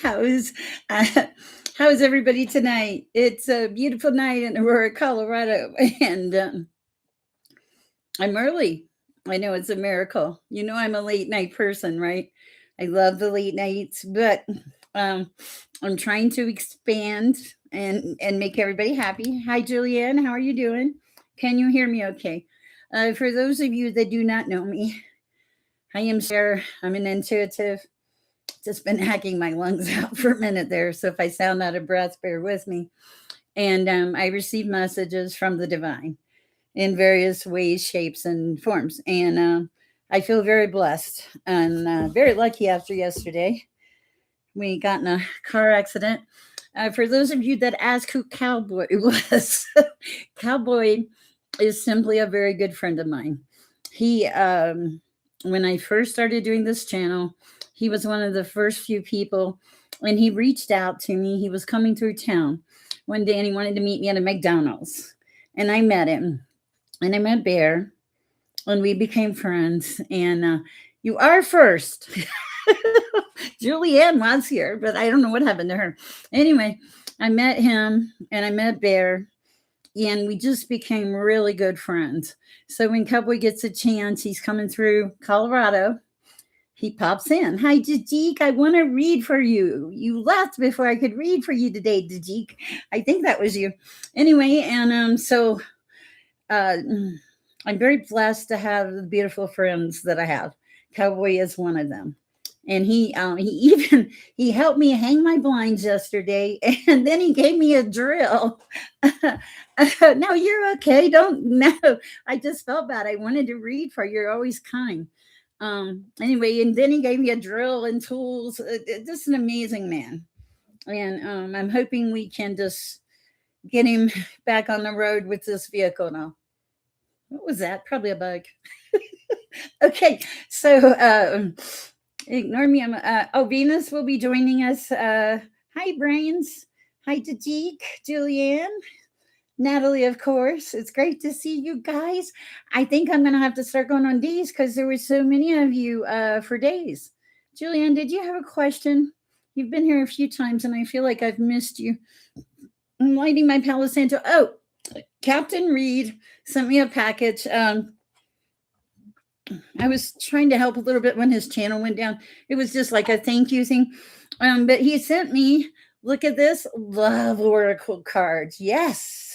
How's uh, how's everybody tonight? It's a beautiful night in Aurora, Colorado, and I'm early. I know it's a miracle. You know I'm a late night person, right? I love the late nights, but um, I'm trying to expand and make everybody happy. Hi, Julianne. How are you doing? Can you hear me? Okay. For those of you that do not know me, I am Sher. I'm an intuitive. Just been hacking my lungs out for a minute there. So if I sound out of breath, bear with me. And I receive messages from the divine in various ways, shapes, and forms. And I feel very blessed and very lucky after yesterday. We got in a car accident. For those of you that ask who Cowboy was, Cowboy is simply a very good friend of mine. He, when I first started doing this channel, he was one of the first few people, and he reached out to me. He was coming through town one day, and he wanted to meet me at a McDonald's, and I met him, and I met Bear, and we became friends. And you are first. Julianne was here, but I don't know what happened to her. Anyway, I met him, and I met Bear, and we just became really good friends. So when Cowboy gets a chance, he's coming through Colorado. He pops in. Hi, Dajik. I want to read for you. You left before I could read for you today, Dajik. I think that was you. Anyway, and so I'm very blessed to have the beautiful friends that I have. Cowboy is one of them. And he helped me hang my blinds yesterday, and then he gave me a drill. No, you're okay. Don't no. I just felt bad. I wanted to read for you. You're always kind. Anyway, and then he gave me a drill and tools. Just an amazing man. And I'm hoping we can just get him back on the road with this vehicle now. What was that? Probably a bug. Okay, so ignore me. Venus will be joining us. Hi, Brains. Hi, Tajik, Julianne, Natalie, of course. It's great to see you guys. I think I'm going to have to start going on days because there were so many of you for days. Julianne, did you have a question? You've been here a few times, and I feel like I've missed you. I'm lighting my Palo Santo. Oh, Captain Reed sent me a package. I was trying to help a little bit when his channel went down. It was just like a thank you thing. But he sent me, look at this, love oracle cards. Yes.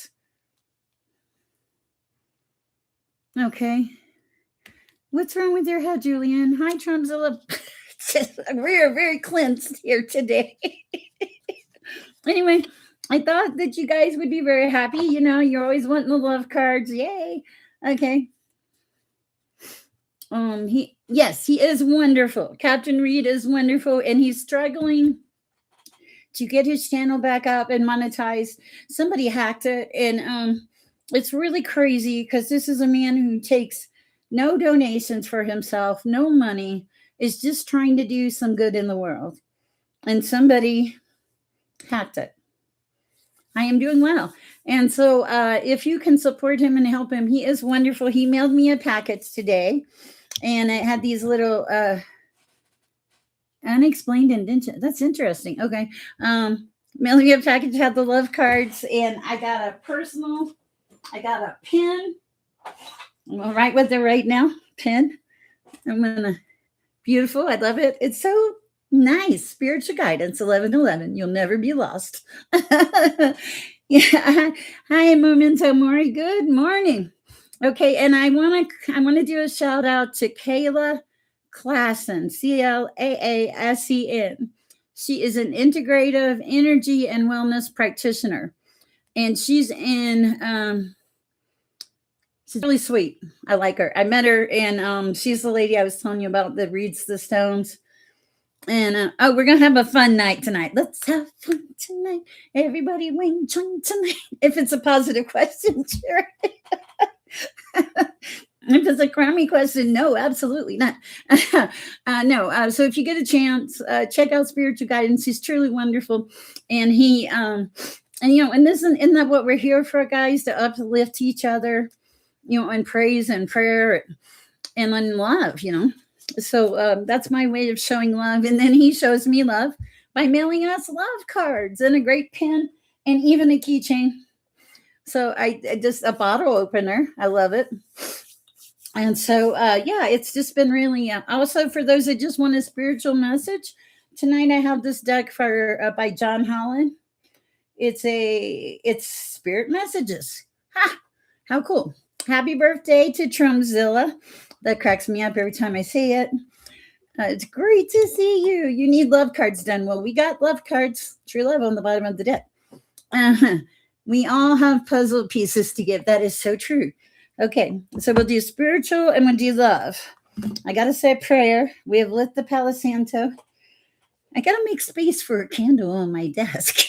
Okay. What's wrong with your head, Julianne? Hi, Trumzilla. We are very cleansed here today. Anyway, I thought that you guys would be very happy. You know, you're always wanting the love cards. Yay. Okay. He is wonderful. Captain Reed is wonderful, and he's struggling to get his channel back up and monetized. Somebody hacked it, and it's really crazy because this is a man who takes no donations for himself, no money, is just trying to do some good in the world, and somebody hacked it. I am doing well. And so if you can support him and help him, he is wonderful. He mailed me a package today, and it had these little unexplained indentation. That's interesting. Okay. Mailed me a package, had the love cards, and I got a pin. I'm going to write with it right now. Pin. I'm going to, beautiful. I love it. It's so nice. Spiritual guidance 1111. You'll never be lost. Yeah. Hi, Memento Mori. Good morning. Okay, and I want to do a shout out to Kayla Klassen, Claasen. She is an integrative energy and wellness practitioner, and she's really sweet. I like her. I met her, and she's the lady I was telling you about that reads the stones. And we're gonna have a fun night tonight. Let's have fun tonight. Everybody wing chun tonight. If it's a positive question, sure. If it's a crummy question, no, absolutely not. No. So if you get a chance, check out Spiritual Guidance. He's truly wonderful, and he and isn't that what we're here for, guys? To uplift each other, in praise and prayer and in love, So that's my way of showing love. And then he shows me love by mailing us love cards and a great pin and even a keychain. So I just a bottle opener. I love it. And so, yeah, it's just been really also for those that just want a spiritual message. Tonight I have this deck for by John Holland. It's spirit messages. Ha! How cool! Happy birthday to Trumpzilla. That cracks me up every time I see it. It's great to see you. You need love cards done. Well, we got love cards, true love on the bottom of the deck. Uh-huh. We all have puzzle pieces to give. That is so true. Okay, so we'll do spiritual and we'll do love. I got to say a prayer. We have lit the Palo Santo. I got to make space for a candle on my desk.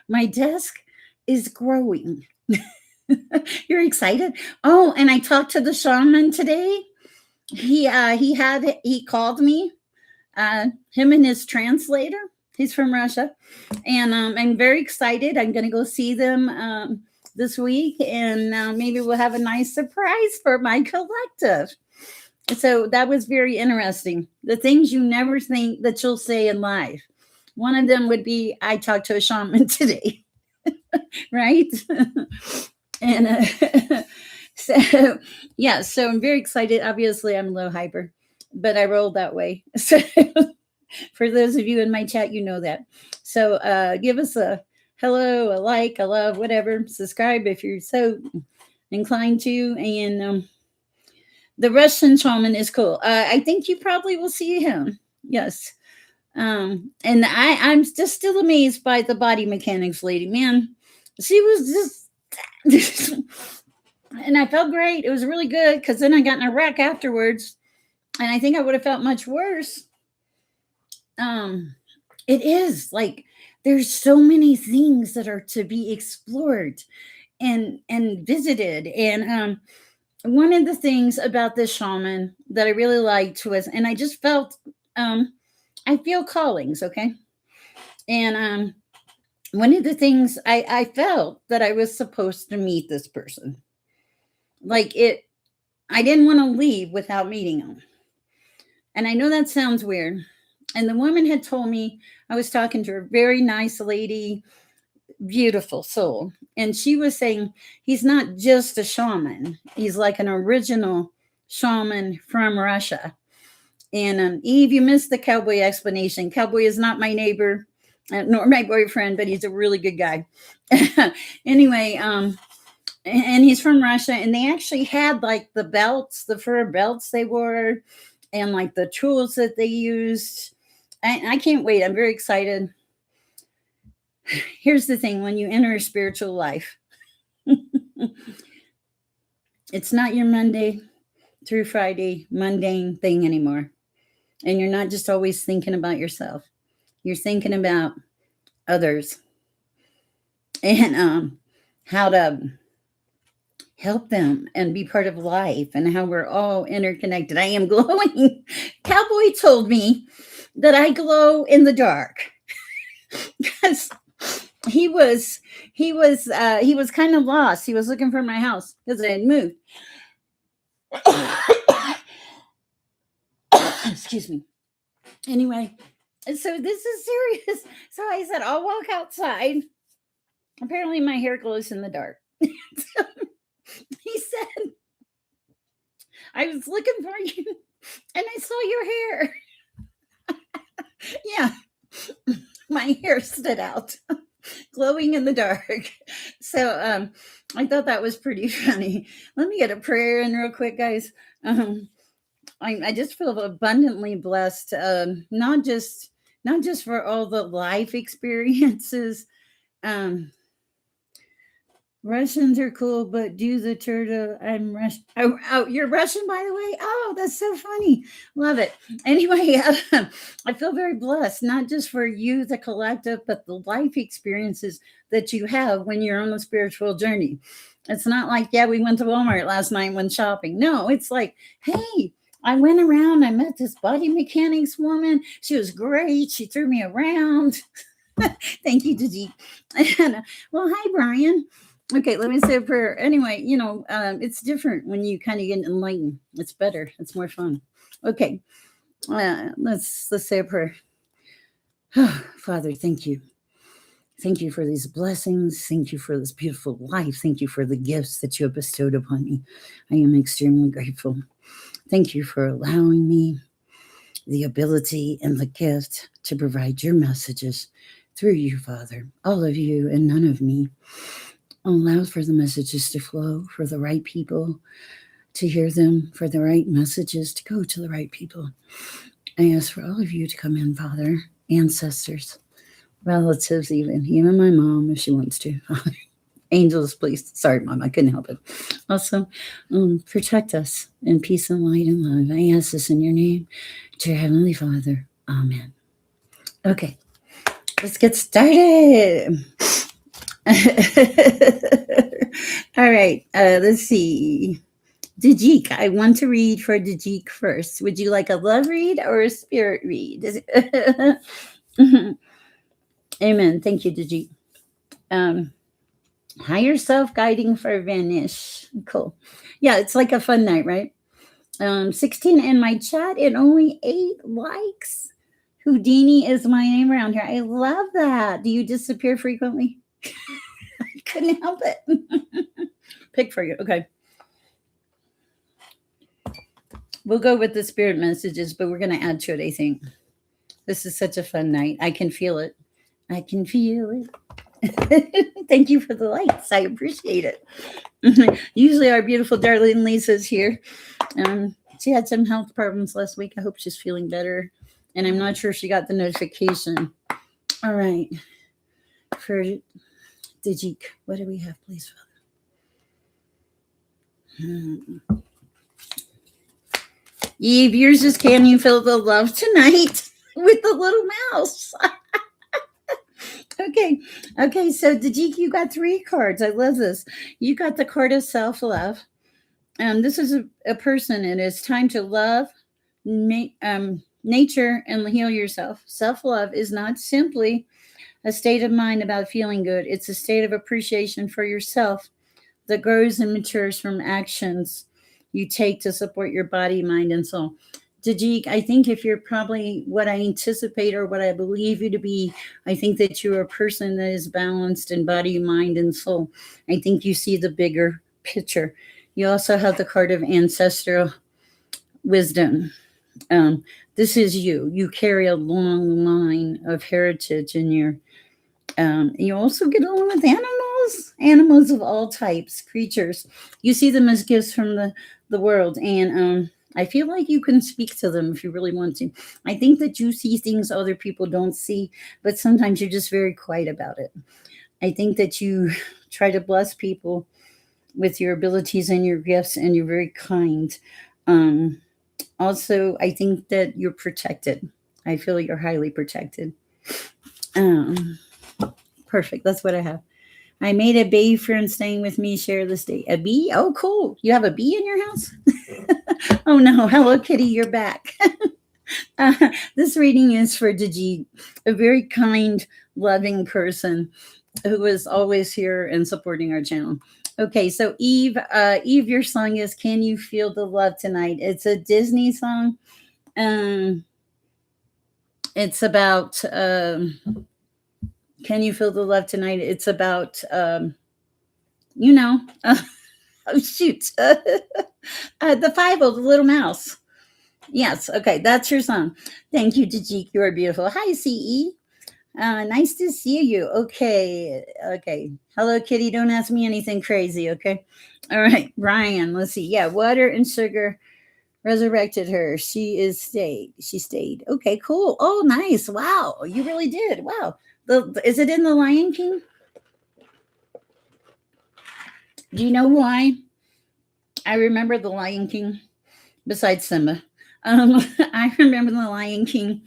My desk is growing. You're excited? Oh, and I talked to the shaman today. He called me, him and his translator. He's from Russia, and I'm very excited. I'm going to go see them this week, and maybe we'll have a nice surprise for my collective. So that was very interesting. The things you never think that you'll say in life. One of them would be, I talked to a shaman today, right? And so, yeah, so I'm very excited. Obviously, I'm a little hyper, but I rolled that way. So for those of you in my chat, you know that. So give us a hello, a like, a love, whatever. Subscribe if you're so inclined to. And the Russian shaman is cool. I think you probably will see him. Yes. And I'm just still amazed by the body mechanics lady. Man, she was just, and I felt great. It was really good because then I got in a wreck afterwards. And I think I would have felt much worse. It is like there's so many things that are to be explored and visited. And one of the things about this shaman that I really liked was, and I just felt, I feel callings, okay? And one of the things I felt that I was supposed to meet this person. Like I didn't want to leave without meeting him. And I know that sounds weird. And the woman had told me, I was talking to a very nice lady, beautiful soul. And she was saying, he's not just a shaman. He's like an original shaman from Russia. And Eve, you missed the cowboy explanation. Cowboy is not my neighbor, nor my boyfriend, but he's a really good guy. Anyway, and he's from Russia. And they actually had like the belts, the fur belts they wore, and like the tools that they used. I can't wait. I'm very excited. Here's the thing. When you enter a spiritual life, it's not your Monday through Friday mundane thing anymore. And you're not just always thinking about yourself. You're thinking about others and how to help them and be part of life and how we're all interconnected. I am glowing. Cowboy told me that I glow in the dark because he was kind of lost. He was looking for my house because I had moved. Excuse me. Anyway, so this is serious. So I said, I'll walk outside. Apparently my hair glows in the dark. So he said, I was looking for you and I saw your hair. Yeah, my hair stood out, glowing in the dark. So I thought that was pretty funny. Let me get a prayer in real quick, guys. I just feel abundantly blessed, not just for all the life experiences. Russians are cool, but do the turtle. I'm Russian. Oh, you're Russian, by the way. Oh, that's so funny. Love it. Anyway, I feel very blessed, not just for you, the collective, but the life experiences that you have when you're on a spiritual journey. It's not like, yeah, we went to Walmart last night when shopping. No, it's like, hey, I went around. I met this body mechanics woman. She was great. She threw me around. Thank you, Didi. And, well, hi, Brian. Okay, let me say a prayer. Anyway, it's different when you kind of get enlightened. It's better. It's more fun. Okay, let's say a prayer. Father, thank you. Thank you for these blessings. Thank you for this beautiful life. Thank you for the gifts that you have bestowed upon me. I am extremely grateful. Thank you for allowing me the ability and the gift to provide your messages through you, Father. All of you and none of me. Allow for the messages to flow, for the right people to hear them, for the right messages to go to the right people. I ask for all of you to come in, Father, ancestors, relatives, even my mom, if she wants to. Angels, please. Sorry, Mom, I couldn't help it. Also, protect us in peace and light and love. I ask this in your name, dear Heavenly Father. Amen. Okay, let's get started. All right, let's see. Dajik, I want to read for Dajik first. Would you like a love read or a spirit read? Amen. Thank you, Dajik. Higher self guiding for Vanish. Cool. Yeah, it's like a fun night, right? 16 in my chat and only 8 likes. Houdini is my name around here. I love that. Do you disappear frequently? I couldn't help it. Pick for you. Okay. We'll go with the spirit messages, but we're going to add to it, I think. This is such a fun night. I can feel it. I can feel it. Thank you for the lights. I appreciate it. Usually our beautiful darling Lisa's here. She had some health problems last week. I hope she's feeling better. And I'm not sure she got the notification. All right. For Dajik, what do we have, please, Father? Eve, yours is Can You Feel the Love Tonight with the little mouse. Okay, so Dajik, you got 3 cards. I love this. You got the card of self-love. This is a person, and it's time to love nature and heal yourself. Self-love is not simply a state of mind about feeling good. It's a state of appreciation for yourself that grows and matures from actions you take to support your body, mind, and soul. Dajik, I think if you're probably what I anticipate or what I believe you to be, I think that you're a person that is balanced in body, mind, and soul. I think you see the bigger picture. You also have the card of ancestral wisdom. This is you. You carry a long line of heritage in your. You also get along with animals of all types, creatures. You see them as gifts from the world, and I feel like you can speak to them if you really want to. I think that you see things other people don't see, but sometimes you're just very quiet about it. I think that you try to bless people with your abilities and your gifts, and you're very kind. Also, I think that you're protected. I feel you're highly protected. Perfect. That's what I have. I made a bee friend staying with me share this day. A bee? Oh, cool. You have a bee in your house? Oh, no. Hello, Kitty. You're back. This reading is for Dajit, a very kind, loving person who is always here and supporting our channel. Okay, so Eve, your song is "Can You Feel the Love Tonight?" It's a Disney song. It's about "Can You Feel the Love Tonight?" It's about oh shoot, the Bible, the little mouse. Yes, okay, that's your song. Thank you, Dajik. You are beautiful. Hi, CE. Nice to see you. Okay. Hello, Kitty. Don't ask me anything crazy, okay? All right, Brian, let's see. Yeah, water and sugar resurrected her. She stayed. Okay, cool. Oh, nice. Wow, you really did. Wow. Is it in the Lion King? Do you know why I remember the Lion King besides Simba? I remember the Lion King.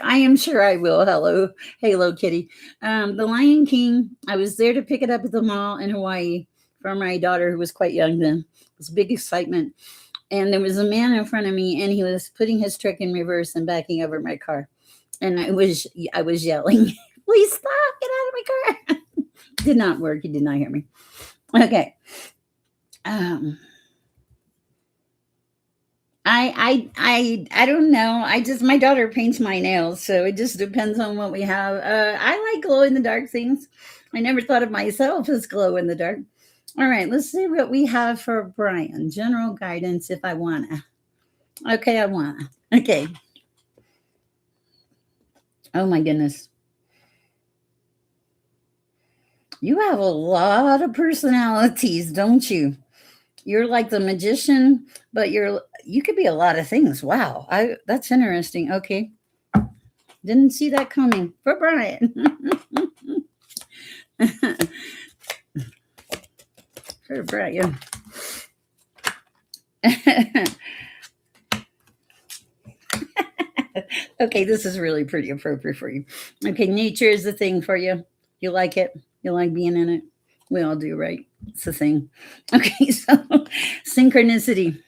I am sure I will. Hello, Kitty. The Lion King. I was there to pick it up at the mall in Hawaii for my daughter, who was quite young then. It was big excitement, and there was a man in front of me, and he was putting his truck in reverse and backing over my car, and I was yelling, "Please stop! Get out of my car!" Did not work. He did not hear me. Okay. I don't know. I just my daughter paints my nails, so it just depends on what we have. I like glow in the dark things. I never thought of myself as glow in the dark. All right, let's see what we have for Brian. General guidance if I wanna. Okay, I wanna. Okay. Oh my goodness. You have a lot of personalities, don't you? You're like the magician, but you could be a lot of things. Wow. I that's interesting. Okay. Didn't see that coming for Brian. For Brian. Okay, this is really pretty appropriate for you. Okay, nature is the thing for you. You like it? You like being in it? We all do, right? It's the thing. Okay, so synchronicity.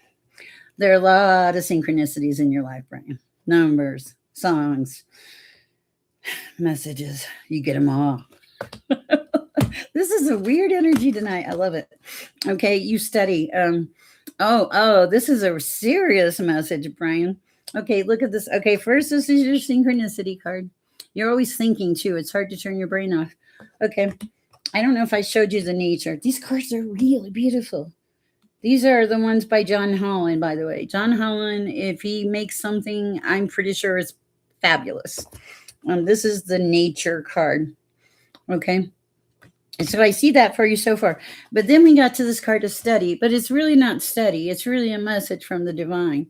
There are a lot of synchronicities in your life, Brian. Numbers, songs, messages. You get them all. This is a weird energy tonight. I love it. Okay, you study. Oh, this is a serious message, Brian. Okay, look at this. Okay, first, this is your synchronicity card. You're always thinking too. It's hard to turn your brain off. Okay, I don't know if I showed you the nature. These cards are really beautiful. These are the ones by John Holland, by the way. John Holland, if he makes something, I'm pretty sure it's fabulous. This is the nature card. Okay. And so I see that for you so far. But then we got to this card of study, but it's really not study. It's really a message from the divine.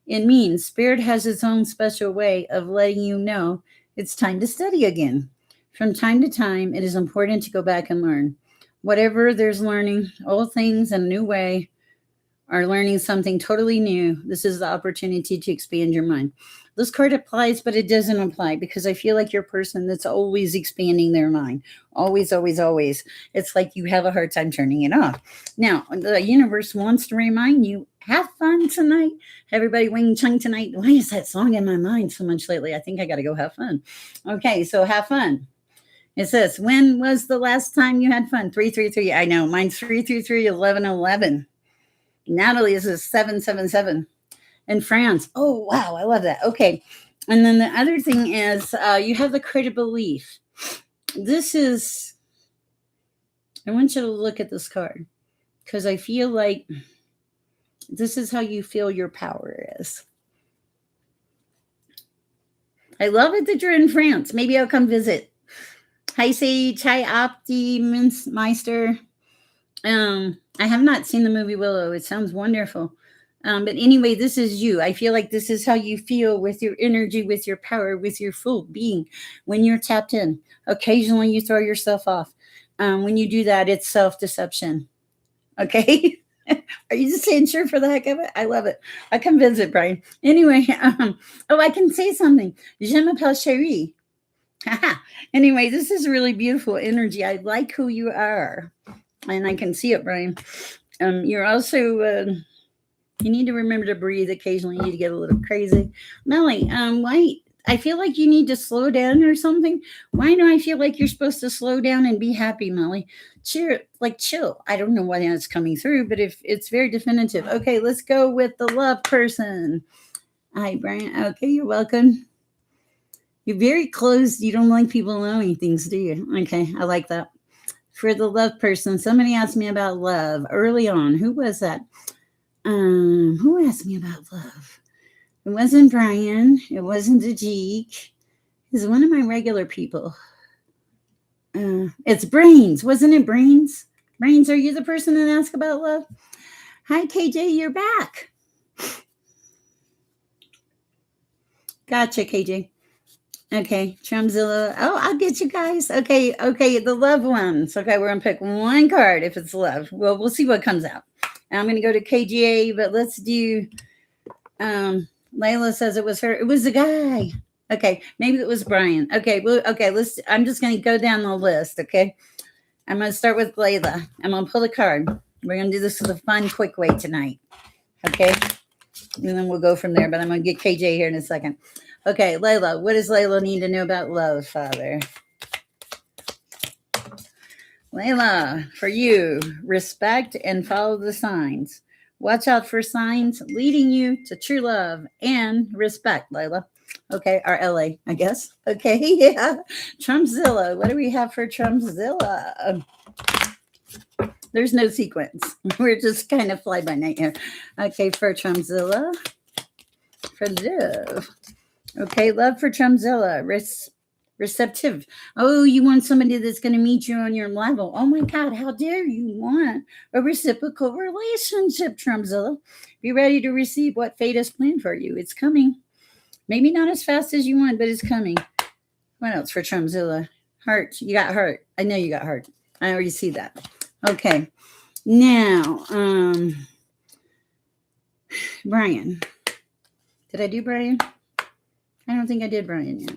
It means spirit has its own special way of letting you know it's time to study again. From time to time, it is important to go back and learn. Whatever there's learning, old things in a new way, are learning something totally new. This is the opportunity to expand your mind. This card applies, but it doesn't apply because I feel like you're a person that's always expanding their mind. Always, always, always. It's like you have a hard time turning it off. Now, the universe wants to remind you have fun tonight. Everybody Wing Chun tonight. Why is that song in my mind so much lately? I think I got to go have fun. Okay, so have fun. It says, when was the last time you had fun? 333. I know. Mine's 333 1111. Natalie's is 777 in France. Oh, wow. I love that. Okay. And then the other thing is you have the creative belief. This is, I want you to look at this card because I feel like this is how you feel your power is. I love it that you're in France. Maybe I'll come visit. Hi, Sage. Hi, Optimeister. I have not seen the movie Willow. It sounds wonderful. But anyway, this is you. I feel like this is how you feel with your energy, with your power, with your full being when you're tapped in. Occasionally, you throw yourself off. When you do that, it's self deception. Okay. Are you just saying sure for the heck of it? I love it. I come visit, Brian. Anyway, I can say something. Je m'appelle Cherie. Anyway, this is really beautiful energy. I like who you are. And I can see it, Brian. You're also, you need to remember to breathe occasionally. You need to get a little crazy. Melly, why? I feel like you need to slow down or something. Why do I feel like you're supposed to slow down and be happy, Melly? Cheer, like chill. I don't know why that's coming through, but if it's very definitive. Okay, let's go with the love person. Hi, Brian. Okay, you're welcome. You're very closed. You don't like people knowing things, do you? Okay, I like that. For the love person, somebody asked me about love early on. Who was that? Who asked me about love? It wasn't Brian. It wasn't Ajik. It's one of my regular people. It's Brains. Wasn't it Brains? Brains, are you the person that asked about love? Hi, KJ. You're back. Gotcha, KJ. Okay, Trumzilla. Oh, I'll get you guys. Okay, the loved ones. Okay, we're gonna pick one card if it's love. Well, we'll see what comes out. I'm gonna go to KGA, but let's do. Layla says it was her. It was the guy. Okay, maybe it was Brian. Okay, well, okay. Let's. I'm just gonna go down the list. Okay, I'm gonna start with Layla. I'm gonna pull a card. We're gonna do this the fun, quick way tonight. Okay, and then we'll go from there. But I'm gonna get KJ here in a second. Okay, Layla, what does Layla need to know about love, Father? Layla, for you, respect and follow the signs. Watch out for signs leading you to true love and respect, Layla. Okay, or LA, I guess. Okay, yeah. Trumpzilla. What do we have for Trumpzilla? There's no sequence. We're just kind of fly by night here. Okay, for Trumpzilla. For love. Okay, love for Trumpzilla. Receptive. Oh, you want somebody that's going to meet you on your level. Oh my God, how dare you want a reciprocal relationship, Trumpzilla? Be ready to receive what fate has planned for you. It's coming. Maybe not as fast as you want, but it's coming. What else for Trumpzilla? Heart. You got heart. I know you got heart. I already see that. Okay. Now, Brian. Did I do Brian? I don't think I did Brian yet.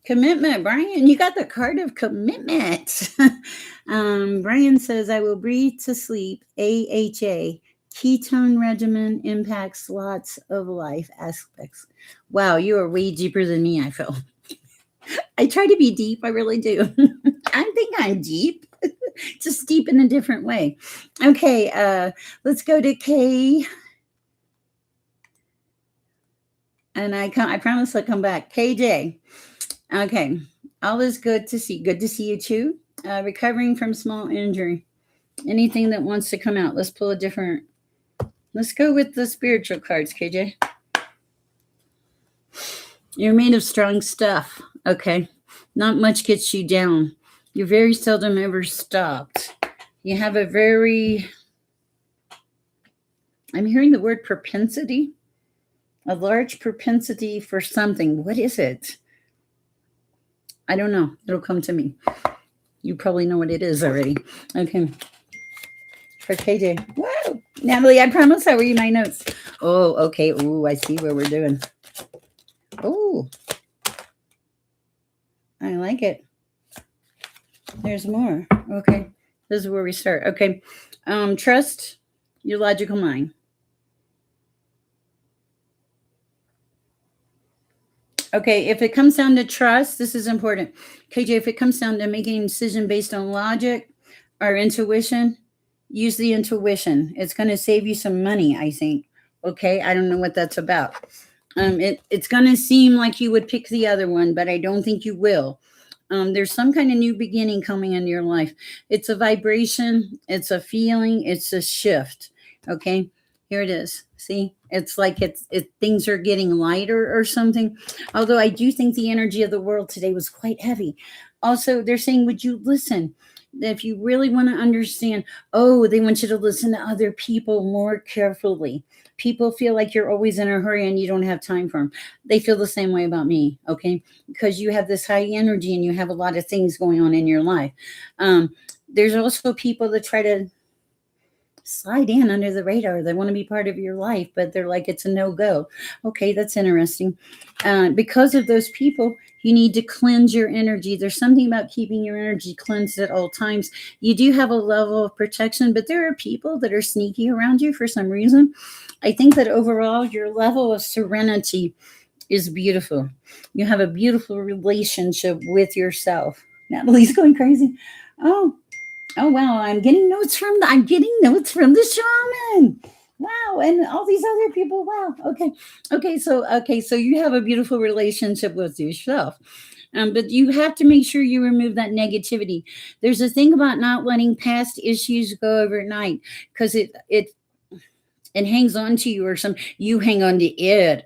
Commitment, Brian. You got the card of commitment. Brian says, I will breathe to sleep. AHA. Ketone regimen impacts lots of life aspects. Wow, you are way deeper than me, I feel. I try to be deep. I really do. I think I'm deep. Just deep in a different way. Okay, let's go to Kay. And I promise I'll come back. KJ. Okay. All is good to see. Good to see you too. Recovering from small injury. Anything that wants to come out. Let's pull a different. Let's go with the spiritual cards, KJ. You're made of strong stuff. Okay. Not much gets you down. You're very seldom ever stopped. You have a very, I'm hearing the word propensity. A large propensity for something. What is it? I don't know. It'll come to me. You probably know what it is already. Okay. For KJ. Whoa. Natalie, I promise I'll read my notes. Oh, okay. Oh, I see what we're doing. Oh. I like it. There's more. Okay. This is where we start. Okay. Trust your logical mind. Okay, if it comes down to trust, this is important. KJ, if it comes down to making a decision based on logic or intuition, use the intuition. It's going to save you some money, I think. Okay, I don't know what that's about. It's going to seem like you would pick the other one, but I don't think you will. There's some kind of new beginning coming into your life. It's a vibration, it's a feeling, it's a shift. Okay, here it is. See, it's like things are getting lighter or something. Although I do think the energy of the world today was quite heavy. Also, they're saying, would you listen? If you really want to understand, they want you to listen to other people more carefully. People feel like you're always in a hurry and you don't have time for them. They feel the same way about me, okay? Because you have this high energy and you have a lot of things going on in your life. There's also people that try to slide in under the radar. They want to be part of your life, but they're like, it's a no-go. Okay, that's interesting. Because of those people, you need to cleanse your energy. There's something about keeping your energy cleansed at all times. You do have a level of protection, but there are people that are sneaky around you for some reason. I think that overall, your level of serenity is beautiful. You have a beautiful relationship with yourself. Natalie's going crazy. Oh wow! I'm getting notes from the shaman. Wow, and all these other people. Wow. Okay. So you have a beautiful relationship with yourself, but you have to make sure you remove that negativity. There's a thing about not letting past issues go overnight because it hangs on to you, or you hang on to it.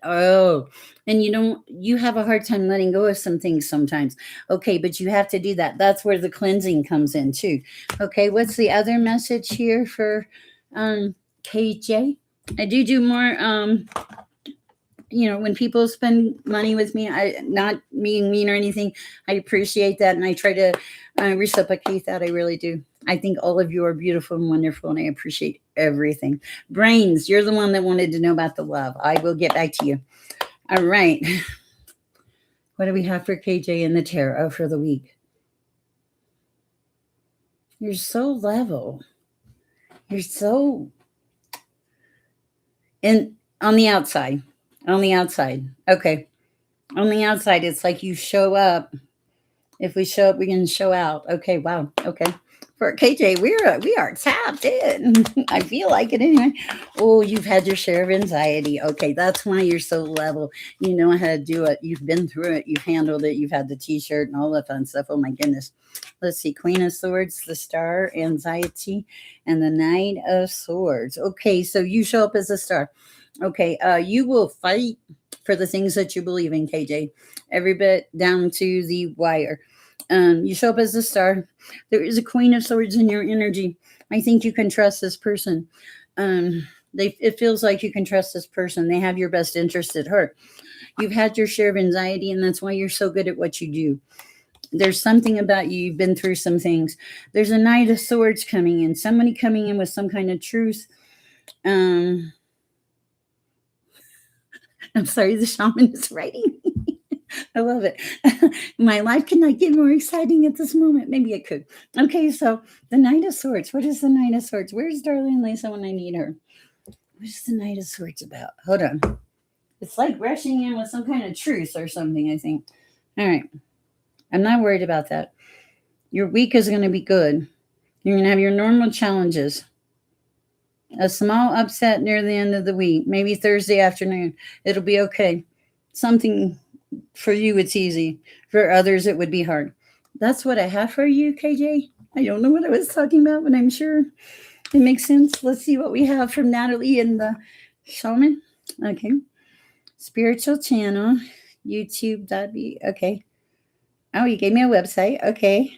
And you have a hard time letting go of some things sometimes. Okay, but you have to do that. That's where the cleansing comes in too. Okay, what's the other message here for KJ? I do more when people spend money with me, I not being mean or anything, I appreciate that and I try to reciprocate that. I really do. I think all of you are beautiful and wonderful, and I appreciate everything. Brains, you're the one that wanted to know about the love. I will get back to you. All right. What do we have for KJ in the tarot for the week? You're so level. You're so on the outside. On the outside. Okay. On the outside, it's like you show up. If we show up, we can show out. Okay. Wow. Okay. For KJ, we are tapped in. I feel like it anyway. Oh, you've had your share of anxiety. Okay, that's why you're so level. You know how to do it. You've been through it. You've handled it. You've had the T-shirt and all the fun stuff. Oh my goodness. Let's see. Queen of Swords, the Star, anxiety, and the Knight of Swords. Okay, so you show up as a star. Okay, you will fight for the things that you believe in, KJ. Every bit down to the wire. You show up as a star. There is a Queen of Swords in your energy. I think you can trust this person. It feels like you can trust this person. They have your best interest at heart. You've had your share of anxiety, and that's why you're so good at what you do. There's something about you. You've been through some things. There's a Knight of Swords coming in. Somebody coming in with some kind of truth. Um, I'm sorry, the shaman is writing. I love it. My life cannot get more exciting at this moment. Maybe it could. Okay, so the Knight of Swords. What is the Knight of Swords? Where's darling Lisa when I need her? What is the Knight of Swords about? Hold on. It's like rushing in with some kind of truce or something, I think. All right. I'm not worried about that. Your week is going to be good. You're going to have your normal challenges. A small upset near the end of the week, maybe Thursday afternoon. It'll be okay. Something for you, it's easy. For others, it would be hard. That's what I have for you, KJ. I don't know what I was talking about, but I'm sure it makes sense. Let's see what we have from Natalie and the shaman. Okay. Spiritual channel, youtube.b. Okay. Oh, you gave me a website. Okay.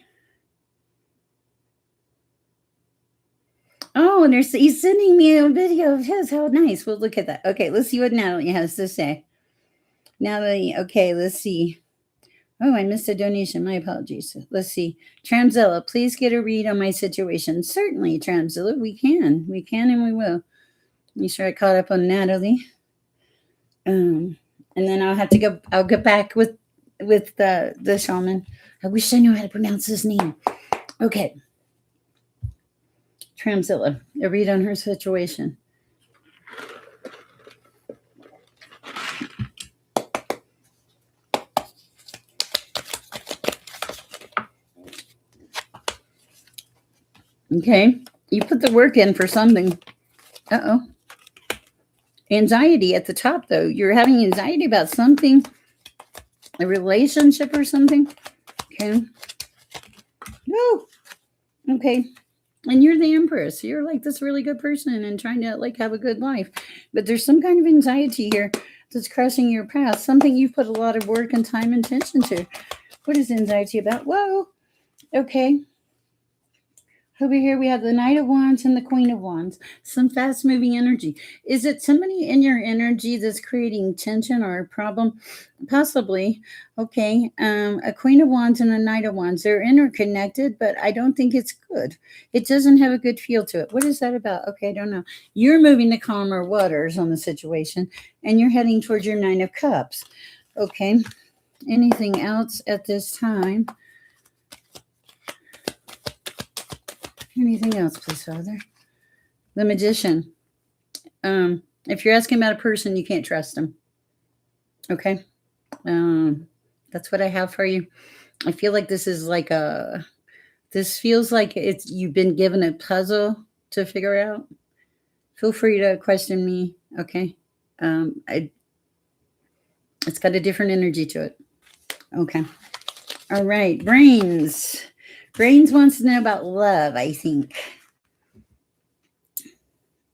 Oh, and he's sending me a video of his. How nice. We'll look at that. Okay, let's see what Natalie has to say. Natalie, okay, let's see. Oh, I missed a donation. My apologies. Let's see. Tramzilla, please get a read on my situation. Certainly, Tramzilla, we can. We can and we will. Make sure I caught up on Natalie. And then I'll have to go. I'll get back with the shaman. I wish I knew how to pronounce his name. Okay. Tramzilla, a read on her situation. Okay. You put the work in for something. Uh-oh. Anxiety at the top, though. You're having anxiety about something, a relationship or something. Okay. No. Okay. And you're the Empress. You're like this really good person and trying to like have a good life. But there's some kind of anxiety here that's crossing your path. Something you've put a lot of work and time and attention to. What is anxiety about? Whoa. Okay. Over here we have the Knight of Wands and the Queen of Wands. Some fast moving energy. Is it somebody in your energy that's creating tension or a problem? Possibly. Okay. A Queen of Wands and a Knight of Wands. They're interconnected, but I don't think it's good. It doesn't have a good feel to it. What is that about? Okay, I don't know. You're moving to calmer waters on the situation, and you're heading towards your Nine of Cups. Okay. Anything else at this time? Anything else, please, Father? The Magician. If you're asking about a person, you can't trust them. Okay. That's what I have for you. I feel like this is like a. This feels like it's you've been given a puzzle to figure out. Feel free to question me. Okay. It's got a different energy to it. Okay. All right. Brains. Brains wants to know about love, I think.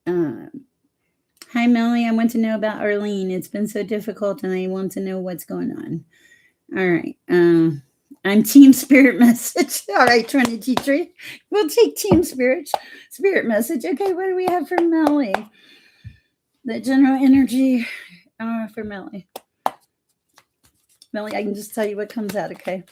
Hi, Melly. I want to know about Arlene. It's been so difficult, and I want to know what's going on. All right. I'm Team Spirit Message. All right, Trinity Tree. We'll take Team Spirit Message. Okay, what do we have for Melly? The general energy for Melly. Melly, I can just tell you what comes out, okay?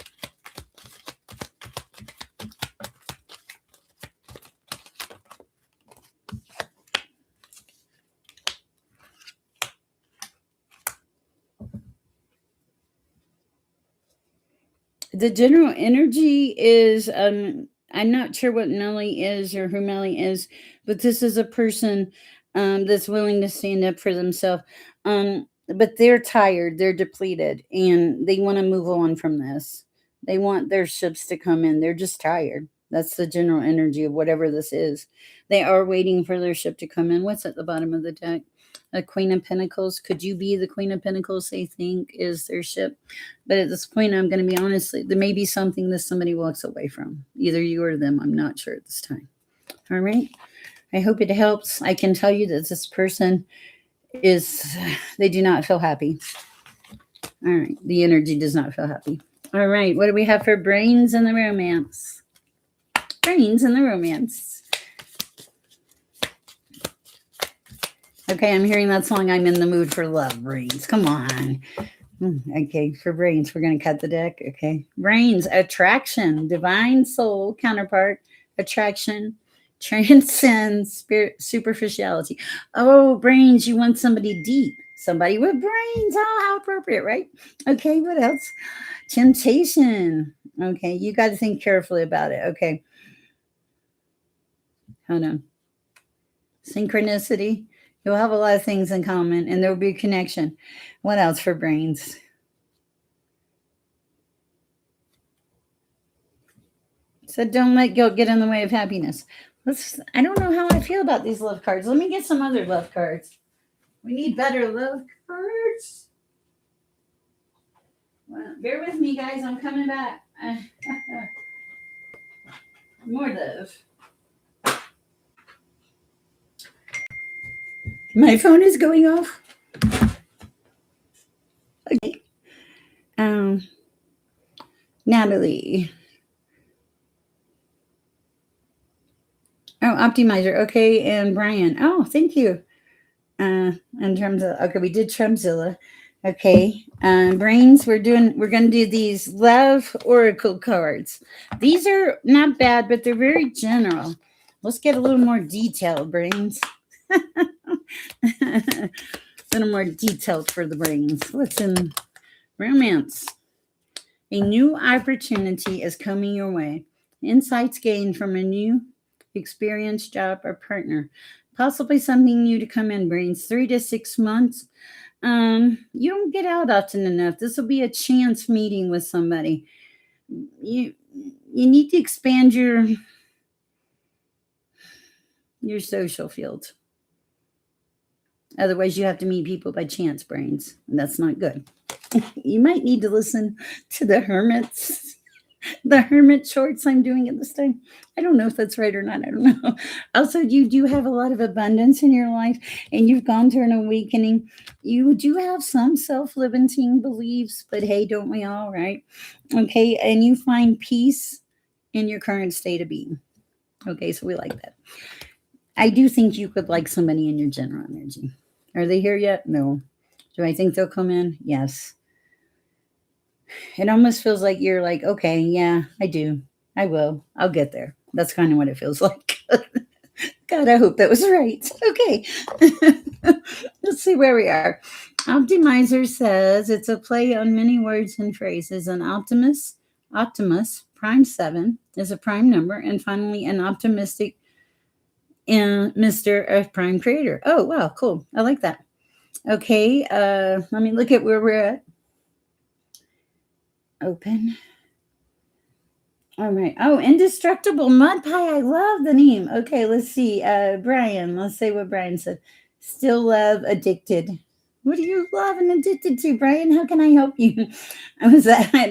The general energy is I'm not sure what Melly is or who Melly is, but this is a person that's willing to stand up for themselves. But they're tired, they're depleted, and they want to move on from this. They want their ships to come in. They're just tired. That's the general energy of whatever this is. They are waiting for their ship to come in. What's at the bottom of the deck? A Queen of Pentacles. Could you be the Queen of Pentacles they think is their ship? But at this point, I'm going to be honest, there may be something that somebody walks away from. Either you or them. I'm not sure at this time. All right. I hope it helps. I can tell you that this person they do not feel happy. All right. The energy does not feel happy. All right. What do we have for brains in the romance? Brains in the romance. Okay, I'm hearing that song. I'm in the mood for love. Brains. Come on. Okay, for brains, we're going to cut the deck. Okay. Brains, attraction, divine soul counterpart, attraction, transcends spirit, superficiality. Oh, brains, you want somebody deep, somebody with brains. Oh, how appropriate, right? Okay, what else? Temptation. Okay, you got to think carefully about it. Okay. Hold on. Synchronicity. You'll have a lot of things in common and there will be a connection. What else for brains? So don't let guilt get in the way of happiness. I don't know how I feel about these love cards. Let me get some other love cards. We need better love cards. Well, bear with me, guys. I'm coming back. More love. My phone is going off. Okay. Natalie. Oh, Optimizer. Okay, and Brian. Oh, thank you. In terms of, okay, we did Trumpzilla. Okay, brains. We're gonna do these love oracle cards. These are not bad, but they're very general. Let's get a little more detailed, brains. A little more detailed for the brains. What's in romance? A new opportunity is coming your way. Insights gained from a new experience, job, or partner. Possibly something new to come in, brains. 3 to 6 months. You don't get out often enough. This will be a chance meeting with somebody. You need to expand your social field. Otherwise, you have to meet people by chance, brains, and that's not good. You might need to listen to the hermit shorts I'm doing at this time. I don't know if that's right or not. I don't know. Also, you do have a lot of abundance in your life and you've gone through an awakening. You do have some self-limiting beliefs, but hey, don't we all, right? Okay, and you find peace in your current state of being. Okay, so we like that. I do think you could like somebody in your general energy. Are they here yet? No. Do I think they'll come in? Yes. It almost feels like you're like, okay, yeah, I do. I will. I'll get there. That's kind of what it feels like. God, I hope that was right. Okay. Let's see where we are. Optimizer says it's a play on many words and phrases. An Optimus, prime 7, is a prime number. And finally, an optimistic and Mr. a prime creator. Oh, wow, cool. I like that. Okay, let me look at where we're at. Open. All right. Oh, Indestructible Mud Pie. I love the name. Okay, let's see. Brian, let's say what Brian said. Still love addicted. What do you love and addicted to, Brian? How can I help you?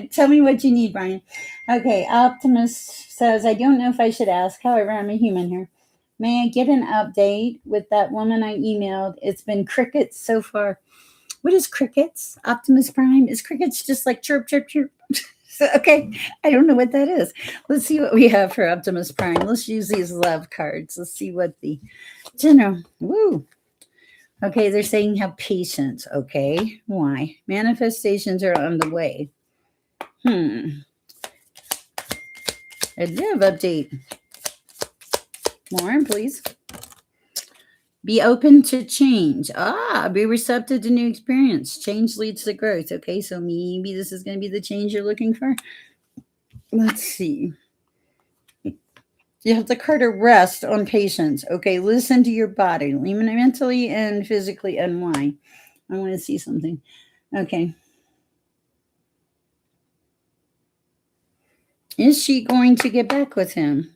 Tell me what you need, Brian. Okay, Optimus says, I don't know if I should ask. However, I'm a human here. May I get an update with that woman I emailed? It's been crickets so far. What is crickets? Optimus Prime? Is crickets just like chirp, chirp, chirp? So, okay, I don't know what that is. Let's see what we have for Optimus Prime. Let's use these love cards. Let's see what the general. Woo. Okay, they're saying have patience. Okay, why? Manifestations are on the way. A love update. More, please. Be open to change. Be receptive to new experience. Change leads to growth. Okay, so maybe this is going to be the change you're looking for. Let's see. You have the card of rest on patience. Okay, listen to your body. Mentally and physically unwind. I want to see something. Okay. Is she going to get back with him?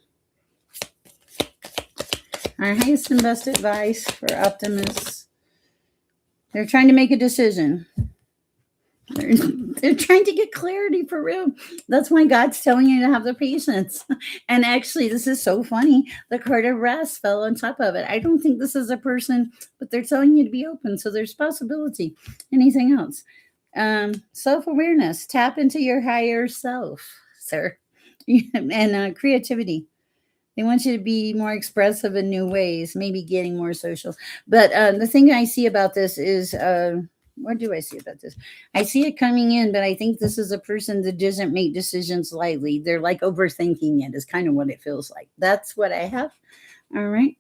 Our highest and best advice for optimists. They're trying to make a decision. They're, they're trying to get clarity for real. That's why God's telling you to have the patience. And actually, this is so funny. The card of rest fell on top of it. I don't think this is a person, but they're telling you to be open. So there's possibility. Anything else? Self-awareness. Tap into your higher self, sir. And creativity. They want you to be more expressive in new ways, maybe getting more social. But the thing I see about this is, what do I see about this? I see it coming in, but I think this is a person that doesn't make decisions lightly. They're like overthinking it, is kind of what it feels like. That's what I have. All right.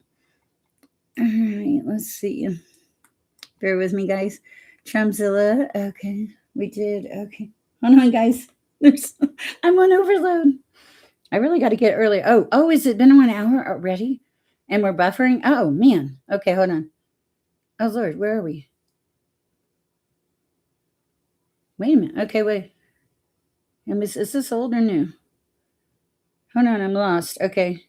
All right. Let's see. Bear with me, guys. Trumpzilla. Okay. We did. Okay. Hold on, guys. There's, I'm on overload. I really got to get early. Oh, is it been 1 hour already? And we're buffering? Oh, man. Okay, hold on. Oh, Lord, where are we? Wait a minute. Okay, wait. Is this old or new? Hold on, I'm lost. Okay.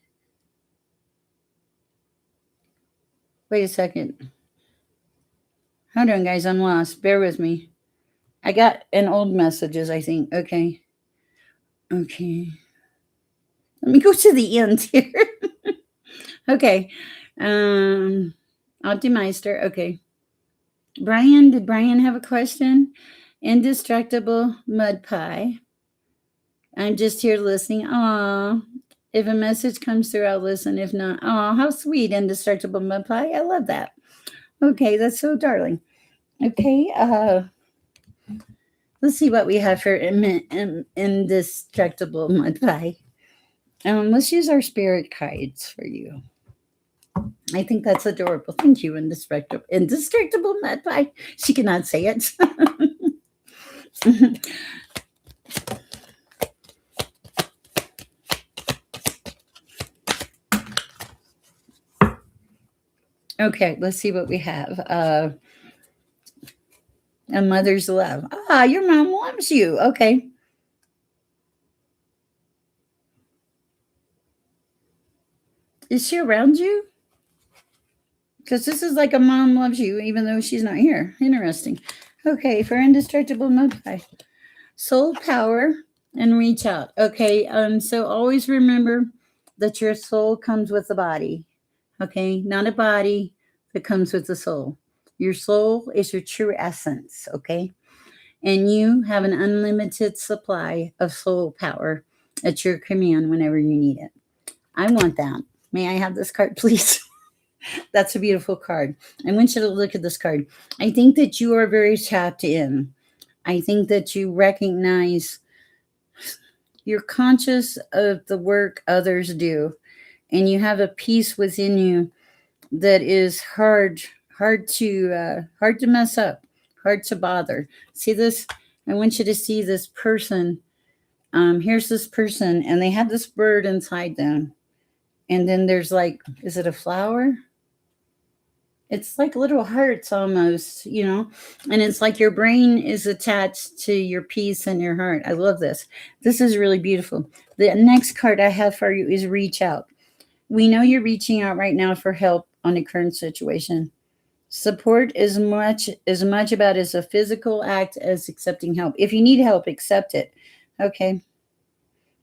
Wait a second. Hold on, guys, I'm lost. Bear with me. I got an old messages, I think. Okay. Okay. Let me go to the end here. Okay. Optimizer. Okay. Brian, did Brian have a question? Indestructible mud pie. I'm just here listening. Aw. If a message comes through, I'll listen. If not, aw, how sweet, indestructible mud pie. I love that. Okay, that's so darling. Okay, let's see what we have for indestructible mud pie. Let's use our spirit guides for you. I think that's adorable. Thank you, indestructible mud pie. She cannot say it. Okay, let's see what we have. A mother's love. Ah, your mom loves you. Okay. Is she around you? Because this is like a mom loves you, even though she's not here. Interesting. Okay, for indestructible mud pie. Soul power and reach out. Okay, so always remember that your soul comes with the body. Okay, not a body that comes with the soul. Your soul is your true essence, okay? And you have an unlimited supply of soul power at your command whenever you need it. I want that. May I have this card, please? That's a beautiful card. I want you to look at this card. I think that you are very tapped in. I think that you recognize, you're conscious of the work others do, and you have a peace within you that is hard to mess up, hard to bother. See this? I want you to see this person. Here's this person, and they have this bird inside them, and then there's like, is it a flower? It's like little hearts almost, and it's like your brain is attached to your peace and your heart. I love this. This is really beautiful. The next card I have for you is reach out. We know you're reaching out right now for help on a current situation. Support is much about as a physical act as accepting help. If you need help, accept it. Okay.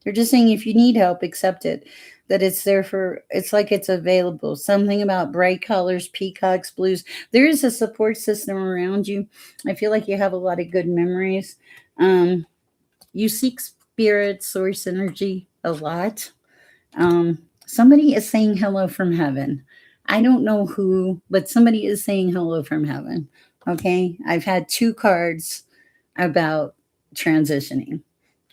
They're just saying if you need help, accept it. That it's there for, it's like it's available. Something about bright colors, peacocks, blues. There is a support system around you. I feel like you have a lot of good memories. You seek spirit, source energy a lot. Somebody is saying hello from heaven. I don't know who, but somebody is saying hello from heaven. Okay. I've had 2 cards about transitioning.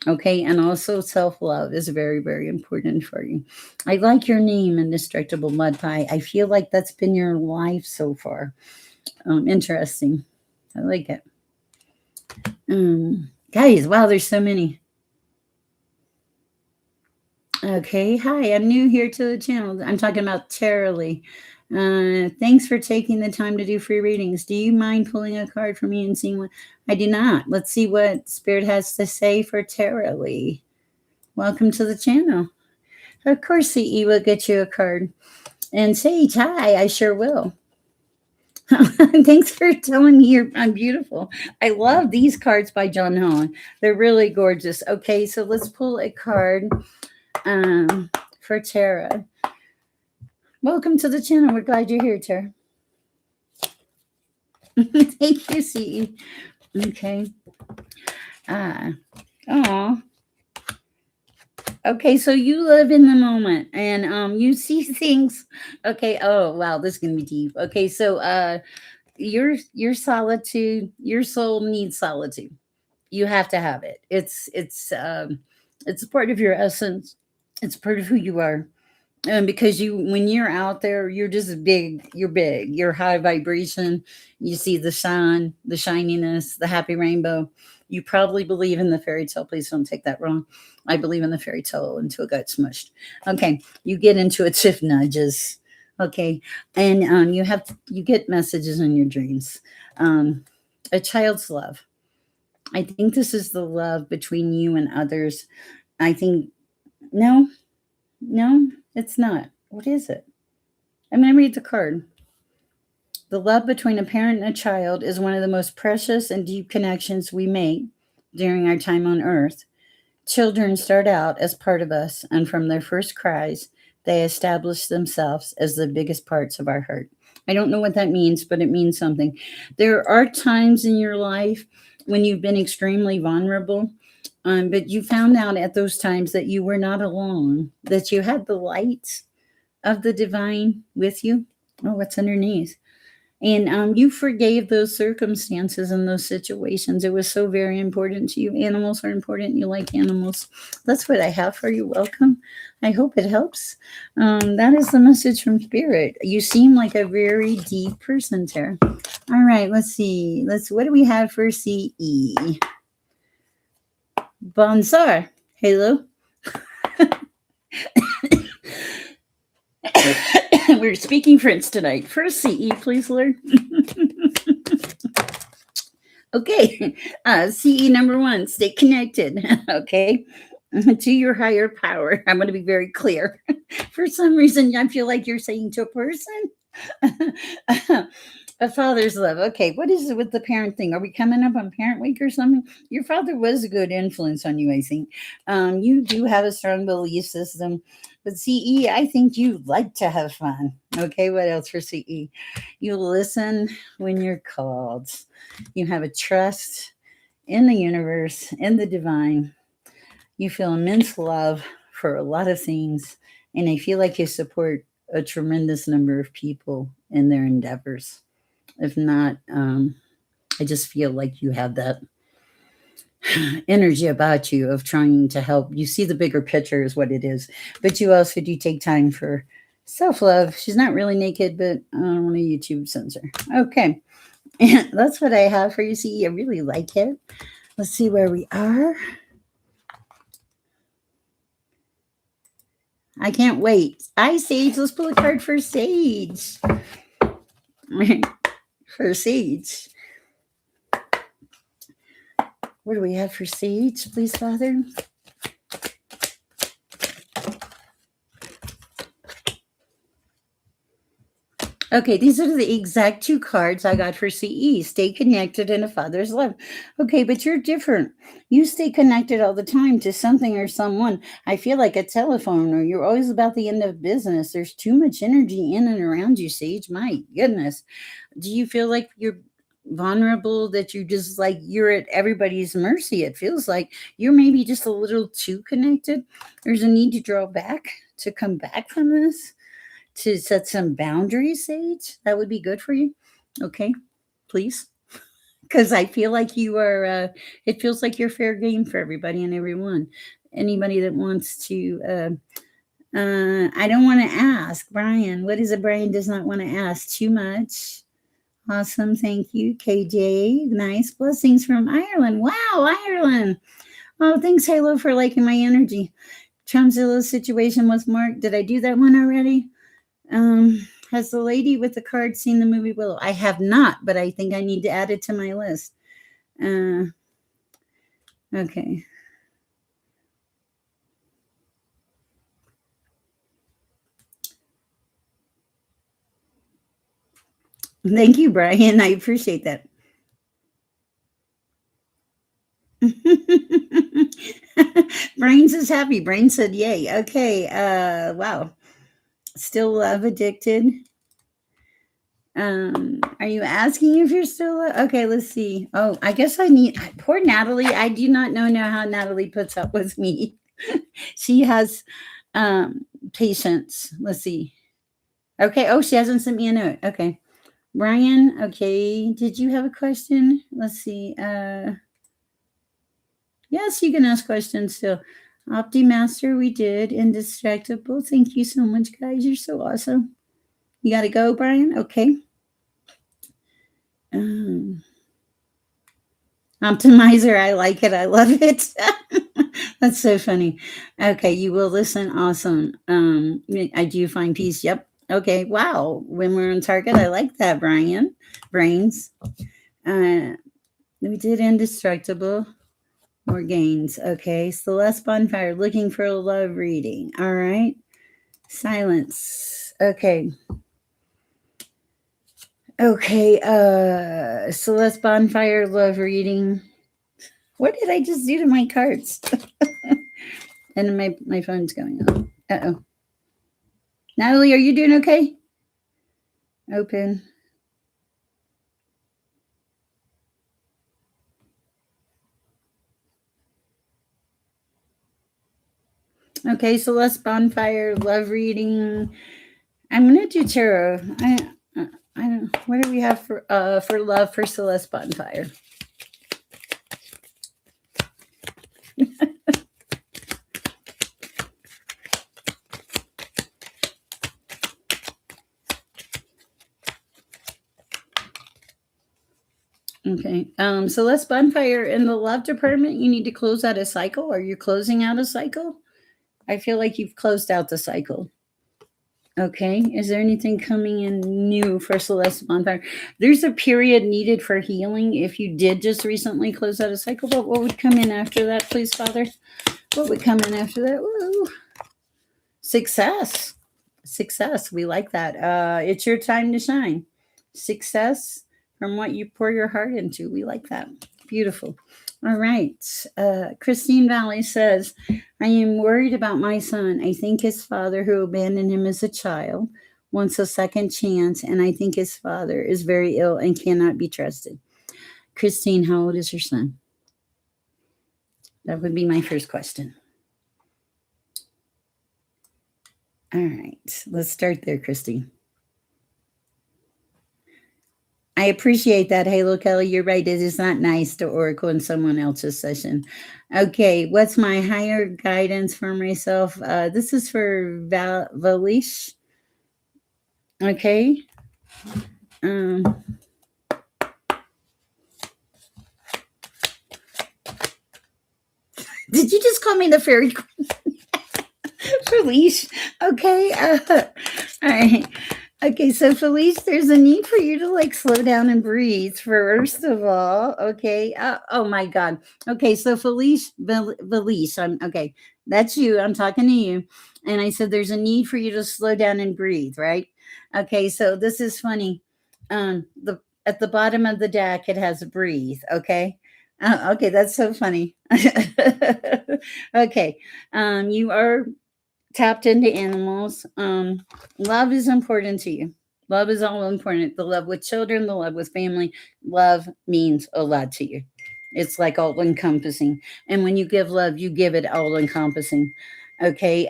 Okay, and also self-love is very, very important for you. I like your name, Indestructible Mud Pie. I feel like that's been your life so far. Interesting. I like it. Guys, wow, there's so many. Okay, hi, I'm new here to the channel. I'm talking about Terrily. Thanks for taking the time to do free readings. Do you mind pulling a card for me and seeing what? I do not. Let's see what Spirit has to say for Terrily. Welcome to the channel. Of course, CE will get you a card. And Sage, hi, I sure will. Thanks for telling me I'm beautiful. I love these cards by John Holland. They're really gorgeous. Okay, so let's pull a card for Tara. Welcome to the channel. We're glad you're here, Tara. Thank you, CE. Okay. Oh. Okay, so you live in the moment and you see things. Okay. Oh wow, this is gonna be deep. Okay, so your solitude, your soul needs solitude. You have to have it. It's a part of your essence. It's part of who you are. Because you when you're out there, you're just big, you're high vibration. You see the sun, the shininess, the happy rainbow. You probably believe in the fairy tale. Please don't take that wrong. I believe in the fairy tale until it got smushed. Okay, you get into it with nudges. Okay, and you get messages in your dreams. um, a child's love. I think this is the love between you and others. I think no, no, it's not. What is it? I'm going to read the card. The love between a parent and a child is one of the most precious and deep connections we make during our time on earth. Children start out as part of us, and from their first cries, they establish themselves as the biggest parts of our heart. I don't know what that means, but it means something. There are times in your life when you've been extremely vulnerable, but you found out at those times that you were not alone, that you had the light of the divine with you. Oh, what's underneath? And you forgave those circumstances and those situations. It was so very important to you. Animals are important. You like animals. That's what I have for you. Welcome. I hope it helps. That is the message from Spirit. You seem like a very deep person, Tara. All right, let's see. What do we have for CE? Bonsoir. Hello. We're speaking French tonight. First CE, please, Lord. Okay. CE number one, stay connected. Okay. To your higher power. I'm going to be very clear. For some reason, I feel like you're saying to a person. A father's love. Okay, what is it with the parent thing? Are we coming up on Parent Week or something? Your father was a good influence on you, I think. You do have a strong belief system. But CE, I think you like to have fun. Okay, what else for CE? You listen when you're called. You have a trust in the universe, in the divine. You feel immense love for a lot of things. And I feel like you support a tremendous number of people in their endeavors. If not, I just feel like you have that energy about you of trying to help. You see the bigger picture is what it is, but you also do take time for self-love. She's not really naked, but I don't want a YouTube censor. Okay. That's what I have for you. See, I really like it. Let's see where we are. I can't wait. Hi, Sage. Let's pull a card for Sage. For Sage. What do we have for Sage, please, Father? Okay, these are the exact two cards I got for CE. Stay connected in a father's love. Okay, but you're different. You stay connected all the time to something or someone. I feel like a telephone, or you're always about the end of business. There's too much energy in and around you, Sage. My goodness. Do you feel like you're vulnerable, that you just like you're at everybody's mercy? It feels like you're maybe just a little too connected. There's a need to draw back, to come back from this, to set some boundaries, Sage. That would be good for you. Okay, please. Because I feel like you are, it feels like you're fair game for everybody and everyone. Anybody that wants to, I don't want to ask. Brian, what is it Brian does not want to ask? Too much. Awesome. Thank you, KJ. Nice. Blessings from Ireland. Wow, Ireland. Oh, thanks, Halo, for liking my energy. Trumpzilla's situation with Mark. Did I do that one already? Has the lady with the card seen the movie Willow? I have not, but I think I need to add it to my list. Okay. Thank you, Brian. I appreciate that. Brains is happy. Brain said yay. Okay. Wow. Still love addicted. Are you asking if you're still okay? Let's see. Oh, I guess I need poor Natalie. I do not know how Natalie puts up with me. She has patience. Let's see. Okay. Oh, she hasn't sent me a note. Okay. Brian, okay. Did you have a question? Let's see. Yes, you can ask questions still. Optimaster, we did. Indistractable. Thank you so much, guys. You're so awesome. You got to go, Brian? Okay. Um, Optimizer, I like it. I love it. That's so funny. Okay, you will listen. Awesome. I do find peace. Yep. Okay. Wow. When we're on target, I like that, Brian. Brains. We did indestructible. More gains. Okay. Celeste Bonfire looking for a love reading. All right. Silence. Okay. Okay. Celeste Bonfire love reading. What did I just do to my cards? And my phone's going on. Uh-oh. Natalie, are you doing okay? Open. Okay, Celeste Bonfire love reading. I'm gonna do tarot. I don't. What do we have for love for Celeste Bonfire? Okay. Celeste Bonfire, in the love department, you need to close out a cycle. Are you closing out a cycle? I feel like you've closed out the cycle. Okay. Is there anything coming in new for Celeste Bonfire? There's a period needed for healing if you did just recently close out a cycle. But what would come in after that, please, Father? What would come in after that? Woo. Success. Success. We like that. It's your time to shine. Success from what you pour your heart into. We like that. Beautiful. All right. Christine Valley says, I am worried about my son. I think his father, who abandoned him as a child, wants a second chance, and I think his father is very ill and cannot be trusted. Christine, how old is your son? That would be my first question. All right. Let's start there, Christine. I appreciate that, Halo Kelly. You're right. It is not nice to oracle in someone else's session. Okay, what's my higher guidance for myself? This is for Valish. Okay. Um, did you just call me the fairy queen? Felice. Okay. All right. Okay, so Felice, there's a need for you to like slow down and breathe. First of all, okay. Oh my God. Okay, so Felice, I'm okay. That's you. I'm talking to you, and I said there's a need for you to slow down and breathe. Right? Okay, so this is funny. The at the bottom of the deck it has breathe. Okay. Okay, that's so funny. Okay, you are tapped into animals. Love is important to you. Love is all important. The love with children, the love with family. Love means a lot to you. It's like all encompassing. And when you give love, you give it all encompassing. Okay.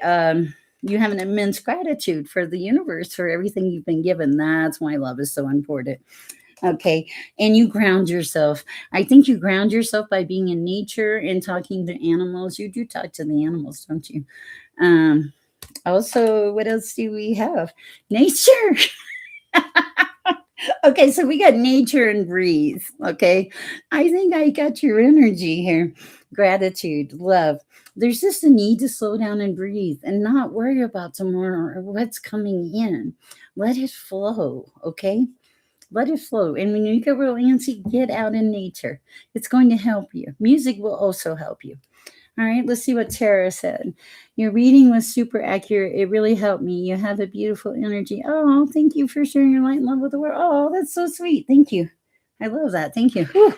You have an immense gratitude for the universe, for everything you've been given. That's why love is so important. Okay. And you ground yourself. I think you ground yourself by being in nature and talking to animals. You do talk to the animals, don't you? Also, what else do we have? Nature. Okay, so we got nature and breathe. Okay, I think I got your energy here. Gratitude, love. There's just a need to slow down and breathe and not worry about tomorrow or what's coming in. Let it flow. Okay, let it flow. And when you get real antsy, get out in nature. It's going to help you. Music will also help you. All right, let's see what Tara said. Your reading was super accurate. It really helped me. You have a beautiful energy. Oh, thank you for sharing your light and love with the world. Oh, that's so sweet. Thank you. I love that. Thank you. Whew.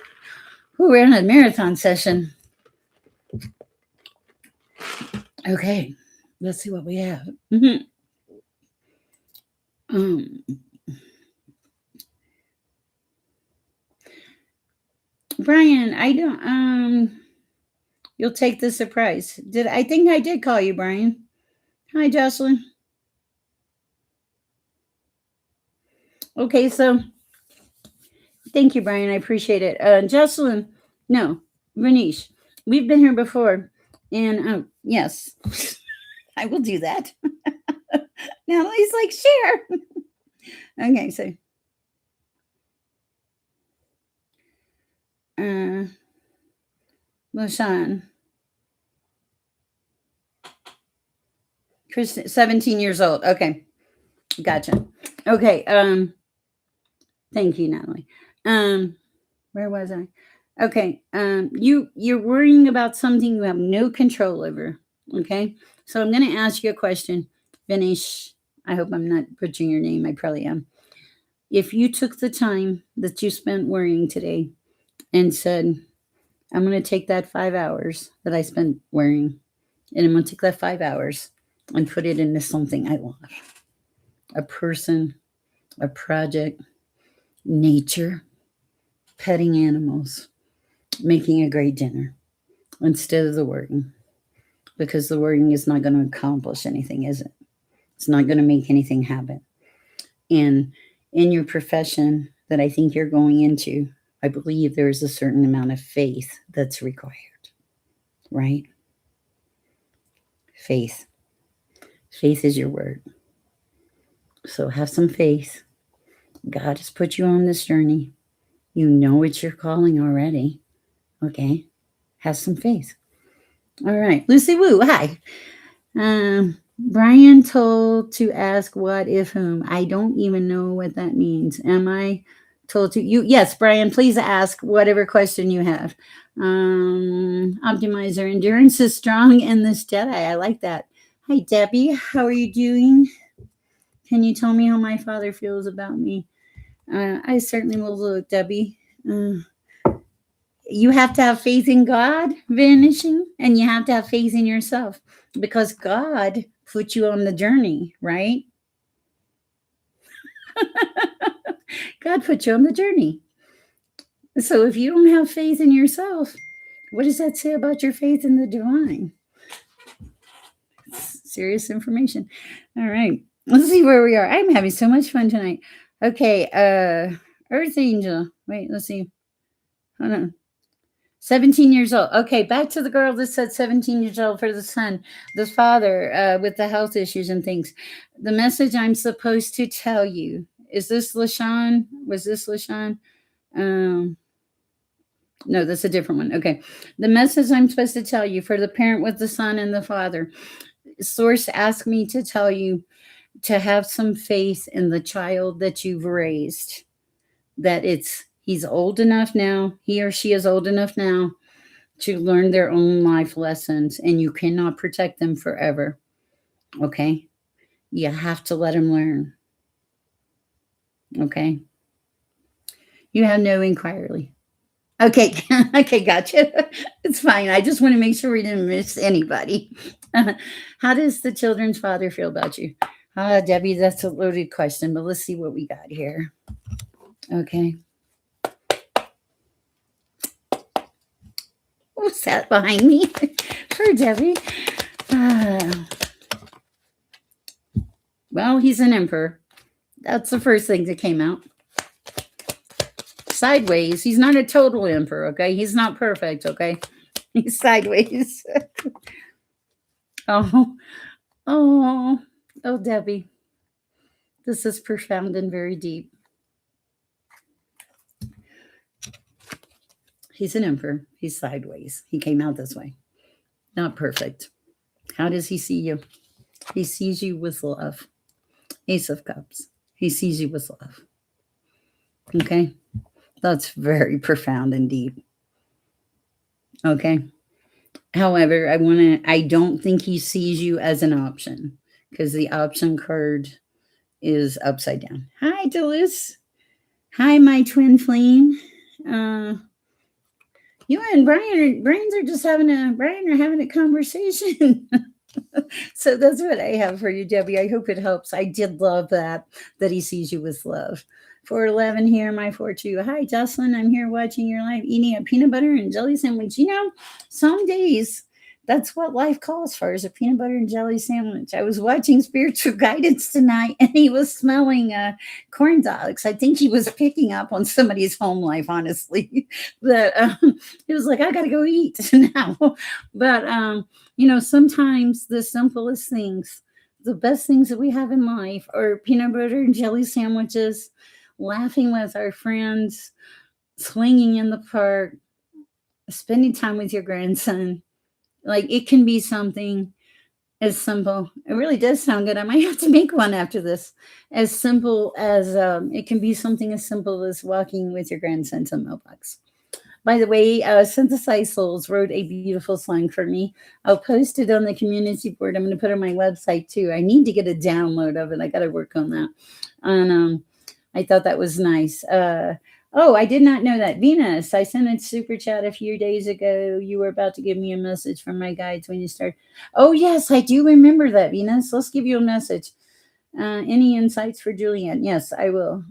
Whew, we're in a marathon session. Okay, let's see what we have. Um, Brian, I don't. You'll take the surprise. Did I think I did call you, Brian? Hi, Jocelyn. Okay, so thank you, Brian. I appreciate it. Jocelyn, no, Renish, we've been here before, and yes, I will do that. Natalie's like, share. Okay, so LaShawn, Kristen, 17 years old. Okay, gotcha. Okay, thank you, Natalie. Where was I? Okay, you're worrying about something you have no control over. Okay, so I'm going to ask you a question. Finish. I hope I'm not butchering your name. I probably am. If you took the time that you spent worrying today and said, I'm going to take that 5 hours that I spent worrying, and I'm going to take that 5 hours and put it into something I love, a person, a project, nature, petting animals, making a great dinner instead of the worrying, because the worrying is not going to accomplish anything, is it? It's not going to make anything happen. And in your profession that I think you're going into, I believe there is a certain amount of faith that's required, right? Faith. Faith is your word. So have some faith. God has put you on this journey. You know it's your calling already. Okay? Have some faith. All right. Lucy Wu, hi. Brian told to ask what if whom. I don't even know what that means. Am I told to you? Yes, Brian, please ask whatever question you have. Optimizer, endurance is strong in this Jedi. I like that. Hi, Debbie. How are you doing? Can you tell me how my father feels about me? I certainly will look, Debbie. You have to have faith in God vanishing, and you have to have faith in yourself, because God put you on the journey, right? God put you on the journey. So if you don't have faith in yourself, what does that say about your faith in the divine? It's serious information. All right. Let's see where we are. I'm having so much fun tonight. Okay, Earth Angel. Wait, let's see. Hold on. 17 years old. Okay, back to the girl that said 17 years old for the son, the father with the health issues and things. The message I'm supposed to tell you, is this LaShawn? Was this LaShawn? No, that's a different one. Okay. The message I'm supposed to tell you for the parent with the son and the father. Source asked me to tell you to have some faith in the child that you've raised. That he's old enough now, he or she is old enough now to learn their own life lessons, and you cannot protect them forever. Okay? You have to let them learn. Okay? You have no inquiry. Okay, okay, gotcha. It's fine. I just want to make sure we didn't miss anybody. How does the children's father feel about you? Debbie, that's a loaded question, but let's see what we got here. Okay. What's that behind me? For Debbie. Well, he's an emperor. That's the first thing that came out. Sideways. He's not a total emperor, okay? He's not perfect, okay? He's sideways. Oh, oh, oh, Debbie. This is profound and very deep. He's an emperor. He's sideways. He came out this way. Not perfect. How does he see you? He sees you with love. Ace of Cups. He sees you with love. Okay? That's very profound and deep. Okay? However, I don't think he sees you as an option because the option card is upside down. Hi, Duluth. Hi, my twin flame. Uh, you and Brian's are just Brian are having a conversation. So that's what I have for you, Debbie. I hope it helps. I did love that he sees you with love. 411 here, my 42. Hi, Jocelyn. I'm here watching your live eating a peanut butter and jelly sandwich. Some days that's what life calls for is a peanut butter and jelly sandwich. I was watching Spiritual Guidance tonight and he was smelling corn dogs. I think he was picking up on somebody's home life, honestly. But he was like, I got to go eat now. But sometimes the simplest things, the best things that we have in life are peanut butter and jelly sandwiches, laughing with our friends, swinging in the park, spending time with your grandson. Like it can be something as simple. It really does sound good. I might have to make one after this. As simple as it can be something as simple as walking with your grandson to the mailbox. By the way, Synthesized Souls wrote a beautiful song for me. I'll post it on the community board. I'm going to put it on my website too. I need to get a download of it. I got to work on that. And I thought that was nice. Oh, I did not know that. Venus, I sent a super chat a few days ago. You were about to give me a message from my guides when you start. Oh, yes, I do remember that, Venus. Let's give you a message. Any insights for Julian? Yes, I will.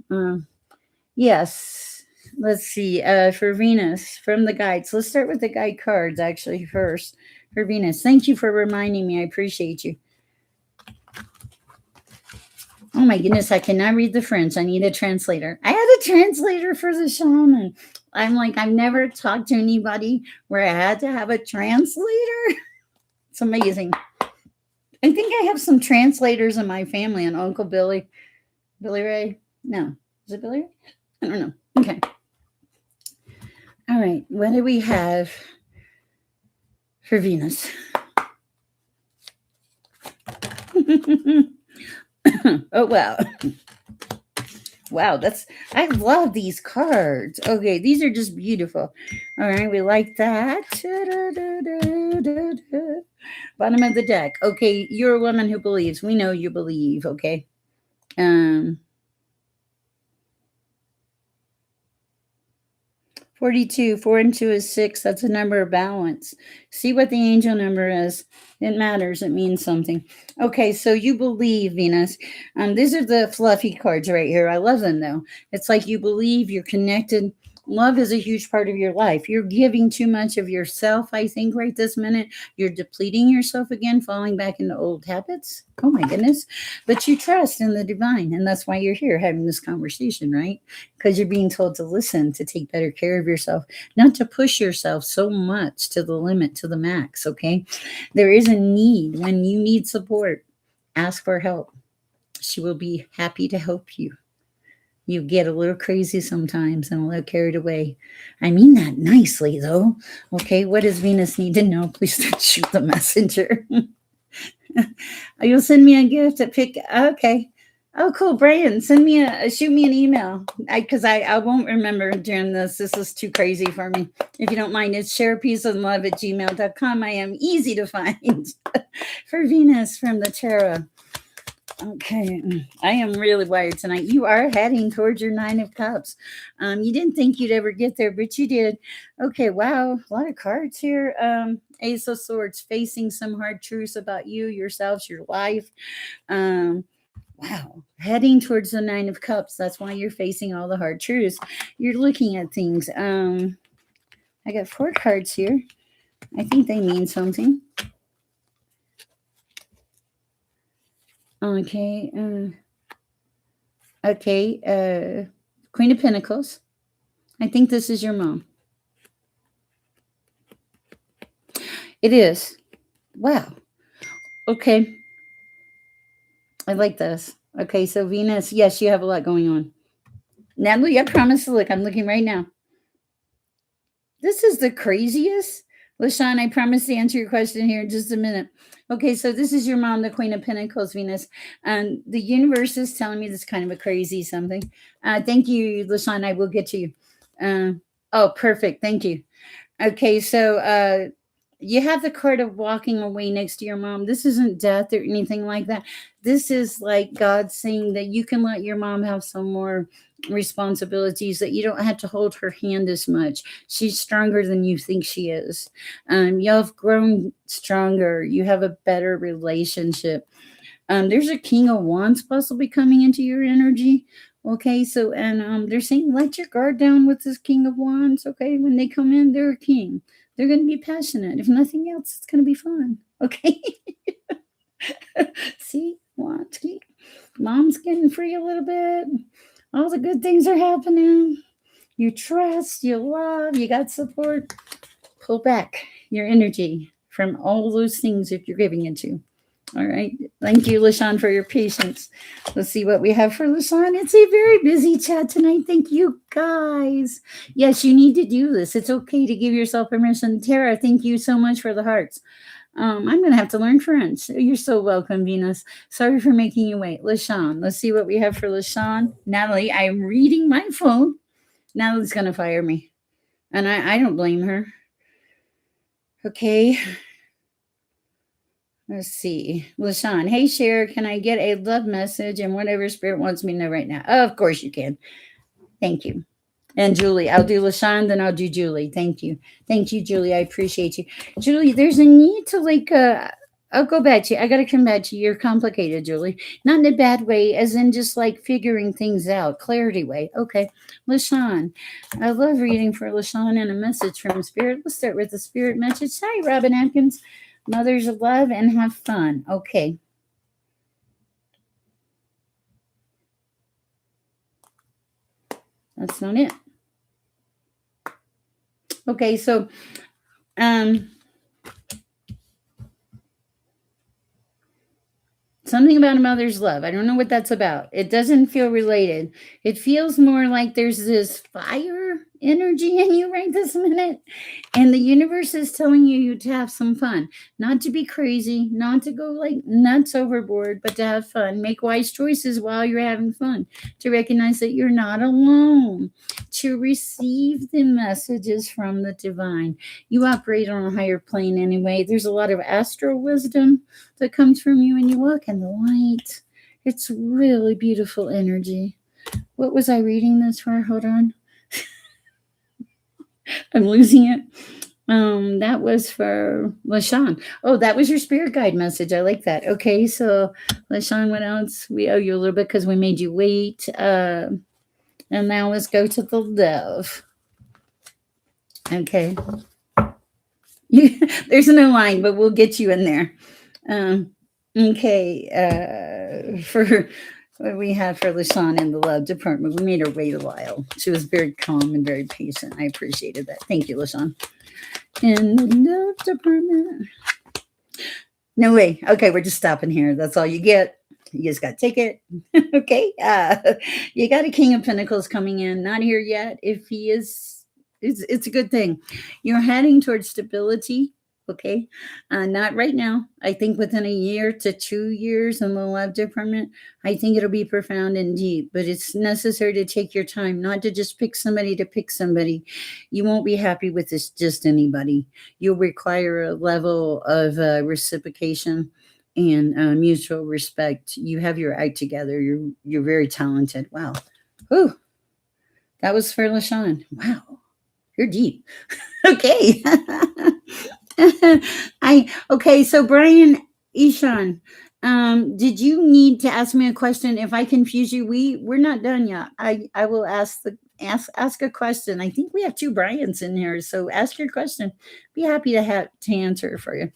Yes. Let's see. For Venus from the guides. Let's start with the guide cards actually first. For Venus. Thank you for reminding me. I appreciate you. Oh my goodness, I cannot read the French. I need a translator. I had a translator for the shaman. I'm like, I've never talked to anybody where I had to have a translator. It's amazing. I think I have some translators in my family and Uncle Billy. Billy Ray? No. Is it Billy Ray? I don't know. Okay. All right. What do we have for Venus? Oh, wow. Wow, I love these cards. Okay, these are just beautiful. All right, we like that. Bottom of the deck. Okay, you're a woman who believes. We know you believe, okay? Um 42, 4 and 2 is 6. That's a number of balance. See what the angel number is. It matters. It means something. Okay, so you believe, Venus. These are the fluffy cards right here. I love them, though. It's like you believe, you're connected. Love is a huge part of your life. You're giving too much of yourself, I think, right this minute. You're depleting yourself again, falling back into old habits. Oh, my goodness. But you trust in the divine, and that's why you're here having this conversation, right? Because you're being told to listen, to take better care of yourself, not to push yourself so much to the limit, to the max, okay? There is a need. When you need support, ask for help. She will be happy to help you. You get a little crazy sometimes and a little carried away. I mean that nicely, though. Okay, what does Venus need to know? Please don't shoot the messenger. You'll send me a gift to pick. Okay. Oh, cool, Brian. Shoot me an email. I won't remember during this. This is too crazy for me. If you don't mind, it's sharepeaceandlove@gmail.com. I am easy to find. For Venus from the tarot. Okay, I am really wired tonight. You are heading towards your 9 of Cups. You didn't think you'd ever get there, but you did. Okay, wow, a lot of cards here. Ace of Swords, facing some hard truths about you, yourselves, your life. Wow, heading towards the 9 of Cups. That's why you're facing all the hard truths. You're looking at things. I got 4 cards here. I think they mean something. Okay. Queen of Pentacles. I think this is your mom. It is. Wow. Okay. I like this. Okay, so Venus, yes, you have a lot going on. Natalie, I promise to look. I'm looking right now. This is the craziest. LaShawn, I promise to answer your question here in just a minute. Okay, so this is your mom, the Queen of Pentacles, Venus. And the universe is telling me this kind of a crazy something. Thank you, LaShawn. I will get to you. Oh, perfect. Thank you. Okay, so You have the card of walking away next to your mom. This isn't death or anything like that. This is like God saying that you can let your mom have some more responsibilities, that you don't have to hold her hand as much. She's stronger than you think she is. Y'all have grown stronger. You have a better relationship. There's a King of Wands possibly coming into your energy. Okay, so and they're saying let your guard down with this King of Wands. Okay, when they come in, they're a king. They're going to be passionate. If nothing else, it's going to be fun. Okay, see, Wands, mom's getting free a little bit. All the good things are happening. You trust, you love, you got support. Pull back your energy from all those things if you're giving it to. All right. Thank you, LaShawn, for your patience. Let's see what we have for LaShawn. It's a very busy chat tonight. Thank you, guys. Yes, you need to do this. It's okay to give yourself permission. Tara, thank you so much for the hearts. I'm going to have to learn French. You're so welcome, Venus. Sorry for making you wait. LaShawn, let's see what we have for LaShawn. Natalie, I'm reading my phone. Natalie's going to fire me. And I don't blame her. Okay. Let's see. LaShawn, hey, Sher, can I get a love message and whatever spirit wants me to know right now? Oh, of course you can. Thank you. And Julie, I'll do LaShawn, then I'll do Julie. Thank you. Thank you, Julie. I appreciate you. Julie, there's a need to I'll go back to you. I got to come back to you. You're complicated, Julie. Not in a bad way, as in just like figuring things out, clarity way. Okay. LaShawn, I love reading for LaShawn and a message from Spirit. Let's start with the Spirit message. Hi, Robin Atkins. Mothers of love and have fun. Okay. That's not it. Okay, so something about a mother's love. I don't know what that's about. It doesn't feel related. It feels more like there's this fire energy in you right this minute. And the universe is telling you to have some fun, not to be crazy, not to go like nuts overboard, but to have fun. Make wise choices while you're having fun, to recognize that you're not alone, to receive the messages from the divine. You operate on a higher plane anyway. There's a lot of astral wisdom that comes from you and you walk in the light. It's really beautiful energy. What was I reading this for? Hold on. I'm losing it. That was for LaShawn. Oh, that was your spirit guide message. I like that. Okay, so LaShawn, what else? We owe you a little bit because we made you wait. And now let's go to the love. Okay. There's no line, but we'll get you in there. Okay. For what we have for LaShawn in the love department, we made her wait a while. She was very calm and very patient. I appreciated that. Thank you, LaShawn. In the love department. No way. Okay, we're just stopping here. That's all you get. You just got to take it. Okay. You got a King of Pentacles coming in. Not here yet. If he is, it's a good thing. You're heading towards stability. Okay. Not right now. I think within a year to 2 years in the love department, I think it'll be profound and deep, but it's necessary to take your time, not to just pick somebody to pick somebody. You won't be happy with this just anybody. You'll require a level of reciprocation and mutual respect. You have your act together. You're very talented. Wow. Whew. That was for LaShawn. Wow. You're deep. Okay. Okay, so Brian Ishan, did you need to ask me a question? If I confuse you, we're not done yet. I will ask a question. I think we have 2 Brians in here, so ask your question. Be happy to answer for you.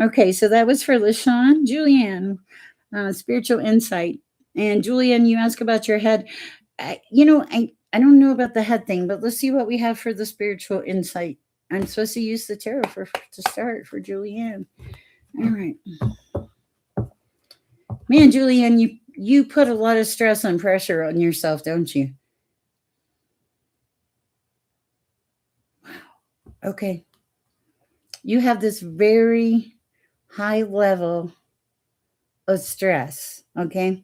Okay, so that was for LaShawn. Julianne, spiritual insight. And Julianne, you ask about your head. I don't know about the head thing, but let's see what we have for the spiritual insight. I'm supposed to use the tarot to start for Julianne. All right. Man, Julianne, you put a lot of stress and pressure on yourself, don't you? Wow. Okay. You have this very high level of stress, okay?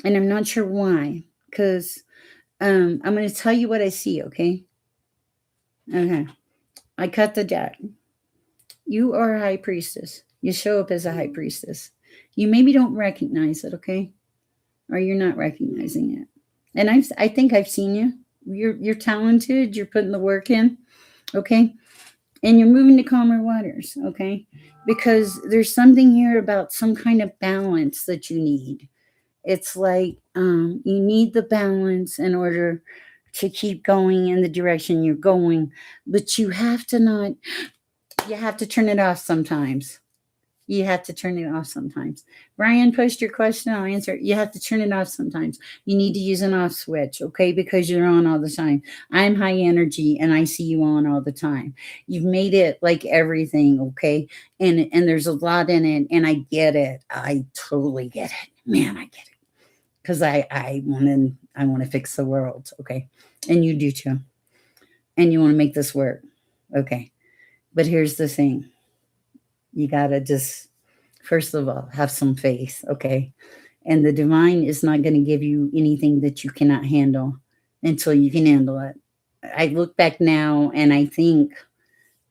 And I'm not sure why, because I'm going to tell you what I see, okay? Okay. I cut the deck. You are a high priestess. You show up as a high priestess. You maybe don't recognize it, okay? Or you're not recognizing it. And I think I've seen you. You're talented. You're putting the work in, okay? And you're moving to calmer waters, okay? Because there's something here about some kind of balance that you need. It's like you need the balance in order to keep going in the direction you're going, but you have to not, you have to turn it off sometimes. You have to turn it off sometimes. Brian, post your question. I'll answer it. You have to turn it off sometimes. You need to use an off switch, okay? Because you're on all the time. I'm high energy and I see you on all the time. You've made it like everything, okay? And there's a lot in it, and I get it. I totally get it. Man, I get it. Because I want to fix the world, okay? And you do too. And you want to make this work. Okay. But here's the thing. You got to just, first of all, have some faith, okay? And the divine is not going to give you anything that you cannot handle until you can handle it. I look back now and I think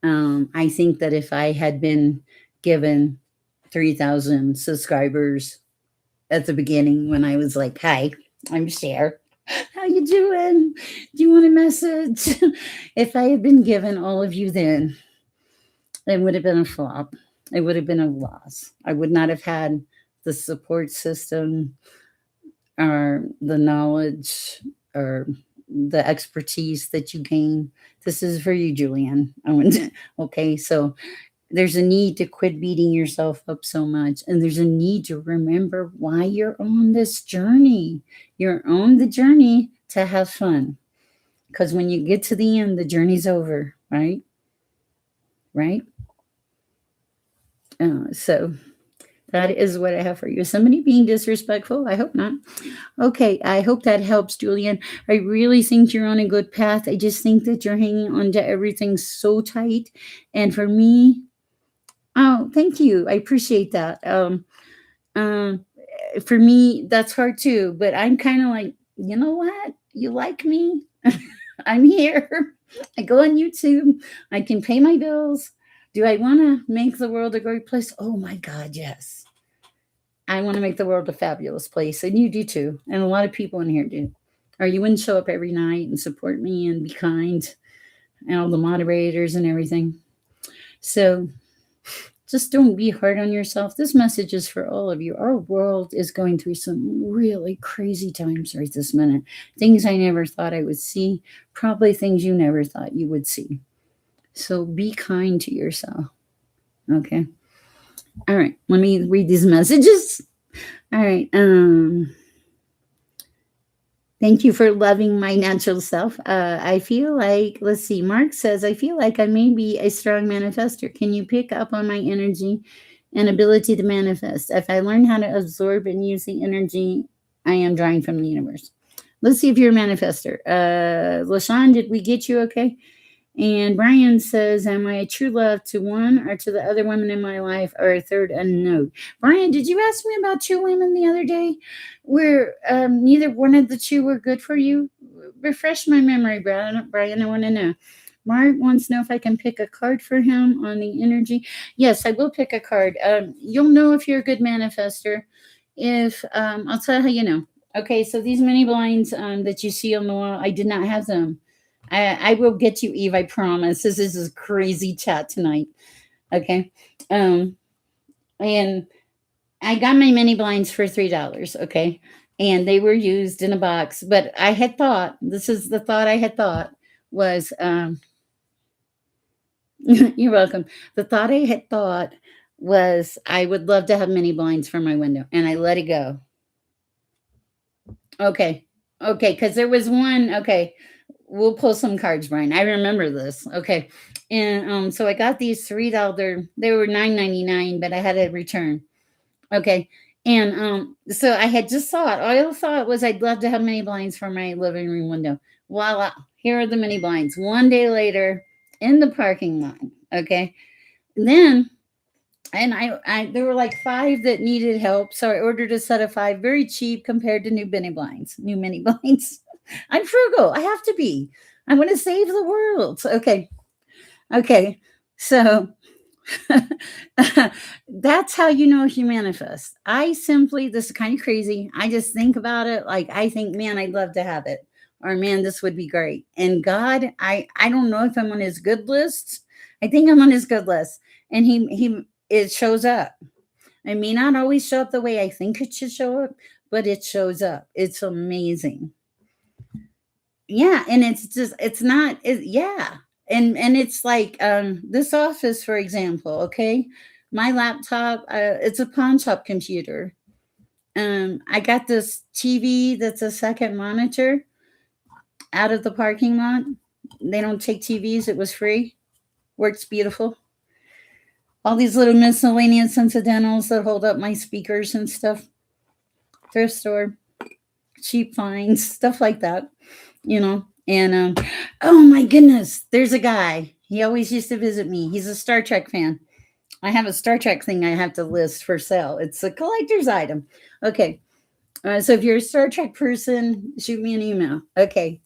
that if I had been given 3,000 subscribers at the beginning when I was like, "Hi, I'm Sher. How you doing? Do you want a message?" If I had been given all of you then, it would have been a flop. It would have been a loss. I would not have had the support system or the knowledge or the expertise that you gain. This is for you, Julianne. Okay, so there's a need to quit beating yourself up so much. And there's a need to remember why you're on this journey. You're on the journey to have fun. Because when you get to the end, the journey's over, right? Right? So that is what I have for you. Is somebody being disrespectful? I hope not. Okay, I hope that helps, Julian. I really think you're on a good path. I just think that you're hanging on to everything so tight. And for me, oh, thank you. I appreciate that. Um, for me, that's hard too. But I'm kind of like, you know what? You like me? I'm here. I go on YouTube. I can pay my bills. Do I want to make the world a great place? Oh my God, yes. I want to make the world a fabulous place. And you do too. And a lot of people in here do. Or you wouldn't show up every night and support me and be kind, and all the moderators and everything. So just don't be hard on yourself. This message is for all of you. Our world is going through some really crazy times right this minute. Things I never thought I would see, probably things you never thought you would see. So be kind to yourself. Okay. All right. Let me read these messages. All right. Thank you for loving my natural self. I feel like, let's see, Mark says, I feel like I may be a strong manifester. Can you pick up on my energy and ability to manifest? If I learn how to absorb and use the energy I am drawing from the universe. Let's see if you're a manifester. LaShawn, did we get you okay? And Brian says, am I a true love to one or to the other women in my life, or a third unknown? Brian, did you ask me about two women the other day where neither one of the two were good for you? Refresh my memory, Brian. I want to know. Mark wants to know if I can pick a card for him on the energy. Yes, I will pick a card. You'll know if you're a good manifester. If I'll tell you how you know. Okay, so these mini blinds that you see on the wall, I did not have them. I will get you, Eve. I promise. This is a crazy chat tonight. Okay. And I got my mini blinds for $3. Okay. And they were used in a box. But I had thought, this is the thought I had thought was, you're welcome. The thought I had thought was I would love to have mini blinds for my window. And I let it go. Okay. Okay. Because there was one. Okay. We'll pull some cards, Brian. I remember this. Okay. And so I got these $3. They were $9.99, but I had a return. Okay. And so I had just thought, all I thought was I'd love to have mini blinds for my living room window. Voila. Here are the mini blinds. One day later in the parking lot. Okay. And then I there were like 5 that needed help. So I ordered a set of 5, very cheap compared to new mini blinds. I'm frugal. I have to be. I want to save the world. Okay. Okay. So That's how you know if you manifest. I simply, this is kind of crazy. I just think about it. Like I think, man, I'd love to have it. Or man, this would be great. And God, I don't know if I'm on his good list. I think I'm on his good list. And he it shows up. I may not always show up the way I think it should show up, but it shows up. It's amazing. Yeah, and it's just it's not yeah. And it's like this office for example, okay? My laptop it's a pawn shop computer. I got this TV that's a second monitor out of the parking lot. They don't take TVs, it was free. Works beautiful. All these little miscellaneous incidentals that hold up my speakers and stuff. Thrift store, cheap finds, stuff like that, you know. And oh my goodness, there's a guy. He always used to visit me. He's a Star Trek fan. I have a Star Trek thing I have to list for sale. It's a collector's item. Okay. So if you're a Star Trek person, shoot me an email. Okay.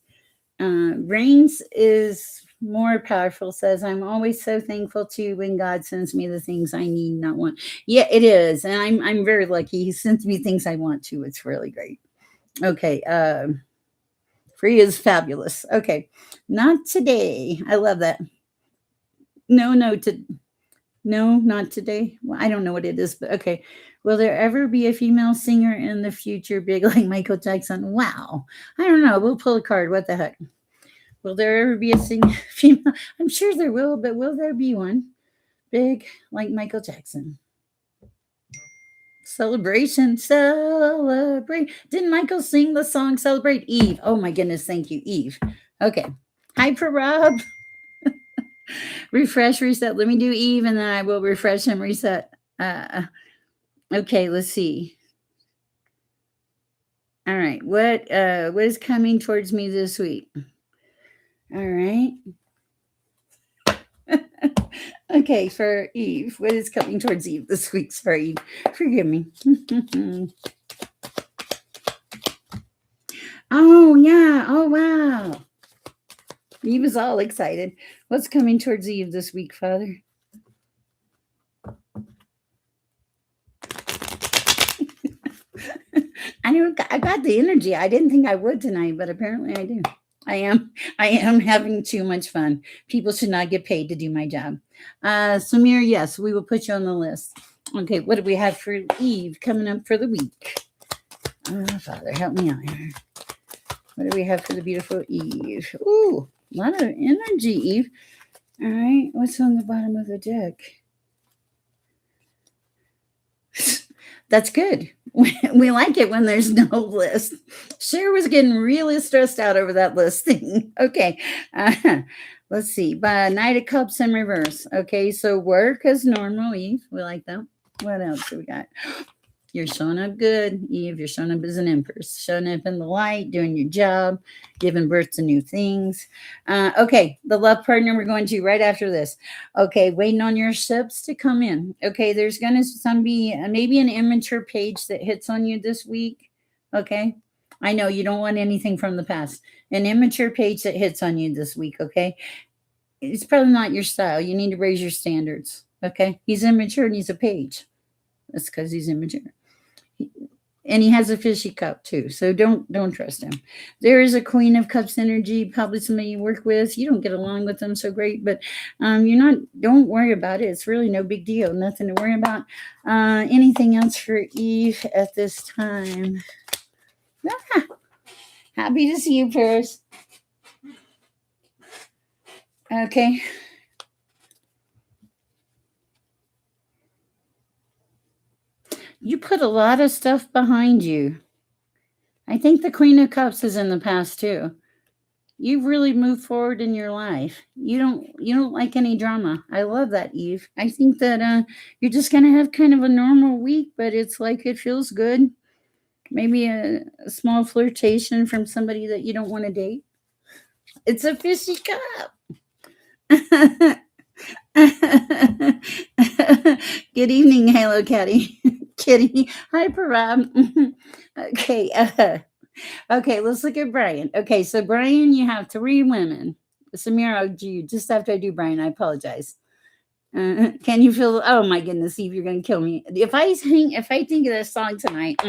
Brains is more powerful says I'm always so thankful to when God sends me the things I need, not want. Yeah, it is. And I'm very lucky. He sends me things I want to. It's really great. Okay. Free is fabulous. Okay. Not today. I love that. No, no, to no, not today. Well, I don't know what it is, but okay. Will there ever be a female singer in the future big like Michael Jackson? Wow. I don't know. We'll pull a card. What the heck? Will there ever be a female? I'm sure there will, but will there be one big like Michael Jackson? Celebration, celebrate. Didn't Michael sing the song Celebrate Eve? Oh my goodness, thank you, Eve. Okay. Hi, Rob. Refresh, reset. Let me do Eve and then I will refresh and reset. Okay, let's see. All right. What is coming towards me this week? All right. Okay, for Eve. What is coming towards Eve this week? Sorry, Eve. Forgive me. Oh, yeah. Oh, wow. Eve is all excited. What's coming towards Eve this week, Father? I got the energy. I didn't think I would tonight, but apparently I do. I am having too much fun. People should not get paid to do my job. Samir, yes, we will put you on the list. Okay, what do we have for Eve coming up for the week? Oh, Father, help me out here. What do we have for the beautiful Eve? Ooh, a lot of energy, Eve. All right, what's on the bottom of the deck? That's good. We like it when there's no list. Sher was getting really stressed out over that list thing. Okay. Let's see. By Knight of Cups in reverse. Okay. So work as normal, Eve. We like that. What else do we got? You're showing up good, Eve. You're showing up as an empress, showing up in the light, doing your job, giving birth to new things. Okay, the love partner we're going to right after this. Okay, waiting on your ships to come in. Okay, there's going to be maybe an immature page that hits on you this week. Okay, I know you don't want anything from the past. An immature page that hits on you this week. Okay, it's probably not your style. You need to raise your standards. Okay, he's immature and he's a page. That's because he's immature. And he has a fishy cup too, so don't trust him. There is a Queen of Cups energy, probably somebody you work with. You don't get along with them so great, but you're not. Don't worry about it. It's really no big deal. Nothing to worry about. Anything else for Eve at this time? Ah, happy to see you, Paris. Okay. You put a lot of stuff behind you. I think the Queen of Cups is in the past too. You've really moved forward in your life. You don't like any drama. I love that, Eve. I think that you're just gonna have kind of a normal week, but it's like it feels good. Maybe a small flirtation from somebody that you don't want to date. It's a fishy cup. Good evening, Halo Caddy. Kitty. Hi, Parab. Okay. Okay, let's look at Brian. Okay, so Brian, you have three women. Samira, you just after I do Brian, I apologize. Can you feel? Oh my goodness, Eve, you're gonna kill me if I think of this song tonight.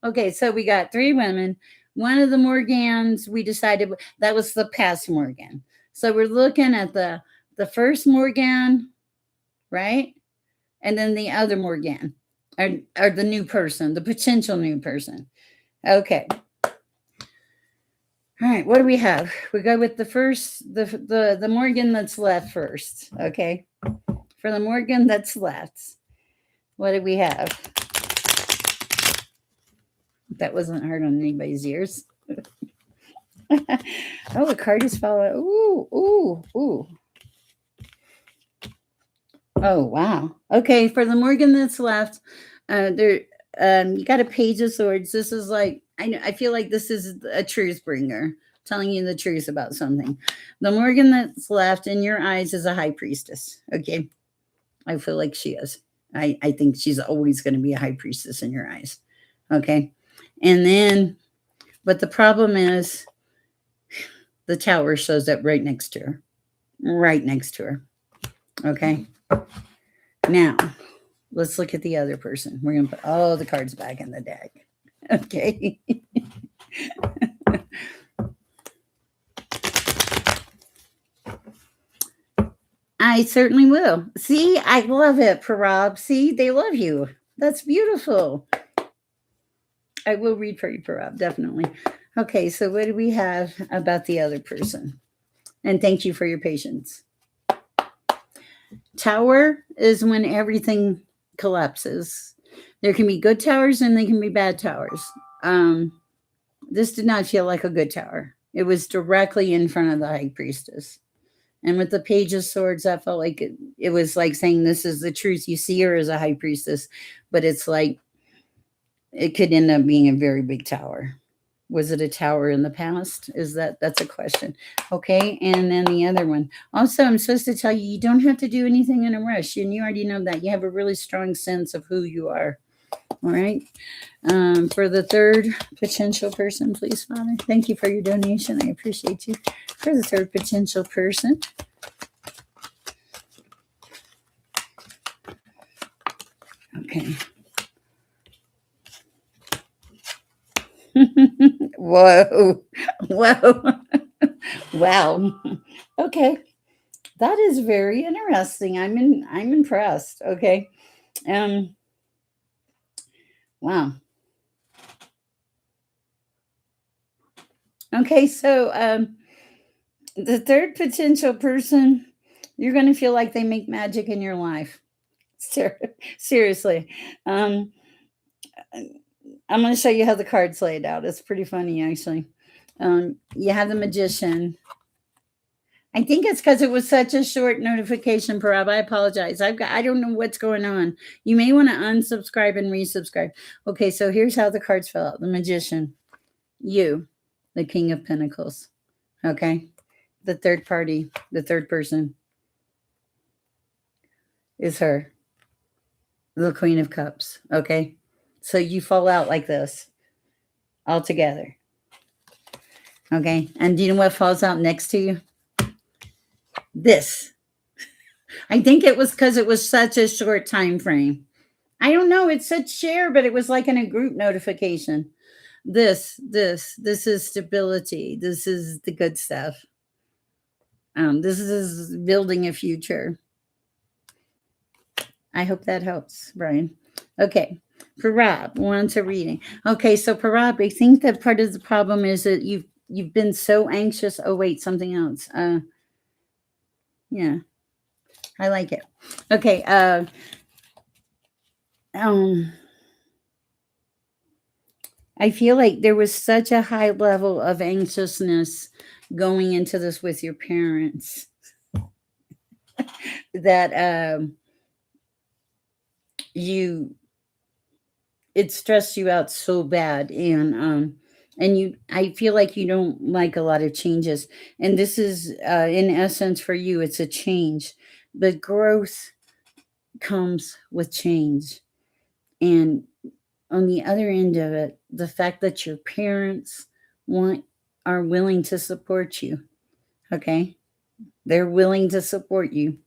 Okay, so we got three women. One of the Morgans, we decided that was the past Morgan. So we're looking at the first Morgan, right, and then the other Morgan, or the new person, the potential new person. Okay, all right. What do we have? We go with the first, the Morgan that's left first. Okay, for the Morgan that's left. What do we have? That wasn't hard on anybody's ears. Oh, the card is falling. Ooh, ooh, ooh. Oh, wow. Okay, for the Morgan that's left, there you got a page of swords. This is like I feel like this is a truth bringer, telling you the truth about something. The Morgan that's left in your eyes is a high priestess. Okay. I feel like she is. I think she's always going to be a high priestess in your eyes. Okay. And then, but the problem is the tower shows up right next to her. Right next to her. Okay. Now, let's look at the other person. We're going to put all the cards back in the deck. Okay. I certainly will. See, I love it, Parab. See, they love you. That's beautiful. I will read for you, Parab, definitely. Okay, so what do we have about the other person? And thank you for your patience. Tower is when everything collapses. There can be good towers and they can be bad towers. This did not feel like a good tower. It was directly in front of the high priestess. And with the page of swords, I felt like it was like saying, this is the truth. You see her as a high priestess, but it's like it could end up being a very big tower. Was it a tower in the past? That's a question. Okay. And then the other one. Also, I'm supposed to tell you, you don't have to do anything in a rush. And you already know that. You have a really strong sense of who you are. All right. For the third potential person, please, Father. Thank you for your donation. I appreciate you. For the third potential person. Okay. Whoa. Whoa. Wow. Okay. That is very interesting. I'm impressed. Okay. Um wow. Okay, so the third potential person, you're going to feel like they make magic in your life. Seriously. Um I'm going to show you how the cards laid out. It's pretty funny actually. You have the magician. I think it's because it was such a short notification, Parab. I apologize. I don't know what's going on. You may want to unsubscribe and resubscribe. Okay, so here's how the cards fell out. The magician, you, the King of Pentacles. Okay. The third party, the third person is her, the Queen of Cups. Okay. So you fall out like this all together. Okay. And do you know what falls out next to you? This. I think it was because it was such a short time frame. I don't know. It said share, but it was like in a group notification. This is stability. This is the good stuff. This is building a future. I hope that helps, Brian. Okay. Parab, on to reading. Okay, so Parab, I think that part of the problem is that you've been so anxious. Oh wait, something else. Yeah, I like it. Okay. Um, I feel like there was such a high level of anxiousness going into this with your parents that you it stressed you out so bad, and you I feel like you don't like a lot of changes, and this is in essence for you it's a change. But growth comes with change, and on the other end of it, the fact that your parents want are willing to support you. Okay, they're willing to support you.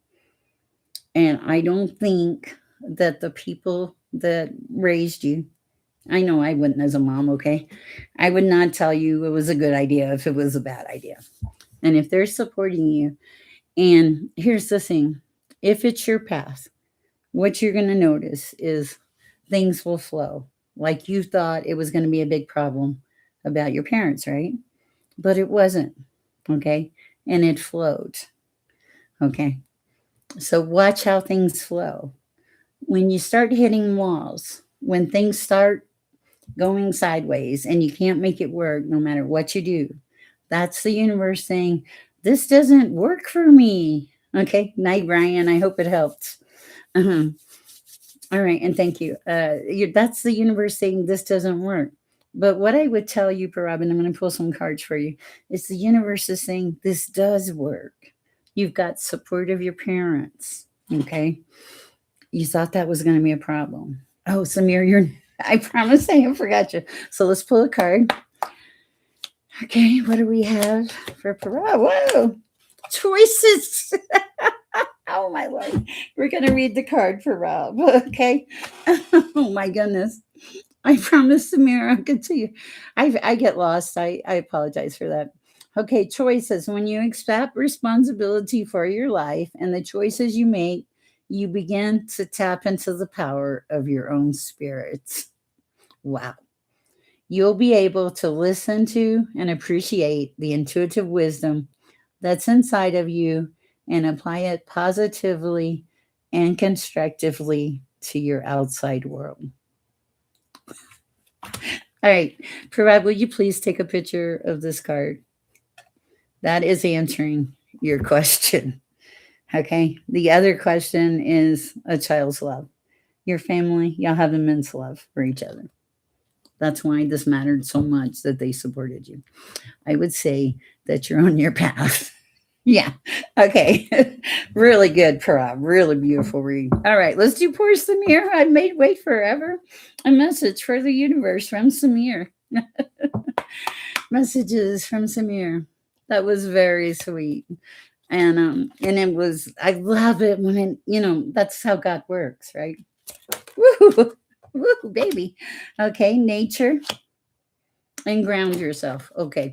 And I don't think that the people that raised you, I know I wouldn't as a mom, okay? I would not tell you it was a good idea if it was a bad idea. And if they're supporting you, and here's the thing, if it's your path, what you're going to notice is things will flow. Like you thought it was going to be a big problem about your parents, right? But it wasn't, okay? And it flowed, okay? So watch how things flow. When you start hitting walls, when things start going sideways and you can't make it work no matter what you do, that's the universe saying, this doesn't work for me. Okay. Night, Brian. I hope it helped. Uh-huh. All right. And thank you. That's the universe saying this doesn't work. But what I would tell you, Parab, and I'm going to pull some cards for you, is the universe is saying this does work. You've got support of your parents. Okay. You thought that was going to be a problem. Oh, Samir, I promise I forgot you. So let's pull a card. Okay, what do we have for Parag? Whoa, choices. Oh, my Lord. We're going to read the card for Rob. Okay. Oh, my goodness. I promise, Samir, I'll get to you. I get lost. I apologize for that. Okay, choices. When you accept responsibility for your life and the choices you make, you begin to tap into the power of your own spirits. Wow. You'll be able to listen to and appreciate the intuitive wisdom that's inside of you and apply it positively and constructively to your outside world. All right, Parag, will you please take a picture of this card? That is answering your question. Okay. The other question is a child's love. Your family, y'all have immense love for each other. That's why this mattered so much that they supported you. I would say that you're on your path. Yeah. Okay. Really good, Parab. Really beautiful read. All right. Let's do poor Samir. I made wait forever. A message for the universe from Samir. Messages from Samir. That was very sweet. And it was, I love it when it, that's how God works, right? Woo, woo, baby. Okay, nature and ground yourself. Okay.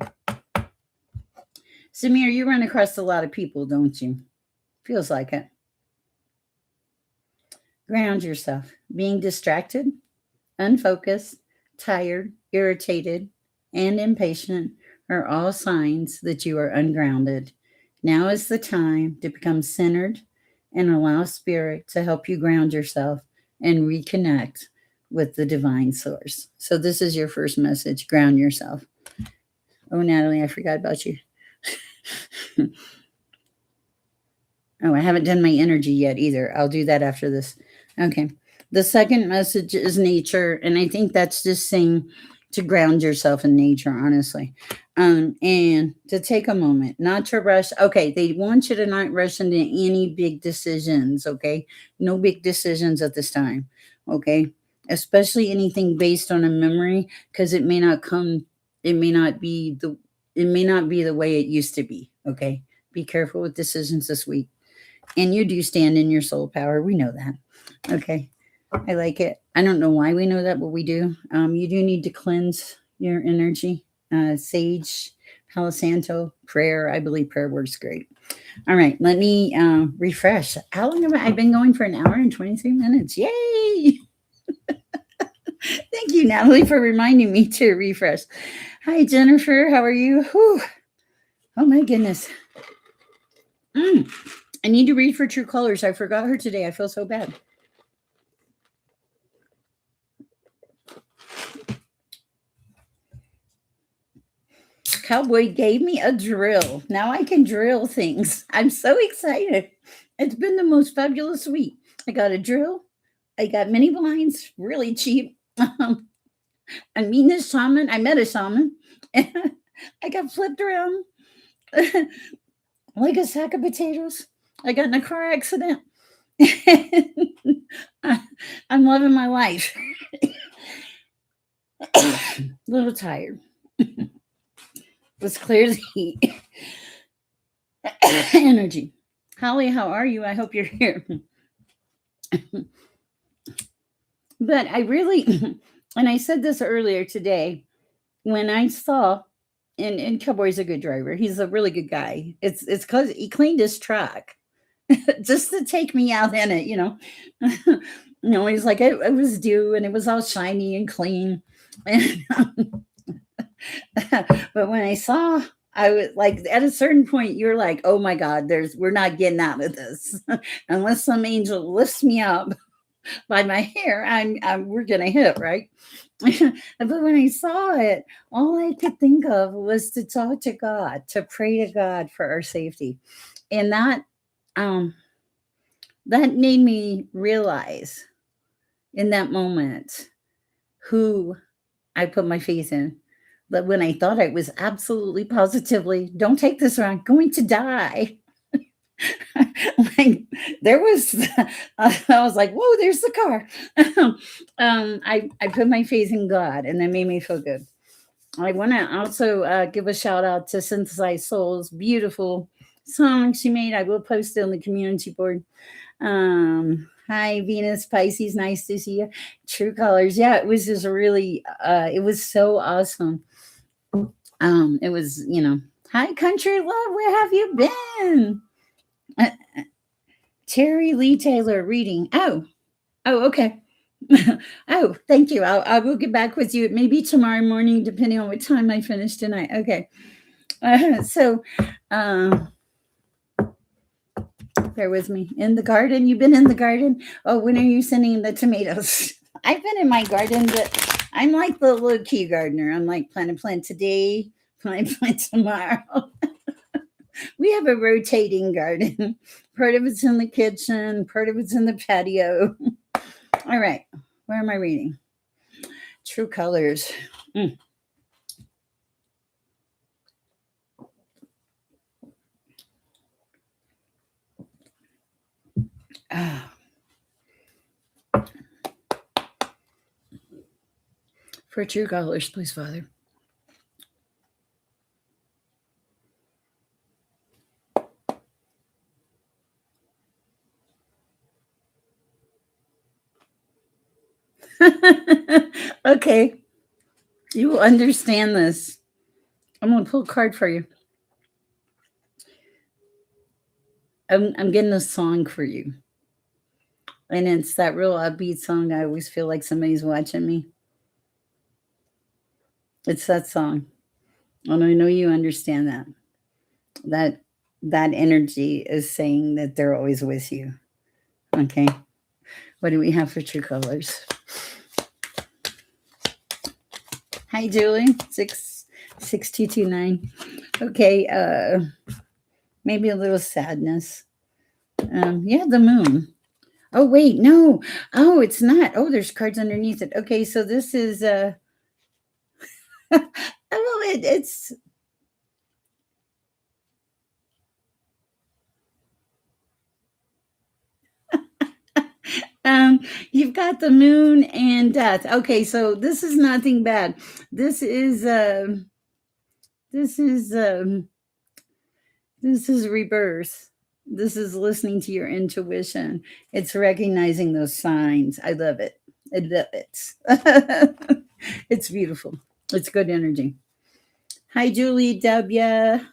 Samir, you run across a lot of people, don't you? Feels like it. Ground yourself. Being distracted, unfocused, tired, irritated, and impatient are all signs that you are ungrounded. Now is the time to become centered and allow spirit to help you ground yourself and reconnect with the divine source. So, this is your first message, ground yourself. Oh, Natalie, I forgot about you. Oh, I haven't done my energy yet either. I'll do that after this. Okay. The second message is nature. And I think that's just saying to ground yourself in nature, honestly. And to take a moment, not to rush. Okay. They want you to not rush into any big decisions. Okay. No big decisions at this time. Okay. Especially anything based on a memory, because it may not come, it may not be the way it used to be. Okay. Be careful with decisions this week. And you do stand in your soul power. We know that. Okay. I like it. I don't know why we know that, but we do. You do need to cleanse your energy. Sage, Palo Santo, prayer. I believe prayer works great. All right. Let me refresh. How long have I've been going for an hour and 23 minutes? Yay. Thank you, Natalie, for reminding me to refresh. Hi, Jennifer. How are you? Whew. Oh, my goodness. I need to read for True Colors. I forgot her today. I feel so bad. Cowboy gave me a drill. Now I can drill things. I'm so excited. It's been the most fabulous week. I got a drill. I got mini blinds, really cheap. I mean, this shaman, I met a shaman. I got flipped around like a sack of potatoes. I got in a car accident. I'm loving my life. A little tired. Let's clear the heat. Energy. Holly, how are you? I hope you're here. But I really, and I said this earlier today, when I saw, and Cowboy's a good driver. He's a really good guy. It's because he cleaned his truck just to take me out in it, you know. He's like, it was due and it was all shiny and clean. And, but when I saw, I was like, at a certain point, you're like, oh my God, we're not getting out of this unless some angel lifts me up by my hair. We're gonna hit, right? But when I saw it, all I could think of was to talk to God, to pray to God for our safety, and um, that made me realize in that moment who I put my faith in. But when I thought I was absolutely positively, don't take this wrong, going to die. Like there was, I was like, whoa, there's the car. I put my faith in God, and that made me feel good. I want to also give a shout out to Synthesized Souls, beautiful song she made. I will post it on the community board. Hi, Venus Pisces, nice to see you. True Colors, yeah, it was just really, it was so awesome. It was, hi, Country Love, where have you been? Uh, Terry Lee Taylor reading. Oh, okay. Oh, thank you. I will get back with you maybe tomorrow morning, depending on what time I finish tonight. Okay. So, bear with me. In the garden? You've been in the garden? Oh, when are you sending the tomatoes? I've been in my garden, but I'm like the low key gardener. I'm like plant today, plant tomorrow. We have a rotating garden. Part of it's in the kitchen, part of it's in the patio. All right. Where am I reading? True Colors. Mm. Ah. For True Colors, please, Father. Okay. You will understand this. I'm going to pull a card for you. I'm getting a song for you. And it's that real upbeat song. I always feel like somebody's watching me. It's that song. And I know you understand that. That that energy is saying that they're always with you. Okay. What do we have for True Colors? Hi, Julie. 66229. Okay. Maybe a little sadness. Yeah, the moon. Oh wait, no. Oh, it's not. Oh, there's cards underneath it. Okay, so this is well, it's um you've got the moon and death. Okay, so this is nothing bad. This is this is this is rebirth. This is listening to your intuition. It's recognizing those signs. I love it. I love it. It's beautiful. It's good energy. Hi, Julie, Debia.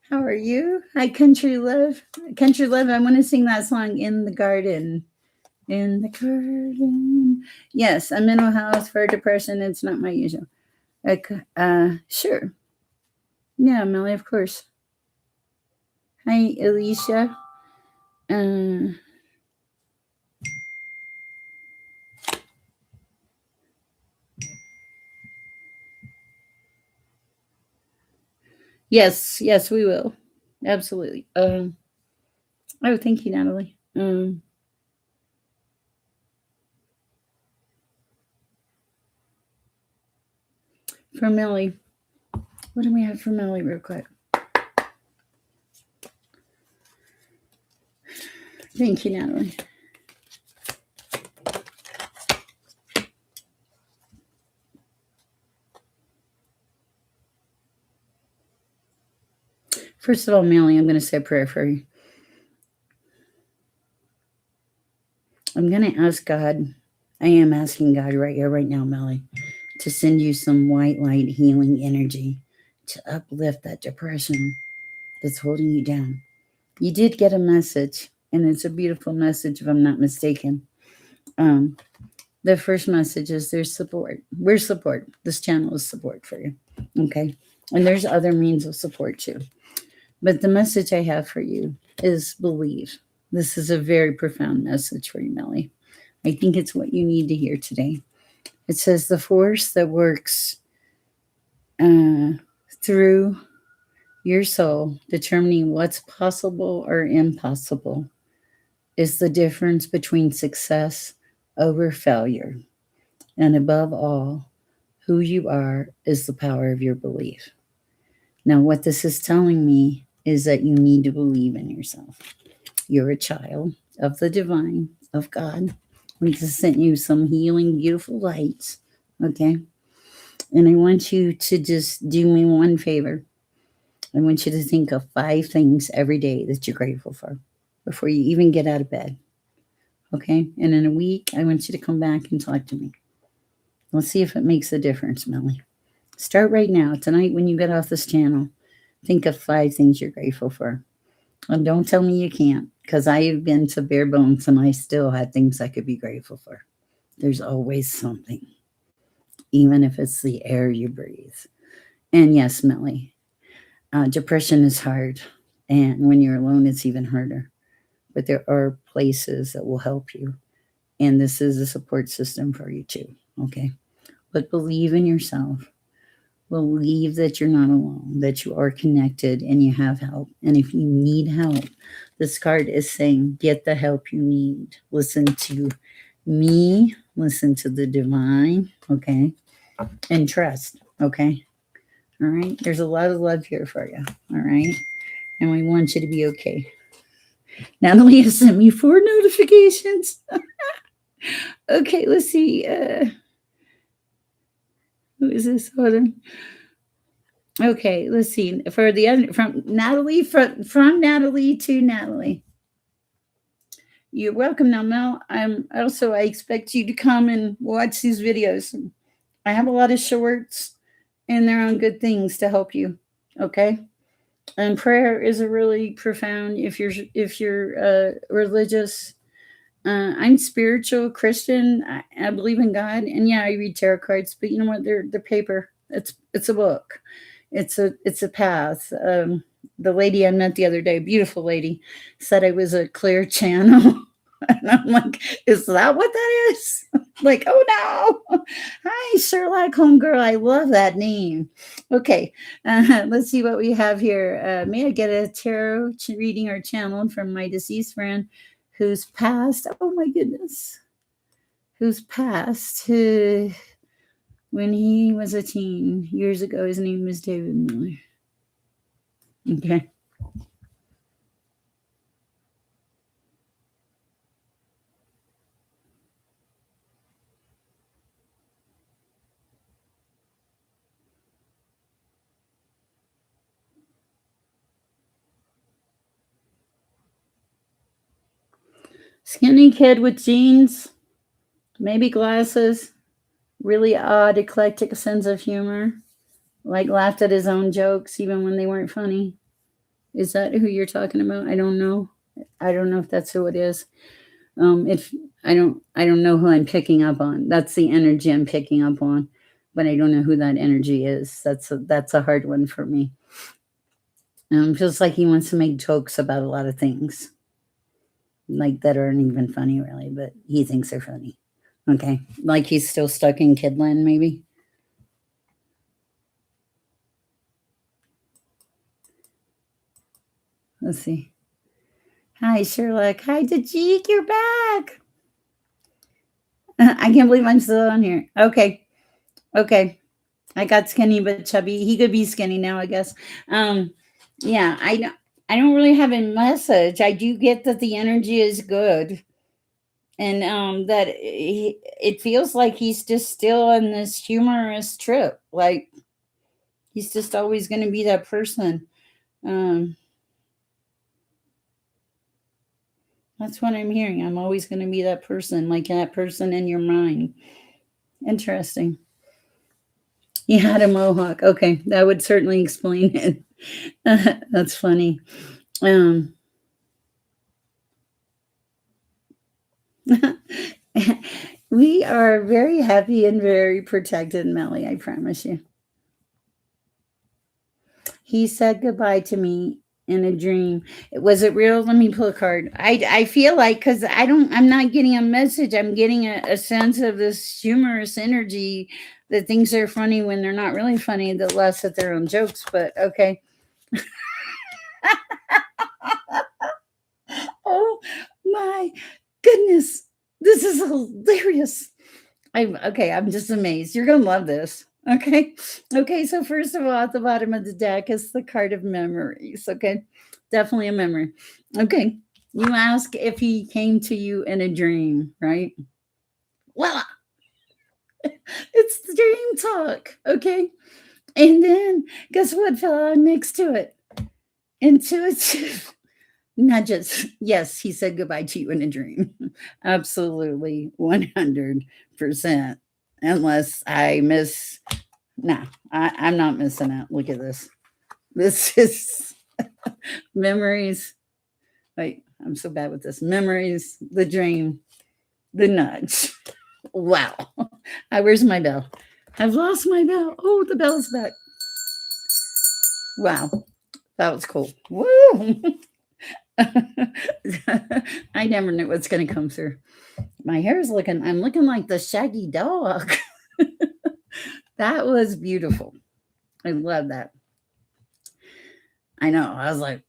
How are you? Hi, Country Love. Country Love, I want to sing that song, In the Garden. In the garden. Yes, a mental health for depression. It's not my usual. Sure. Yeah, Melly, of course. Hi, Alicia. Uh, yes, we will. Absolutely. Oh, thank you, Natalie. For Millie. What do we have for Millie, real quick? Thank you, Natalie. First of all, Millie, I'm going to say a prayer for you. I'm going to ask God, I am asking God right here, right now, Melly, to send you some white light healing energy to uplift that depression that's holding you down. You did get a message, and it's a beautiful message, if I'm not mistaken. Um, the first message is there's support. We're support. This channel is support for you. Okay. And there's other means of support too. But the message I have for you is believe. This is a very profound message for you, Melly. I think it's what you need to hear today. It says the force that works uh, through your soul, determining what's possible or impossible, is the difference between success over failure. And above all, who you are is the power of your belief. Now, what this is telling me is that you need to believe in yourself. You're a child of the divine, of God. We just sent you some healing, beautiful lights. Okay. And I want you to just do me one favor. I want you to think of 5 things every day that you're grateful for before you even get out of bed. Okay. And in a week, I want you to come back and talk to me. Let's see if it makes a difference, Melly. Start right now. Tonight, when you get off this channel, think of 5 things you're grateful for. And don't tell me you can't, because I have been to bare bones and I still had things I could be grateful for. There's always something, even if it's the air you breathe. And yes, Melly, depression is hard. And when you're alone, it's even harder. But there are places that will help you. And this is a support system for you too. Okay. But believe in yourself. Believe that you're not alone, that you are connected and you have help. And if you need help, this card is saying, get the help you need. Listen to me, listen to the divine, okay? And trust, okay? All right? There's a lot of love here for you, all right? And we want you to be okay. Natalie has sent me 4 notifications. Okay, let's see. Who is this? Hold on. Okay, let's see. For the other, from Natalie, from Natalie to Natalie. You're welcome now, Mel. I expect you to come and watch these videos. I have a lot of shorts and they're on good things to help you. Okay. And prayer is a really profound, if you're religious. I'm spiritual Christian. I believe in God, and yeah, I read tarot cards. But you know what? They're paper. It's a book. It's a path. The lady I met the other day, beautiful lady, said I was a clear channel, and I'm like, is that what that is? Like, oh no! Hi, Sherlock homegirl. I love that name. Okay, let's see what we have here. May I get a tarot reading or channel from my deceased friend who's passed? Oh my goodness, who's passed? When he was a teen years ago, his name was David Miller. Okay. Skinny kid with jeans, maybe glasses, really odd, eclectic sense of humor, like laughed at his own jokes even when they weren't funny. Is that who you're talking about? I don't know. I don't know if that's who it is. If I don't know who I'm picking up on. That's the energy I'm picking up on, but I don't know who that energy is. That's a hard one for me. Feels like he wants to make jokes about a lot of things, like that aren't even funny really, but he thinks they're funny. Okay, like he's still stuck in Kidland, maybe. Let's see. Hi, Sherlock. Hi, Tajik. You're back. I can't believe I'm still on here. Okay. Okay. I got skinny but chubby. He could be skinny now, I guess. Yeah, I don't really have a message. I do get that the energy is good. And that it feels like he's just still on this humorous trip. Like he's just always going to be that person. Um, That's what I'm hearing. I'm always going to be that person, like that person in your mind. Interesting. You had a mohawk. Okay, that would certainly explain it. That's funny. Um, we are very happy and very protected, Melly, I promise you. He said goodbye to me in a dream. Was it real? Let me pull a card. I feel like because I'm not getting a message. I'm getting a sense of this humorous energy that things are funny when they're not really funny, that laughs at their own jokes. But okay. Oh my goodness. This is hilarious. I'm just amazed. You're gonna love this. Okay. Okay, so first of all, at the bottom of the deck is the card of memories. Okay. Definitely a memory. Okay. You ask if he came to you in a dream, right? Well, it's the dream talk. Okay. And then guess what fell out next to it? Intuitive nudges. Yes, he said goodbye to you in a dream. Absolutely 100%. Unless I miss. No, I'm not missing out. Look at this. This is memories. Wait, I'm so bad with this. Memories, the dream, the nudge. Wow. Where's my bell? I've lost my bell. Oh, the bell's back. Wow. That was cool. Woo! I never knew what's going to come through. My hair is I'm looking like the shaggy dog. That was beautiful. I love that. I know. I was like,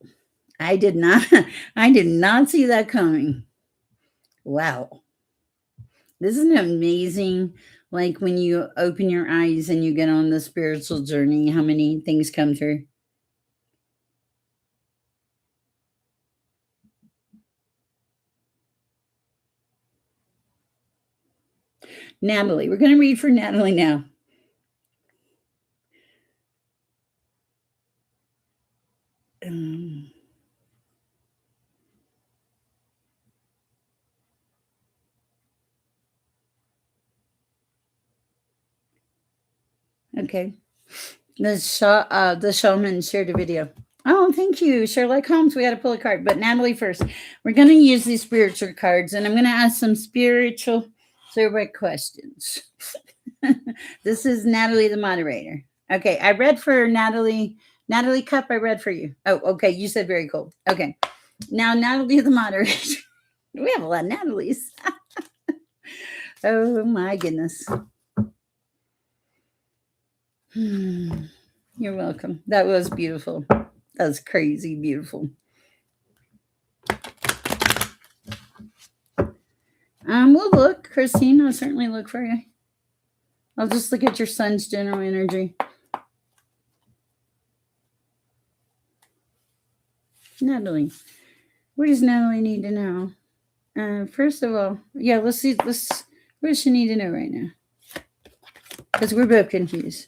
I did not I did not see that coming. Wow. Isn't it amazing? Like when you open your eyes and you get on the spiritual journey, how many things come through. Natalie, we're going to read for Natalie now. Um, okay. The showman shared a video. Oh, thank you, Sherlock Holmes. We got to pull a card, but Natalie first. We're going to use these spiritual cards, and I'm going to ask some spiritual direct questions. This is Natalie, the moderator. Okay, I read for Natalie. Natalie Cup, I read for you. Oh, okay. You said very cool. Okay. Now, Natalie, the moderator. We have a lot of Natalies. Oh, my goodness. You're welcome. That was beautiful. That was crazy beautiful. We'll look, Christine. I'll certainly look for you. I'll just look at your son's general energy. Natalie, what does Natalie need to know? First of all, yeah, let's see. What does she need to know right now? Because we're both confused.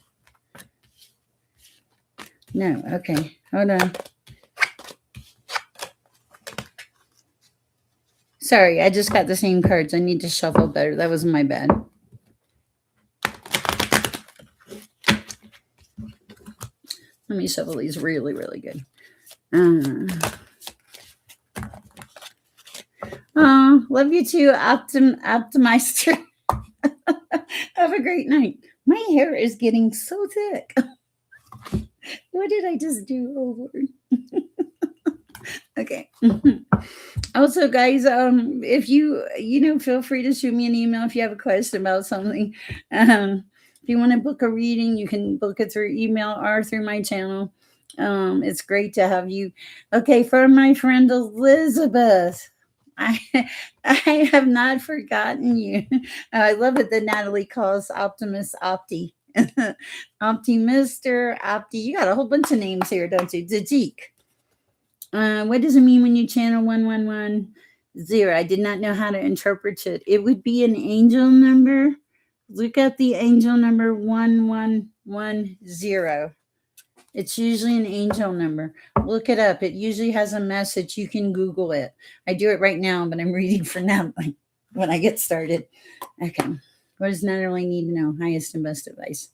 No, okay. Hold on. Sorry, I just got the same cards. I need to shuffle better. That was my bad. Let me shuffle these really, really good. Love you too, Optimizer. Have a great night. My hair is getting so thick. What did I just do? Oh, Lord. Okay. Also, guys, if you feel free to shoot me an email if you have a question about something. If you want to book a reading, you can book it through email or through my channel. It's great to have you. Okay, for my friend Elizabeth, I have not forgotten you. I love it that Natalie calls Optimus Opti. Optimister, Opti. You got a whole bunch of names here, don't you? Zajic. What does it mean when you channel 1110? I did not know how to interpret it. It would be an angel number. Look at the angel number 1110. It's usually an angel number. Look it up. It usually has a message. You can Google it. I do it right now, but I'm reading for now when I get started. Okay. What does not only need to know? Highest and best advice.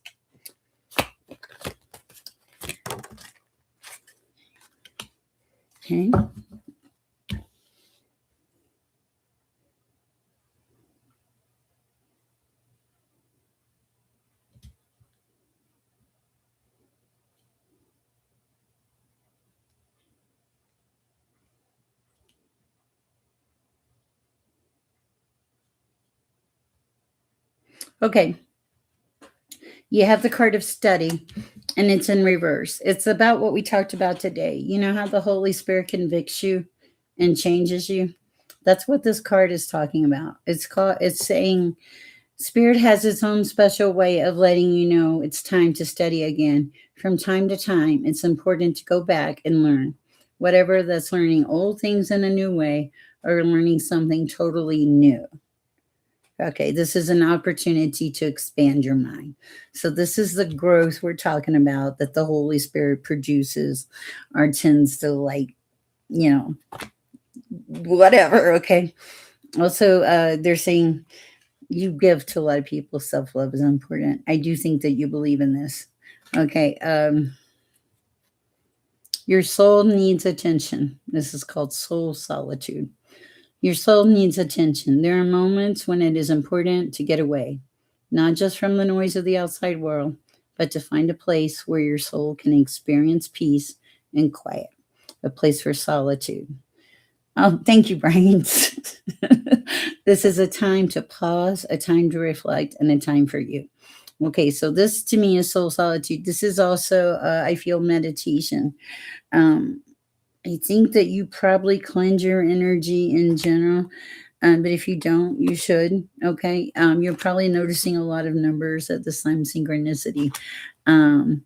Okay. Okay. You have the card of study, and it's in reverse. It's about what we talked about today. You know how the Holy Spirit convicts you and changes you? That's what this card is talking about. It's saying Spirit has its own special way of letting you know it's time to study again. From time to time, it's important to go back and learn. Whatever that's learning old things in a new way or learning something totally new. Okay, this is an opportunity to expand your mind. So, this is the growth we're talking about that the Holy Spirit produces or tends to, like, you know, whatever. Okay. Also, they're saying you give to a lot of people. Self love is important. I do think that you believe in this. Okay. Your soul needs attention. This is called soul solitude. Your soul needs attention. There are moments when it is important to get away, not just from the noise of the outside world, but to find a place where your soul can experience peace and quiet, a place for solitude. Oh, thank you, Brian. This is a time to pause, a time to reflect, and a time for you. Okay, so this to me is soul solitude. This is also, I feel, meditation. Um, I think that you probably cleanse your energy in general, but if you don't, you should. Okay, you're probably noticing a lot of numbers at this time, synchronicity. Um,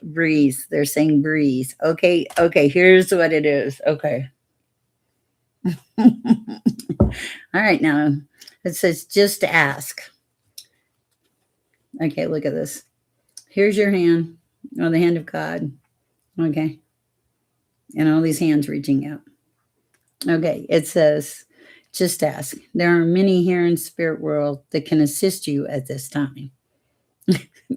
breathe. They're saying breathe. Okay, okay. Here's what it is. Okay. All right, now it says just ask. Okay, look at this. Here's your hand, or the hand of God. Okay, and all these hands reaching out. Okay, it says, just ask. There are many here in spirit world that can assist you at this time.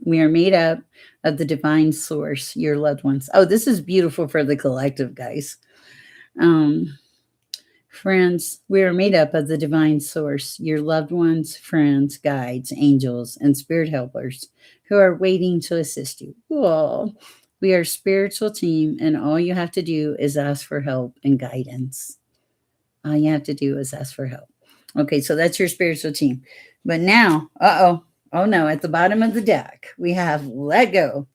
We are made up of the divine source, your loved ones. Oh, this is beautiful for the collective, guys. Um, Friends, we are made up of the divine source, your loved ones, friends, guides, angels, and spirit helpers who are waiting to assist you. Oh, we are a spiritual team, and all you have to do is ask for help and guidance. All you have to do is ask for help. Okay, so that's your spiritual team. But now, oh no, at the bottom of the deck, we have let go.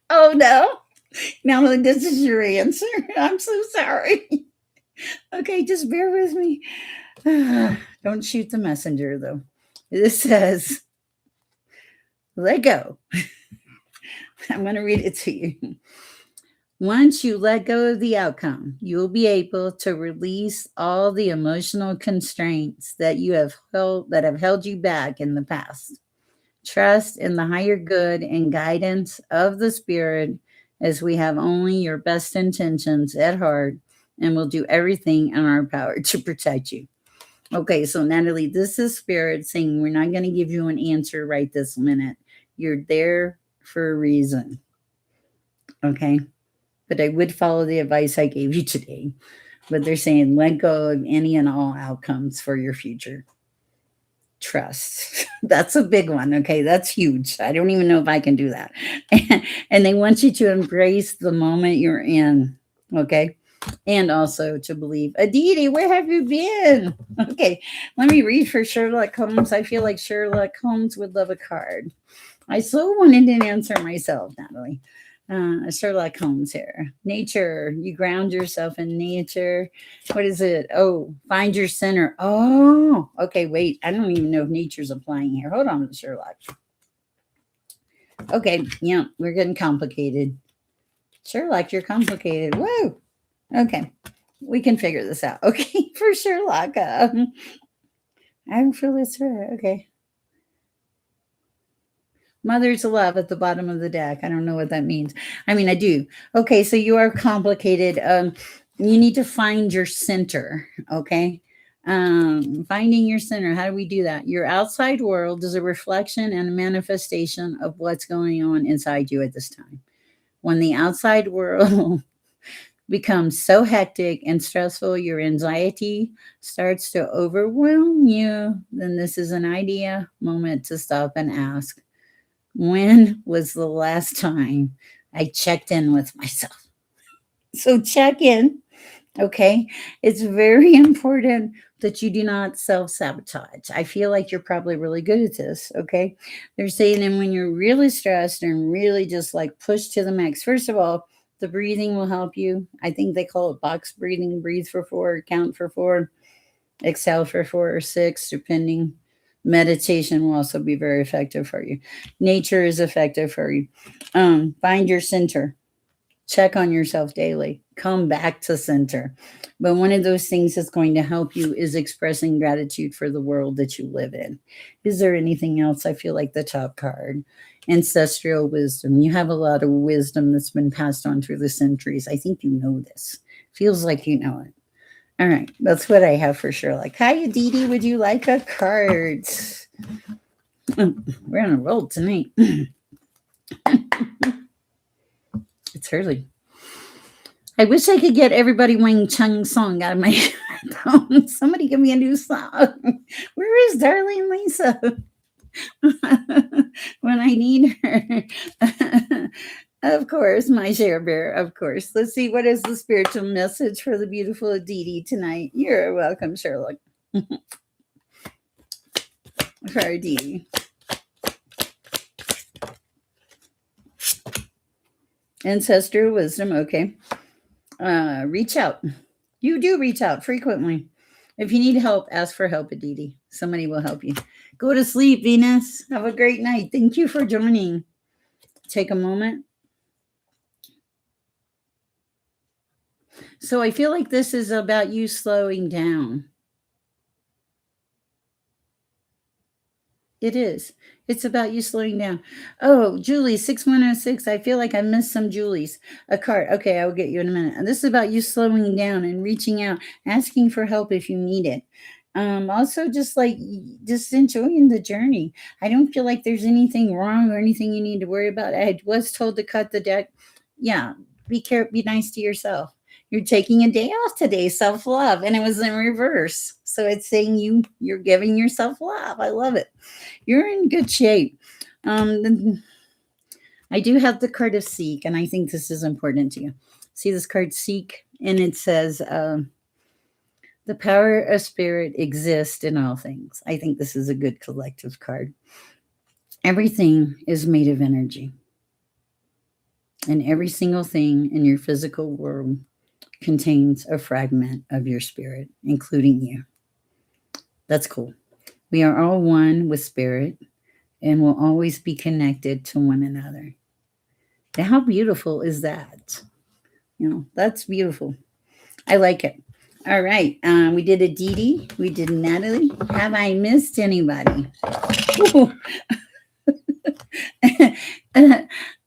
Oh no. Now, this is your answer. I'm so sorry. Okay, just bear with me. Don't shoot the messenger, though. This says, let go. I'm going to read it to you. Once you let go of the outcome, you will be able to release all the emotional constraints that have held you back in the past. Trust in the higher good and guidance of the spirit, as we have only your best intentions at heart and will do everything in our power to protect you. Okay, so Natalie, this is spirit saying we're not going to give you an answer right this minute. You're there for a reason. Okay, but I would follow the advice I gave you today. But they're saying let go of any and all outcomes for your future. Trust. That's a big one. Okay, that's huge. I don't even know if I can do that. And they want you to embrace the moment you're in. Okay, and also to believe. Aditi, where have you been? Okay, let me read for Sherlock Holmes. I feel like Sherlock Holmes would love a card. I so wanted an answer myself, Natalie. Sherlock Holmes here. Nature. You ground yourself in nature. What is it? Oh, find your center. Oh, okay. Wait. I don't even know if nature's applying here. Hold on, Sherlock. Okay. Yeah, we're getting complicated. Sherlock, you're complicated. Woo. Okay. We can figure this out. Okay. For Sherlock. I'm for this. Okay. Mother's love at the bottom of the deck. I don't know what that means. I mean, I do. Okay, so you are complicated. You need to find your center. Okay. Finding your center. How do we do that? Your outside world is a reflection and a manifestation of what's going on inside you at this time. When the outside world becomes so hectic and stressful, your anxiety starts to overwhelm you, then this is an idea moment to stop and ask, when was the last time I checked in with myself? So check in, okay? It's very important that you do not self sabotage. I feel like you're probably really good at this, okay? They're saying, and when you're really stressed and really just like pushed to the max, first of all, the breathing will help you. I think they call it box breathing. Breathe for 4, count for 4, exhale for 4 or 6, depending. Meditation will also be very effective for you. Nature is effective for you. Find your center. Check on yourself daily. Come back to center. But one of those things that's going to help you is expressing gratitude for the world that you live in. Is there anything else? I feel like the top card, ancestral wisdom. You have a lot of wisdom that's been passed on through the centuries. I think you know this. Feels like you know it. All right, that's what I have for sure. Like, hi, Aditi, would you like a card? We're on a roll tonight. It's early. I wish I could get everybody Wang Chung song out of my phone. Somebody give me a new song. Where is Darlene Lisa? When I need her. Of course, my Sher Bear, of course. Let's see, what is the spiritual message for the beautiful Aditi tonight? You're welcome, Sherlock. For Aditi. Ancestral wisdom, okay. Reach out. You do reach out frequently. If you need help, ask for help, Aditi. Somebody will help you. Go to sleep, Venus. Have a great night. Thank you for joining. Take a moment. So I feel like this is about you slowing down. It is. It's about you slowing down. Oh, Julie, 6106. I feel like I missed some Julie's. A card. Okay, I will get you in a minute. And this is about you slowing down and reaching out, asking for help if you need it. Also just like just enjoying the journey. I don't feel like there's anything wrong or anything you need to worry about. I was told to cut the deck. Yeah, be careful, be nice to yourself. You're taking a day off today, self-love, and it was in reverse. So it's saying you're giving yourself love. I love it. You're in good shape. I do have the card of seek, and I think this is important to you. See this card, seek, and it says, the power of spirit exists in all things. I think this is a good collective card. Everything is made of energy, and every single thing in your physical world contains a fragment of your spirit, including you. That's cool. We are all one with spirit and will always be connected to one another. Now, how beautiful is that? You know, that's beautiful. I like it. All right. We did Aditi. We did Natalie. Have I missed anybody?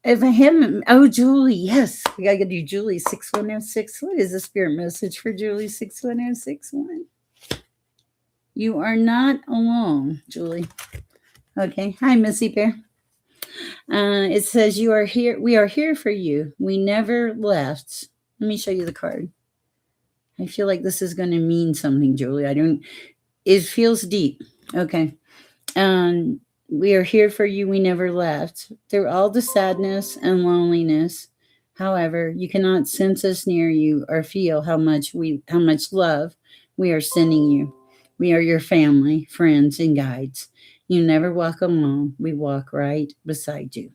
If I haven't, oh, Julie, yes. We got to do Julie 6106. What is the spirit message for Julie 61061? You are not alone, Julie. Okay. Hi, Missy Bear. It says, you are here. We are here for you. We never left. Let me show you the card. I feel like this is going to mean something, Julie. It feels deep. Okay. We are here for you. We never left. Through all the sadness and loneliness, however, you cannot sense us near you or feel how much love we are sending you. We are your family, friends, and guides. You never walk alone. We walk right beside you.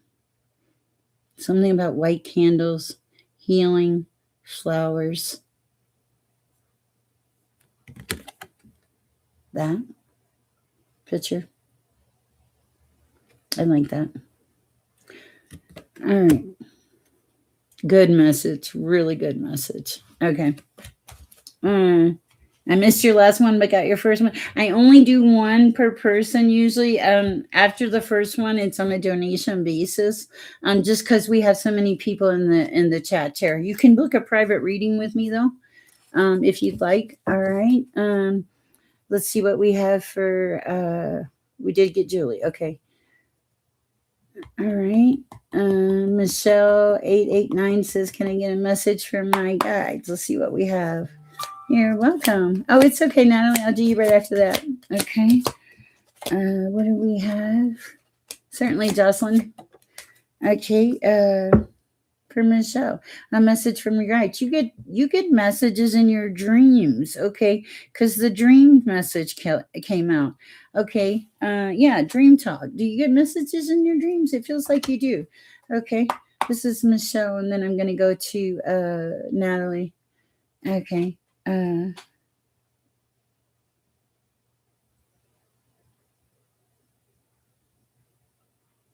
Something about white candles, healing, flowers. That picture. I like that. All right. Good message. Really good message. Okay. And I missed your last one, but got your first one. I only do one per person usually. After the first one, it's on a donation basis. Just because we have so many people in the chat chair. You can book a private reading with me though, if you'd like. All right. Let's see what we have for. We did get Julie. Okay. All right. Michelle 889 says, "Can I get a message from my guides?" Let's see what we have. You're welcome. Oh, it's okay, Natalie. I'll do you right after that. Okay. What do we have? Certainly, Jocelyn. Okay. For Michelle, a message from your guides. You get messages in your dreams. Okay, because the dream message came out. Okay. Yeah, dream talk. Do you get messages in your dreams? It feels like you do. Okay. This is Michelle, and then I'm going to go to Natalie. Okay.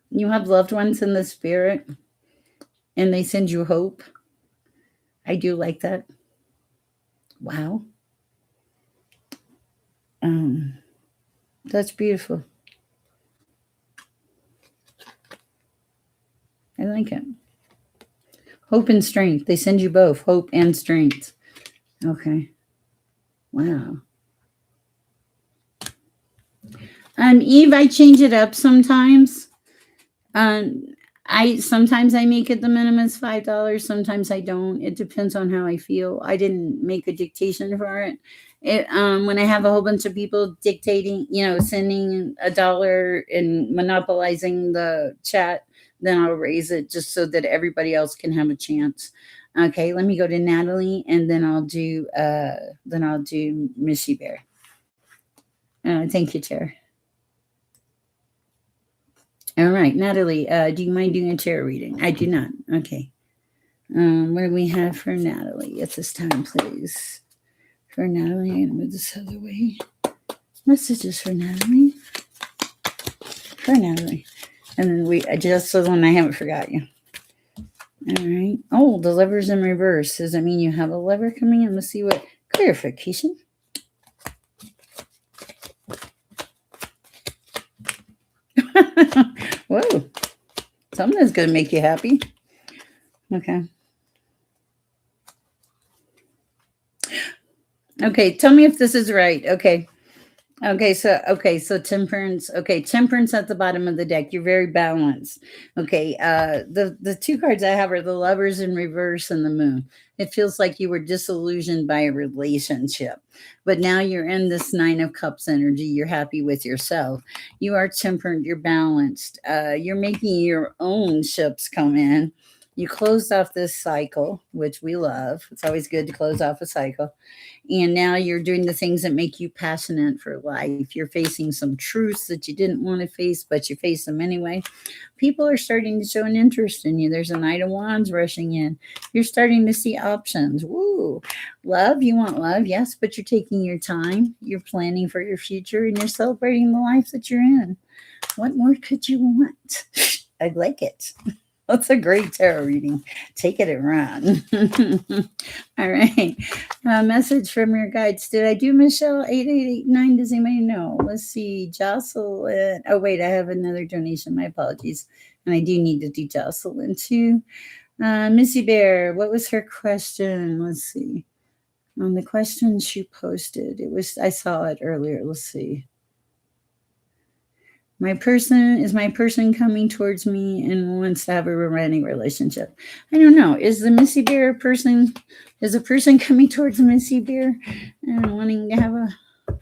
You have loved ones in the spirit and they send you hope. I do like that. Wow. That's beautiful. I like it. Hope and strength. They send you both hope and strength. Okay. Wow. Eve, I change it up sometimes. Sometimes I make it the minimum is $5. Sometimes I don't. It depends on how I feel. I didn't make a dictation for it. When I have a whole bunch of people dictating, sending $1 and monopolizing the chat, then I'll raise it just so that everybody else can have a chance. Okay, let me go to Natalie, and then I'll do Missy Bear. Thank you, Chair. All right, Natalie, do you mind doing a tarot reading? I do not. Okay. What do we have for Natalie at this time, please? For Natalie, I'm going to move this other way. Messages for Natalie. For Natalie. And then we adjust so when I haven't forgot you. All right. Oh, the lever's in reverse. Does that mean you have a lever coming in? Let's see what clarification. Whoa. Something that's going to make you happy. Okay. Okay, tell me if this is right. Okay. So temperance. Okay, temperance at the bottom of the deck. You're very balanced. Okay. The two cards I have are the lovers in reverse and the moon. It feels like you were disillusioned by a relationship, but now you're in this 9 of Cups energy. You're happy with yourself. You are tempered. You're balanced. You're making your own ships come in. You closed off this cycle, which we love. It's always good to close off a cycle. And now you're doing the things that make you passionate for life. You're facing some truths that you didn't want to face, but you face them anyway. People are starting to show an interest in you. There's a Knight of Wands rushing in. You're starting to see options. Woo! Love, you want love, yes, but you're taking your time. You're planning for your future, and you're celebrating the life that you're in. What more could you want? I like it. That's a great tarot reading. Take it and run. All right. Message from your guides. Did I do Michelle 8889? Does anybody know? Let's see. Jocelyn. Oh, wait. I have another donation. My apologies. And I do need to do Jocelyn too. Missy Bear. What was her question? Let's see. On the question she posted, I saw it earlier. Let's see. My person coming towards me and wants to have a romantic relationship. I don't know. Is the Missy Bear person coming towards Missy Bear and wanting to have a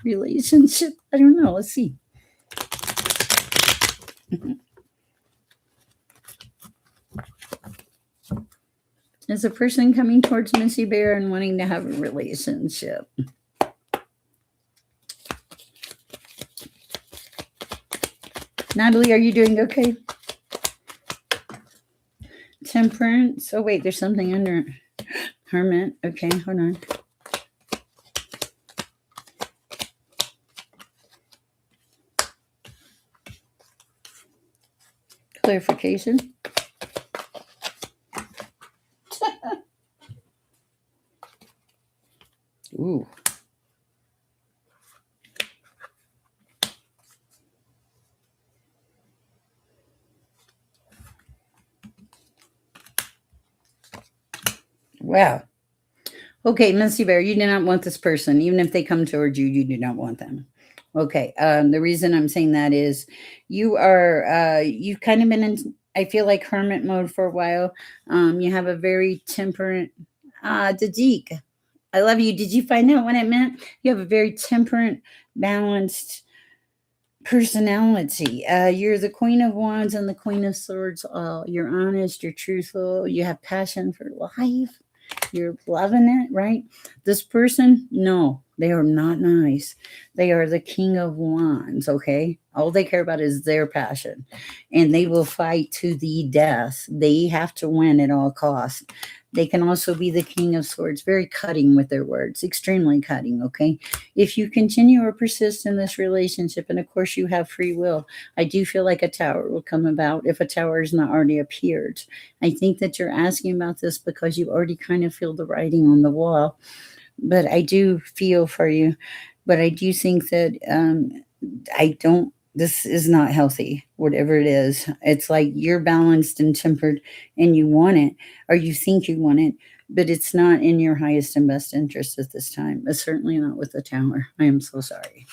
relationship? I don't know. Let's see. Is a person coming towards Missy Bear and wanting to have a relationship? Natalie, are you doing okay? Temperance. Oh, wait, there's something under Hermit. Okay, hold on. Clarification. Ooh. Wow. Okay, Missy Bear, you do not want this person. Even if they come towards you, you do not want them. Okay. The reason I'm saying that is you've kind of been in, I feel like, hermit mode for a while. You have a very temperate, Dajik. I love you. Did you find out what it meant? You have a very temperate, balanced personality. You're the Queen of Wands and the Queen of Swords. You're honest, you're truthful, you have passion for life, you're loving it, right? This person, no, they are not nice. They are the King of Wands, okay? All they care about is their passion, and they will fight to the death. They have to win at all costs. They can also be the King of Swords, very cutting with their words, extremely cutting, okay? If you continue or persist in this relationship, and of course you have free will, I do feel like a tower will come about if a tower has not already appeared. I think that you're asking about this because you already kind of feel the writing on the wall. But I do feel for you. But I do think that I don't, this is not healthy, whatever it is. It's like you're balanced and tempered and you want it, or you think you want it, but it's not in your highest and best interest at this time. It's certainly not with the tower. I am so sorry.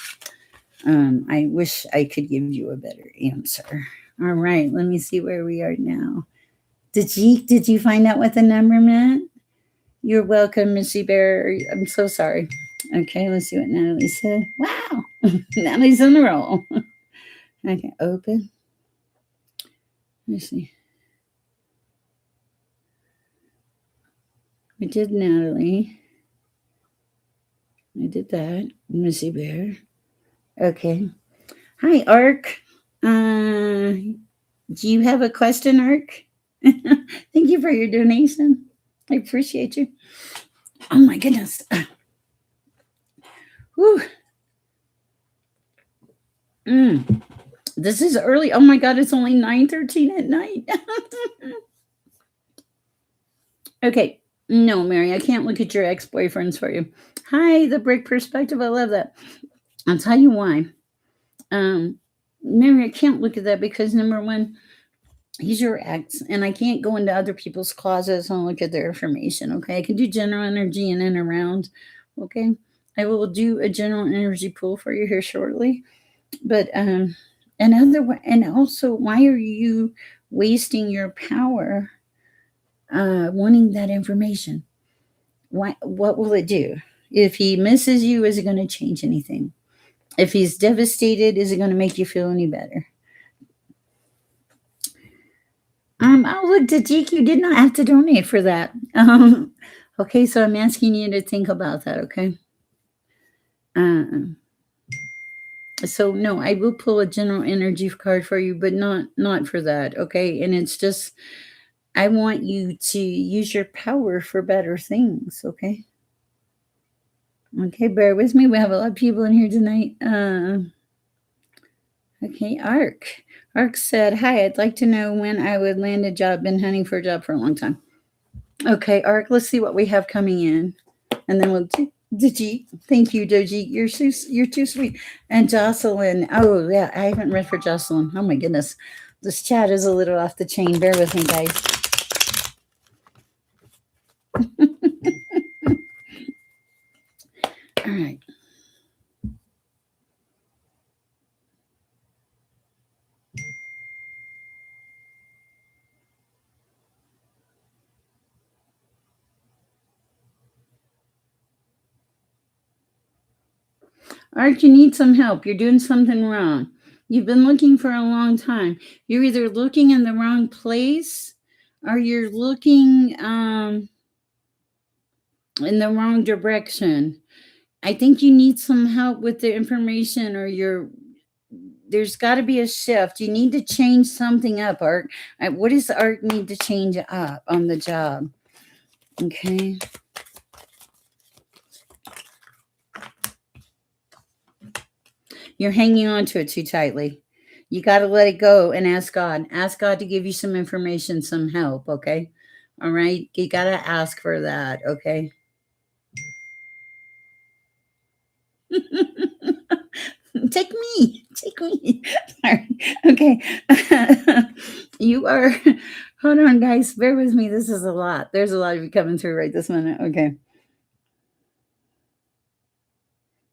I wish I could give you a better answer. All right, let me see where we are now. Did you find out what the number meant? You're welcome, Missy Bear. I'm so sorry. Okay, let's see what Natalie said. Wow, Natalie's on the roll. Okay, open. Let's see. I did Natalie. I did that. Missy Bear. Okay. Hi, Ark. Do you have a question, Ark? Thank you for your donation. I appreciate you. Oh my goodness. Whew. This is early. Oh my god, it's only 9:13 at night. Okay. No, Mary, I can't look at your ex-boyfriends for you. Hi, the brick perspective. I love that. I'll tell you why. Mary, I can't look at that because number one, he's your ex, and I can't go into other people's closets and look at their information. Okay, I can do general energy in and around. Okay, I will do a general energy pool for you here shortly. But and also, why are you wasting your power wanting that information? Why? What will it do? If he misses you, is it going to change anything? If he's devastated, is it going to make you feel any better? Oh, look, Tajik, you did not have to donate for that. Okay, so I'm asking you to think about that, okay? So no, I will pull a general energy card for you, but not for that, okay? And it's just I want you to use your power for better things, okay? Okay, bear with me. We have a lot of people in here tonight. Okay, Ark. Ark said, "Hi, I'd like to know when I would land a job. Been hunting for a job for a long time." Okay, Ark, let's see what we have coming in. And then we'll do Doji. Thank you, Doji. You're too sweet. And Jocelyn. Oh yeah, I haven't read for Jocelyn. Oh my goodness. This chat is a little off the chain. Bear with me, guys. All right. Art, you need some help. You're doing something wrong. You've been looking for a long time. You're either looking in the wrong place or you're looking in the wrong direction. I think you need some help with the information or there's got to be a shift. You need to change something up, Art. What does Art need to change up on the job? Okay. You're hanging on to it too tightly. You got to let it go and ask God. Ask God to give you some information, some help, okay? All right? You got to ask for that, okay? Take me. Take me. All right. Okay. You are Hold on, guys. Bear with me. This is a lot. There's a lot of you coming through right this minute. Okay.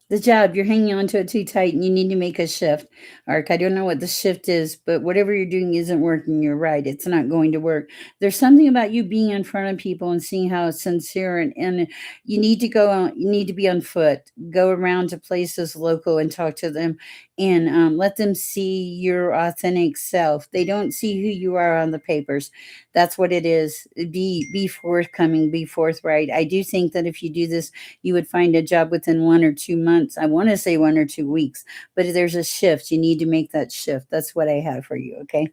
The job, you're hanging on to it too tight and you need to make a shift. Ark, I don't know what the shift is, but whatever you're doing isn't working. You're right. It's not going to work. There's something about you being in front of people and seeing how sincere and you need to go on, you need to be on foot, go around to places local and talk to them and let them see your authentic self. They don't see who you are on the papers. That's what it is. Be forthcoming, be forthright. I do think that if you do this, you would find a job within 1 or 2 months. I want to say 1 or 2 weeks, but there's a shift. You need to make that shift. That's what I have for you. Okay.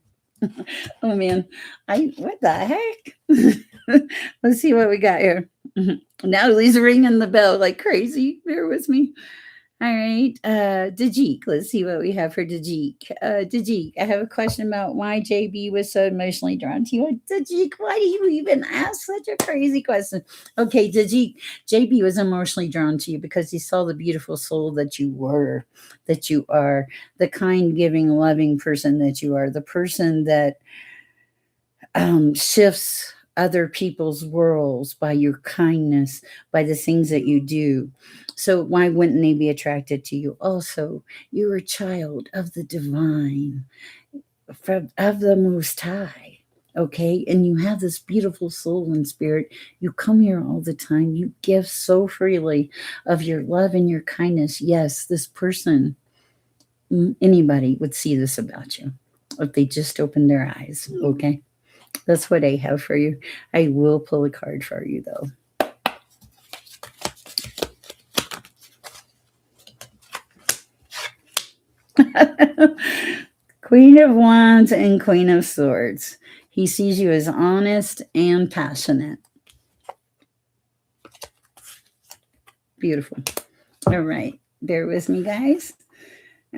Oh man, I what the heck? Let's see what we got here. Natalie's ringing the bell like crazy. Bear with me. All right, Dajik. Let's see what we have for Dajik. Dajik, I have a question about why JB was so emotionally drawn to you. Dajik, why do you even ask such a crazy question? Okay, Dajik, JB was emotionally drawn to you because he saw the beautiful soul that you were, that you are, the kind, giving, loving person that you are, the person that shifts other people's worlds by your kindness, by the things that you do. So why wouldn't they be attracted to you? Also, you're a child of the divine, of the Most High. Okay, and you have this beautiful soul and spirit. You come here all the time. You give so freely of your love and your kindness. Yes, this person, anybody would see this about you if they just opened their eyes. Okay. That's what I have for you. I will pull a card for you, though. Queen of Wands and Queen of Swords. He sees you as honest and passionate. Beautiful. All right. Bear with me, guys.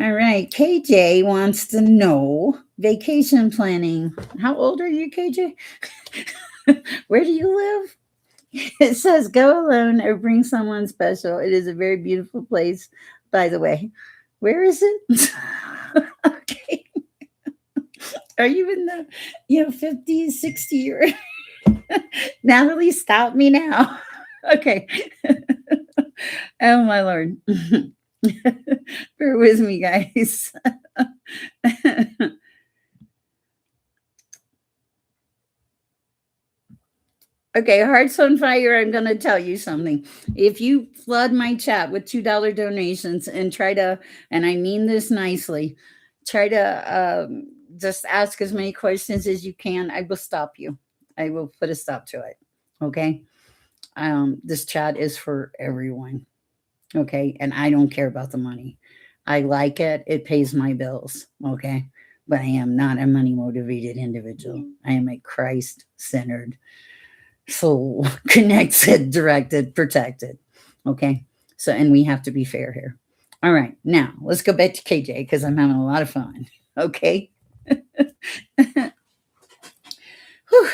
All right. KJ wants to know vacation planning. How old are you, KJ? Where do you live? It says go alone or bring someone special. It is a very beautiful place, by the way. Where is it? Okay. Are you in the 50s, 60 or Natalie, stop me now. Okay. Oh my Lord. Bear with me, guys. Okay, Hearts on Fire, I'm going to tell you something. If you flood my chat with $2 donations and try to, and I mean this nicely, try to just ask as many questions as you can, I will stop you. I will put a stop to it. Okay. This chat is for everyone. Okay. And I don't care about the money. I like it. It pays my bills. Okay. But I am not a money motivated individual. I am a Christ centered soul connected, directed, protected. Okay. So, and we have to be fair here. All right. Now let's go back to KJ because I'm having a lot of fun. Okay. Whew,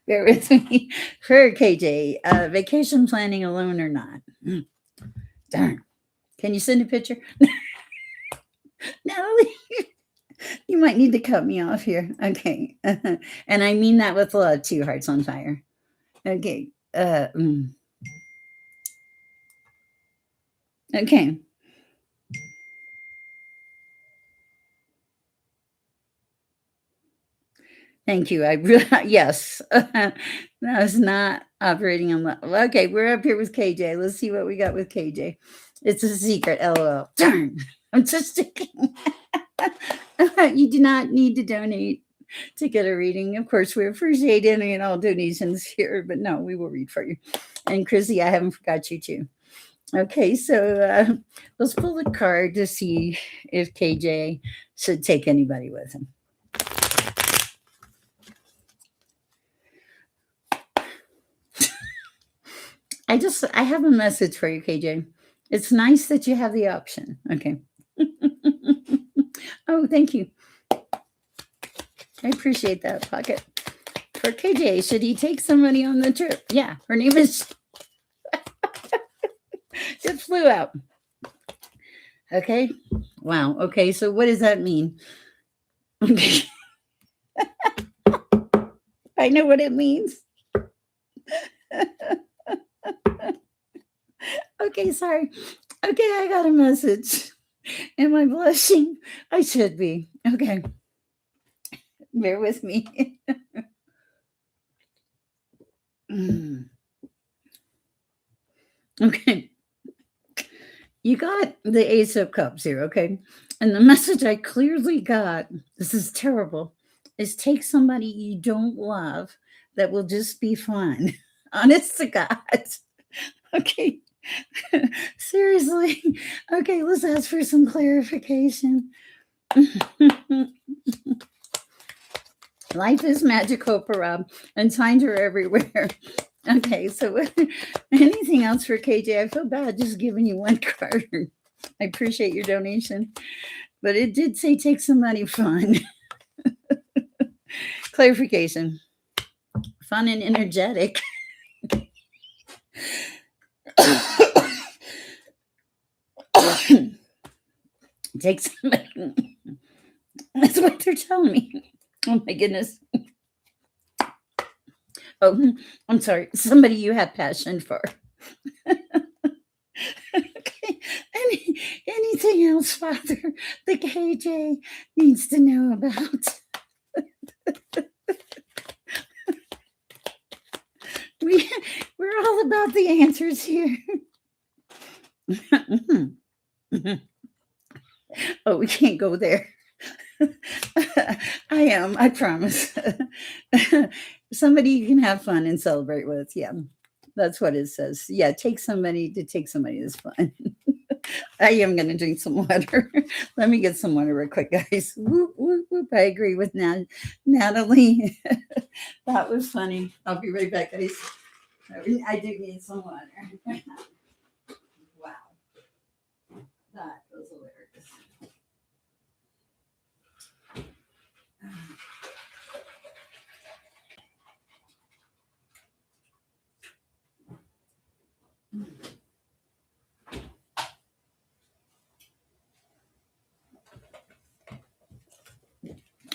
bear with me. For KJ, vacation planning alone or not? Darn. Can you send a picture? Natalie, you might need to cut me off here. Okay. And I mean that with love too, Hearts on Fire. Okay. Okay. Thank you. I really, yes. That was not operating on the. Okay, we're up here with KJ. Let's see what we got with KJ. It's a secret. LOL. Darn. I'm just kidding. You do not need to donate to get a reading. Of course, we appreciate any and all donations here, but no, we will read for you. And Chrissy, I haven't forgot you too. Okay, so let's pull the card to see if KJ should take anybody with him. I have a message for you, KJ. It's nice that you have the option. Okay. Oh, thank you. I appreciate that, Pocket. For KJ, should he take somebody on the trip? Yeah, her name is. It flew out. Okay. Wow. Okay. So what does that mean? Okay. I know what it means. Okay, sorry. Okay, I got a message. Am I blushing? I should be. Okay, bear with me. Mm. Okay, you got the Ace of Cups here, okay? And the message I clearly got, this is terrible, is take somebody you don't love that will just be fun. Honest to God. Okay. Seriously. Okay, let's ask for some clarification. Life is magical, Parab, and signs are everywhere. Okay, so anything else for KJ? I feel bad just giving you one card. I appreciate your donation, but it did say take some money fun. Clarification. Fun and energetic. Take some. That's what they're telling me. Oh my goodness. Oh, I'm sorry. Somebody you have passion for. Okay. Anything else, Father, the KJ needs to know about? We're all about the answers here. Oh, we can't go there. I am, I promise. Somebody you can have fun and celebrate with. Yeah, that's what it says. Yeah, take somebody that's fun. I am going to drink some water. Let me get some water real quick, guys. Whoop, whoop, whoop. I agree with Natalie. That was funny. I'll be right back, guys. I do need some water. Wow, that was hilarious.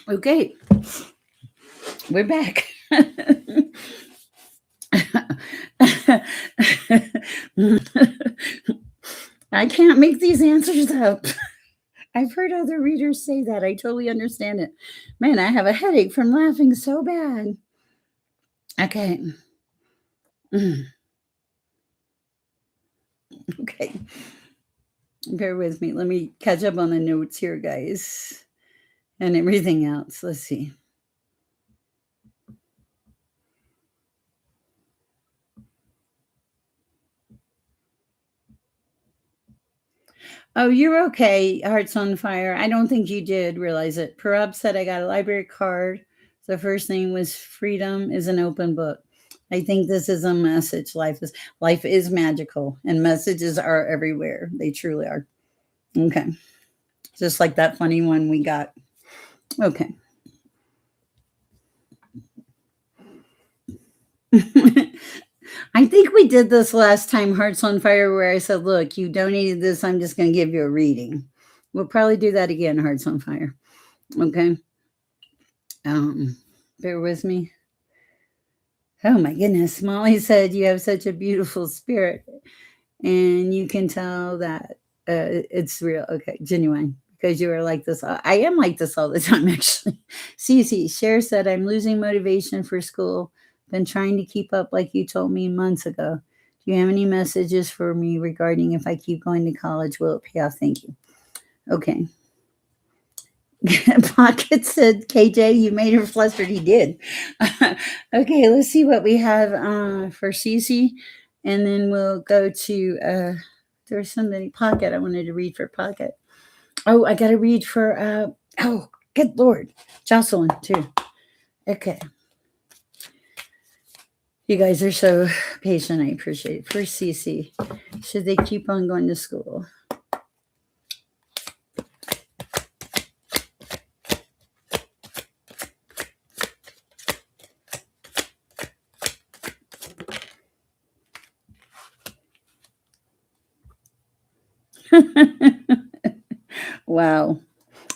Okay, we're back. I can't make these answers up. I've heard other readers say that. I totally understand it. Man, I have a headache from laughing so bad. Okay. Okay. Bear with me. Let me catch up on the notes here, guys, and everything else. Let's see. Oh, you're okay. Hearts on fire. I don't think you did realize it. Parab said I got a library card. The first thing was freedom is an open book. I think this is a message. Life is magical, and messages are everywhere. They truly are. Okay. Just like that funny one we got. Okay. I think we did this last time, Hearts on Fire, where I said, look, you donated this. I'm just going to give you a reading. We'll probably do that again, Hearts on Fire. Okay. Bear with me. Oh my goodness. Molly said, you have such a beautiful spirit. And you can tell that it's real. Okay. Genuine. Because you are like this. I am like this all the time, actually. Cece, Sher said, I'm losing motivation for school. Been trying to keep up like you told me months ago. Do you have any messages for me regarding if I keep going to college? Will it pay off? Thank you. Okay. Pocket said, KJ, you made her flustered. He did. Okay, let's see what we have for Cece. And then we'll go to, there's somebody, Pocket. I wanted to read for Pocket. Oh, I got to read for, oh, good Lord. Jocelyn, too. Okay. You guys are so patient. I appreciate it. For Cece, should they keep on going to school? Wow.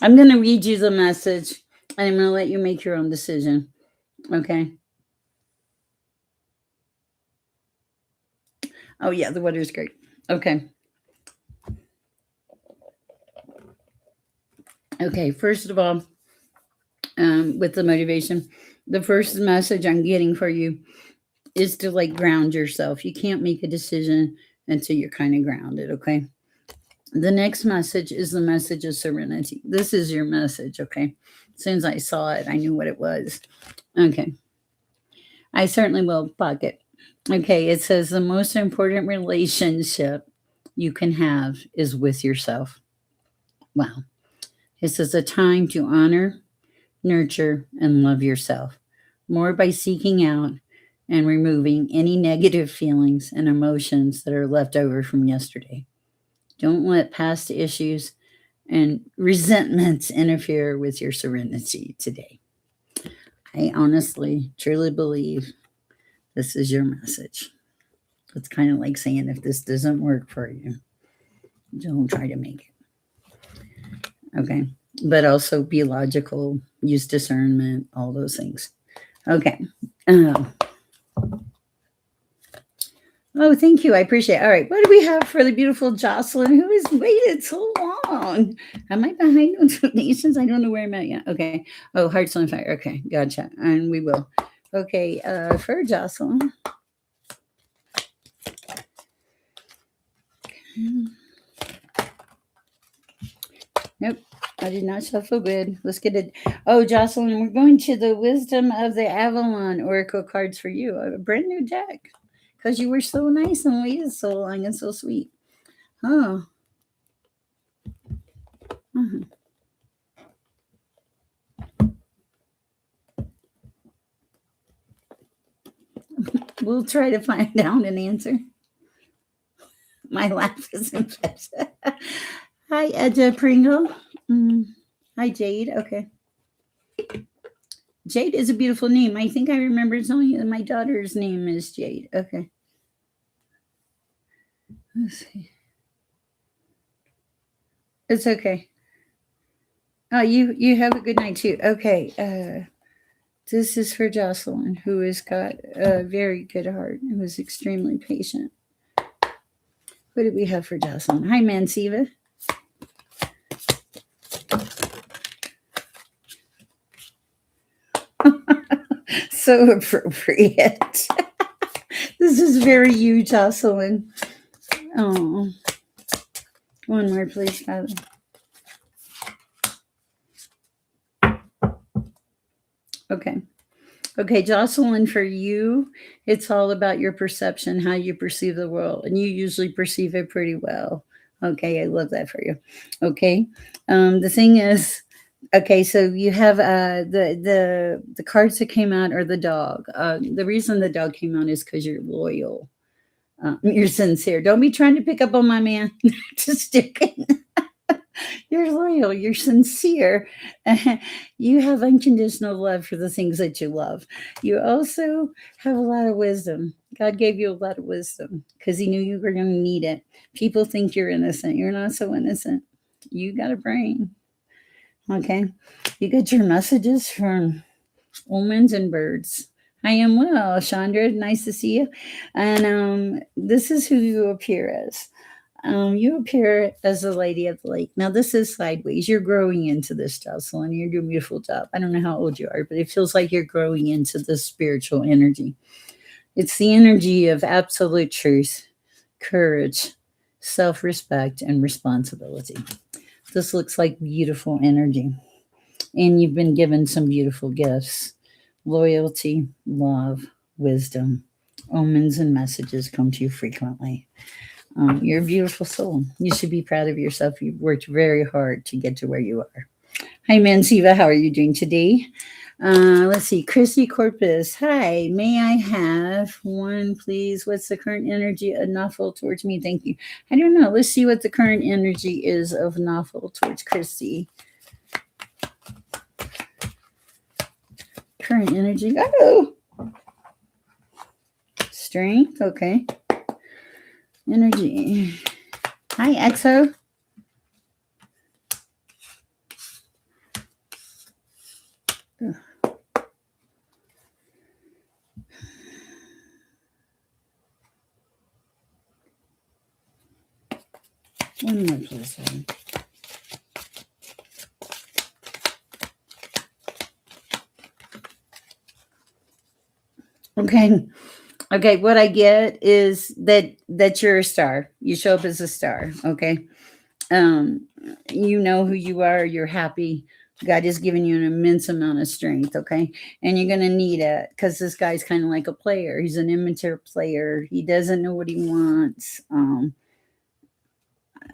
I'm going to read you the message and I'm going to let you make your own decision. Okay. Oh, yeah, the water's great. Okay. Okay, first of all, with the motivation, the first message I'm getting for you is to like ground yourself. You can't make a decision until you're kind of grounded, okay? The next message is the message of serenity. This is your message, okay? As soon as I saw it, I knew what it was. Okay. I certainly will, pocket. Okay, it says the most important relationship you can have is with yourself. Wow. It says a time to honor, nurture, and love yourself more by seeking out and removing any negative feelings and emotions that are left over from yesterday. Don't let past issues and resentments interfere with your serenity today. I honestly, truly believe this is your message. It's kind of like saying if this doesn't work for you, don't try to make it. Okay. But also be logical, use discernment, all those things. Okay. Um, oh, thank you. I appreciate it. All right. What do we have for the beautiful Jocelyn who has waited so long? Am I behind on donations? I don't know where I'm at yet. Okay. Oh, Hearts on Fire. Okay. Gotcha. And we will. Okay. For Jocelyn. Nope. I did not shuffle good. Let's get it. Oh, Jocelyn, we're going to the Wisdom of the Avalon Oracle cards for you. A brand new deck. Because you were so nice and waited so long and so sweet. Oh. Uh-huh. We'll try to find out an answer. My laugh is infectious. Hi, Edja Pringle. Hi, Jade. Okay. Jade is a beautiful name. I think I remember telling you that my daughter's name is Jade. Okay. Let's see. It's okay. Oh, you have a good night too. Okay. This is for Jocelyn, who has got a very good heart and was extremely patient. What did we have for Jocelyn? Hi, Mansiva. So appropriate. This is very you, Jocelyn. Oh, one more, please, Father. Okay. Okay, Jocelyn, for you, it's all about your perception, how you perceive the world, and you usually perceive it pretty well. Okay, I love that for you. Okay, the thing is, okay, so you have the cards that came out are the dog. The reason the dog came out is because you're loyal. You're sincere. Don't be trying to pick up on my man. Just sticking. You're loyal, you're sincere, you have unconditional love for the things that you love. You also have a lot of wisdom. God gave you a lot of wisdom because He knew you were going to need it. People think you're innocent. You're not so innocent. You got a brain. Okay. You get your messages from omens and birds. I am well, Chandra. Nice to see you. And this is who you appear as. You appear as the lady of the lake. Now, this is sideways. You're growing into this, Jocelyn. You're doing a beautiful job. I don't know how old you are, but it feels like you're growing into this spiritual energy. It's the energy of absolute truth, courage, self respect, and responsibility. This looks like beautiful energy. And you've been given some beautiful gifts loyalty, love, wisdom. Omens and messages come to you frequently. You're a beautiful soul. You should be proud of yourself. You've worked very hard to get to where you are. Hi, Mansiva. How are you doing today? Let's see. Christy Corpus. Hi. May I have one, please? What's the current energy of Novel towards me? Thank you. I don't know. Let's see what the current energy is of Novel towards Christy. Current energy. Oh. Strength. Okay. Energy. Hi, EXO. Ugh. I'm gonna pull this out. Okay. Okay, what I get is that you're a star. You show up as a star, okay? Um you know who you are, you're happy. God has given you an immense amount of strength, okay? And you're going to need it cuz this guy's kind of like a player. He's an immature player. He doesn't know what he wants.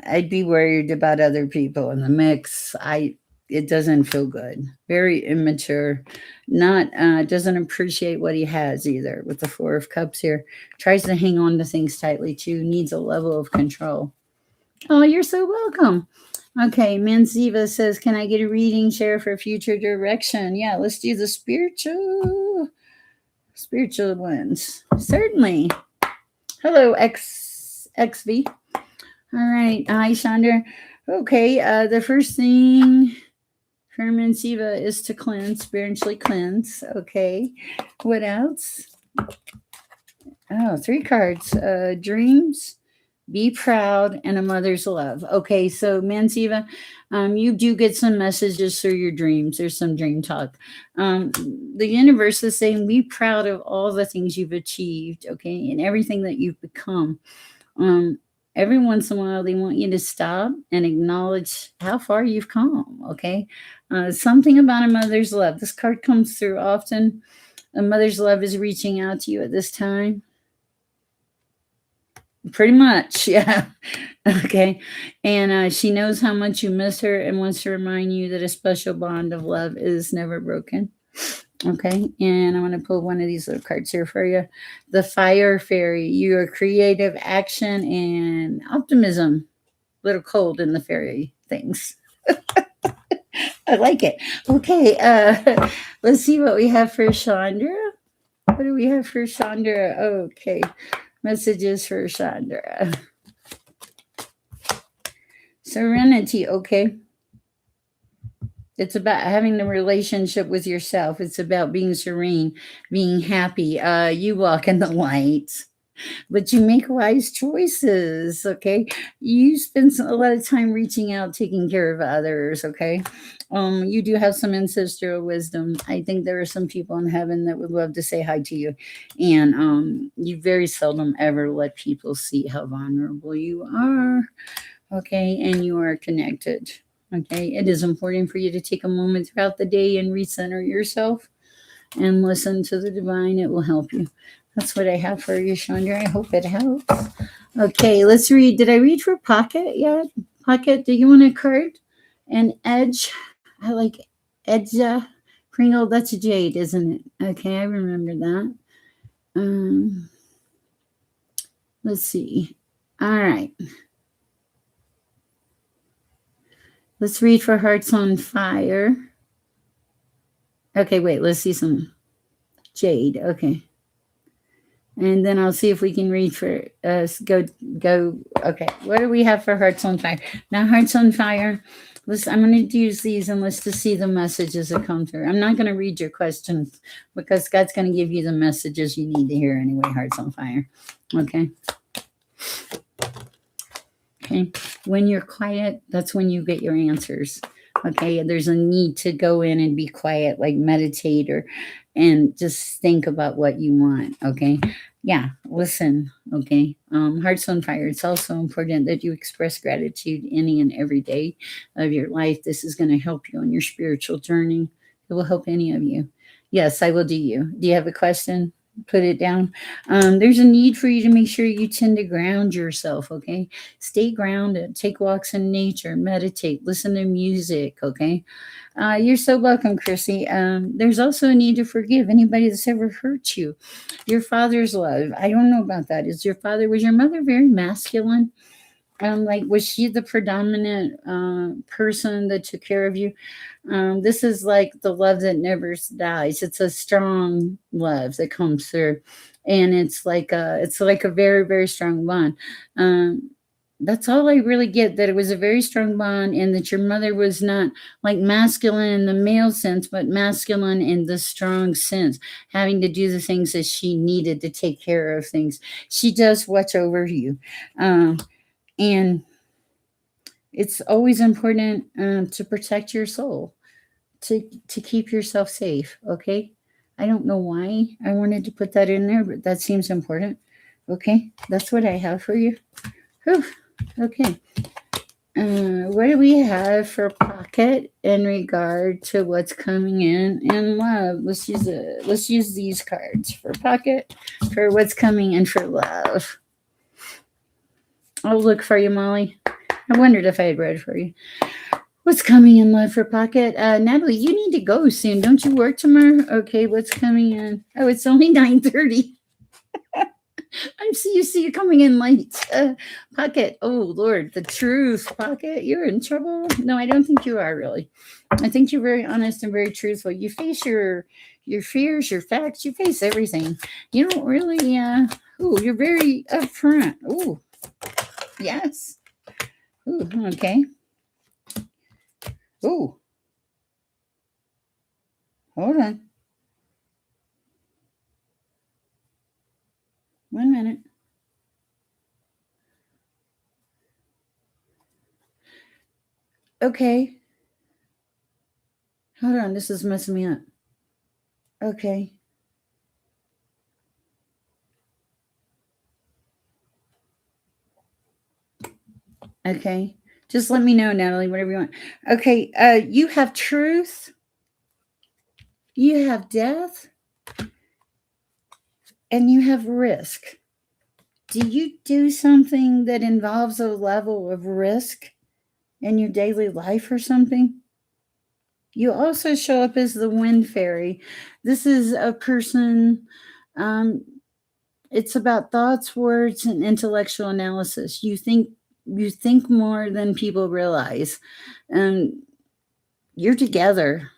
I'd be worried about other people in the mix. I It doesn't feel good. Very immature. Not Doesn't appreciate what he has either. With the 4 of Cups here, tries to hang on to things tightly too. Needs a level of control. Oh, you're so welcome. Okay, Manziva says, "Can I get a reading, share for future direction?" Yeah, let's do the spiritual ones. Certainly. Hello, XV. All right. Hi, Chandra. Okay. The first thing for Mansiva is to cleanse, spiritually cleanse. Okay. What else? Oh, 3 cards. Dreams, be proud, and a mother's love. Okay. So, Mansiva, you do get some messages through your dreams. There's some dream talk. Um, the universe is saying, be proud of all the things you've achieved. Okay. And everything that you've become. um, every once in a while they want you to stop and acknowledge how far you've come. Okay. Something about a mother's love, this card comes through often. A mother's love is reaching out to you at this time. Pretty much. Yeah. Okay. And she knows how much you miss her and wants to remind you that a special bond of love is never broken. Okay, and I'm going to pull one of these little cards here for you. The Fire Fairy. Your creative action and optimism. Little cold in the fairy things. I like it. Okay, let's see what we have for Chandra. What do we have for Chandra? Okay, messages for Chandra. Serenity. Okay. It's about having the relationship with yourself. It's about being serene, being happy. You walk in the light, but you make wise choices. Okay, you spend a lot of time reaching out, taking care of others. Okay, you do have some ancestral wisdom. I think there are some people in heaven that would love to say hi to you, and you very seldom ever let people see how vulnerable you are. Okay, and you are connected. Okay, it is important for you to take a moment throughout the day and recenter yourself and listen to the divine. It will help you. That's what I have for you, Chandra. I hope it helps. Okay, let's read. Did I read for Pocket yet? Pocket, do you want a card? And Edge. I like Edge. Pringle, that's Jade, isn't it? Okay, I remember that. Let's see. All right. Let's read for Hearts on Fire. Okay, wait, let's see some Jade. Okay. And then I'll see if we can read for us. Go. Okay. What do we have for Hearts on Fire? Now, Hearts on Fire. I'm going to use these and let's just see the messages that come through. I'm not going to read your questions because God's going to give you the messages you need to hear anyway. Hearts on Fire. Okay. Okay. When you're quiet, that's when you get your answers. Okay. There's a need to go in and be quiet, like meditate and just think about what you want. Okay. Yeah. Listen. Okay. Hearts on Fire. It's also important that you express gratitude any and every day of your life. This is going to help you on your spiritual journey. It will help any of you. Yes, I will do you. Do you have a question? Put it down. There's a need for you to make sure you tend to ground yourself. Okay. Stay grounded. Take walks in nature. Meditate. Listen to music. Okay. You're so welcome, Chrissy. There's also a need to forgive anybody that's ever hurt you. Your father's love. I don't know about that. Was your mother very masculine? Like, was she the predominant person that took care of you? This is like the love that never dies. It's a strong love that comes through, and it's like a very very strong bond. That's all I really get. That it was a very strong bond, and that your mother was not like masculine in the male sense, but masculine in the strong sense, having to do the things that she needed to take care of things. She does watch over you. And It's always important to protect your soul, to keep yourself safe. Okay, I don't know why I wanted to put that in there, but that seems important. Okay, that's what I have for you. Whew. Okay. What do we have for pocket in regard to what's coming in love? Let's use these cards for pocket for what's coming in for love. I'll look for you, Molly. I wondered if I had read for you. What's coming in love for pocket? Natalie, you need to go soon. Don't you work tomorrow? Okay, what's coming in? Oh, it's only 9:30. You see you coming in late. Pocket. Oh Lord, the truth. Pocket, you're in trouble. No, I don't think you are really. I think you're very honest and very truthful. You face your fears, your facts. You face everything. You don't really. Oh, you're very upfront. Oh, yes. Oh, okay. Oh, hold on. 1 minute. Okay. Hold on. This is messing me up. Okay. Okay. Just let me know, Natalie, whatever you want. Okay. You have truth, you have death, and you have risk. Do you do something that involves a level of risk in your daily life or something? You also show up as the wind fairy. This is a person, um, it's about thoughts, words, and intellectual analysis. You think more than people realize. Um, you're together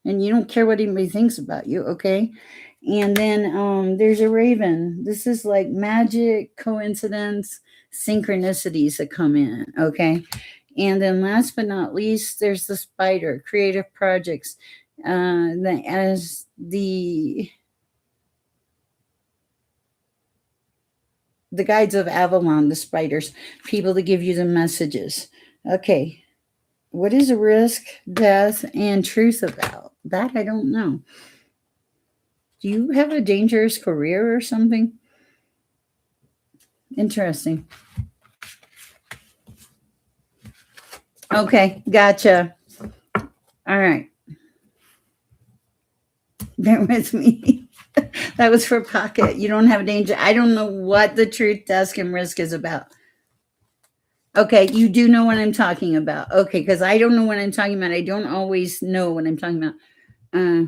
and you don't care what anybody thinks about you, okay? And then there's a raven. This is like magic, coincidence, synchronicities that come in, okay? And then last but not least, there's the spider, creative projects. As the guides of Avalon, the spiders, people that give you the messages. Okay, what is risk, death, and truth about? That I don't know. Do you have a dangerous career or something? Interesting. Okay, gotcha. All right. Bear with me. That was for pocket. You don't have a danger. I don't know what the truth, desk, and risk is about. Okay, you do know what I'm talking about. Okay, because I don't know what I'm talking about. I don't always know what I'm talking about. Uh,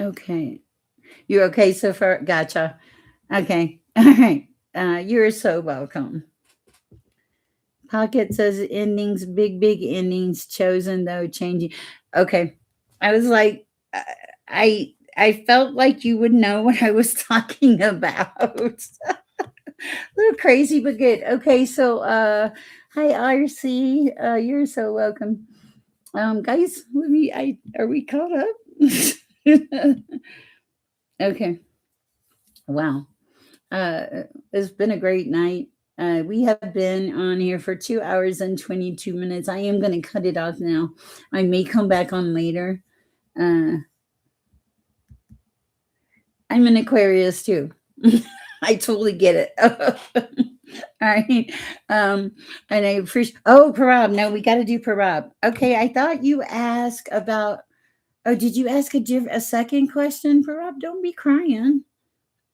okay. You're okay so far? Gotcha. Okay. All right. You're so welcome. Pocket says endings, big endings, chosen though changing. Okay. I was like, I felt like you would know what I was talking about. A little crazy, but good. Okay, so hi RC. You're so welcome. Guys, let me I are we caught up? Okay. Wow. Uh, it's been a great night. We have been on here for 2 hours and 22 minutes. I am going to cut it off now. I may come back on later. Uh, I'm an Aquarius too. I totally get it. All right. And I appreciate. Oh, Parab. No, we got to do Parab. Okay. I thought you asked about. Oh, did you ask a second question, Parab? Don't be crying.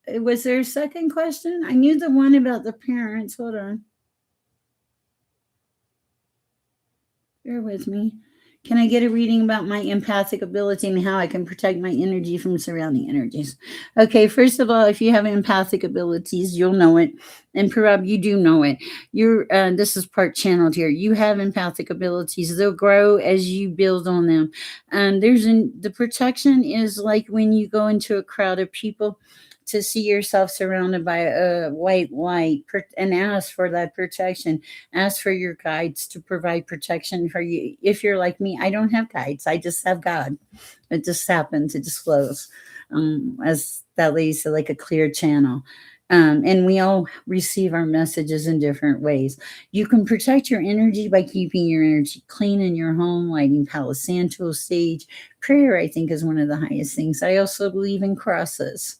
Was there a second question? I knew the one about the parents. Hold on. Bear with me. Can I get a reading about my empathic ability and how I can protect my energy from surrounding energies? Okay, first of all, if you have empathic abilities, you'll know it. And Parab, you do know it. You're this is part channeled here. You have empathic abilities. They'll grow as you build on them. The protection is like when you go into a crowd of people to see yourself surrounded by a white light and ask for that protection. Ask for your guides to provide protection for you. If you're like me, I don't have guides, I just have God. It just happens, it just flows. As that lady said, like a clear channel. And we all receive our messages in different ways. You can protect your energy by keeping your energy clean in your home, lighting Palo Santo sage. Prayer, I think, is one of the highest things. I also believe in crosses.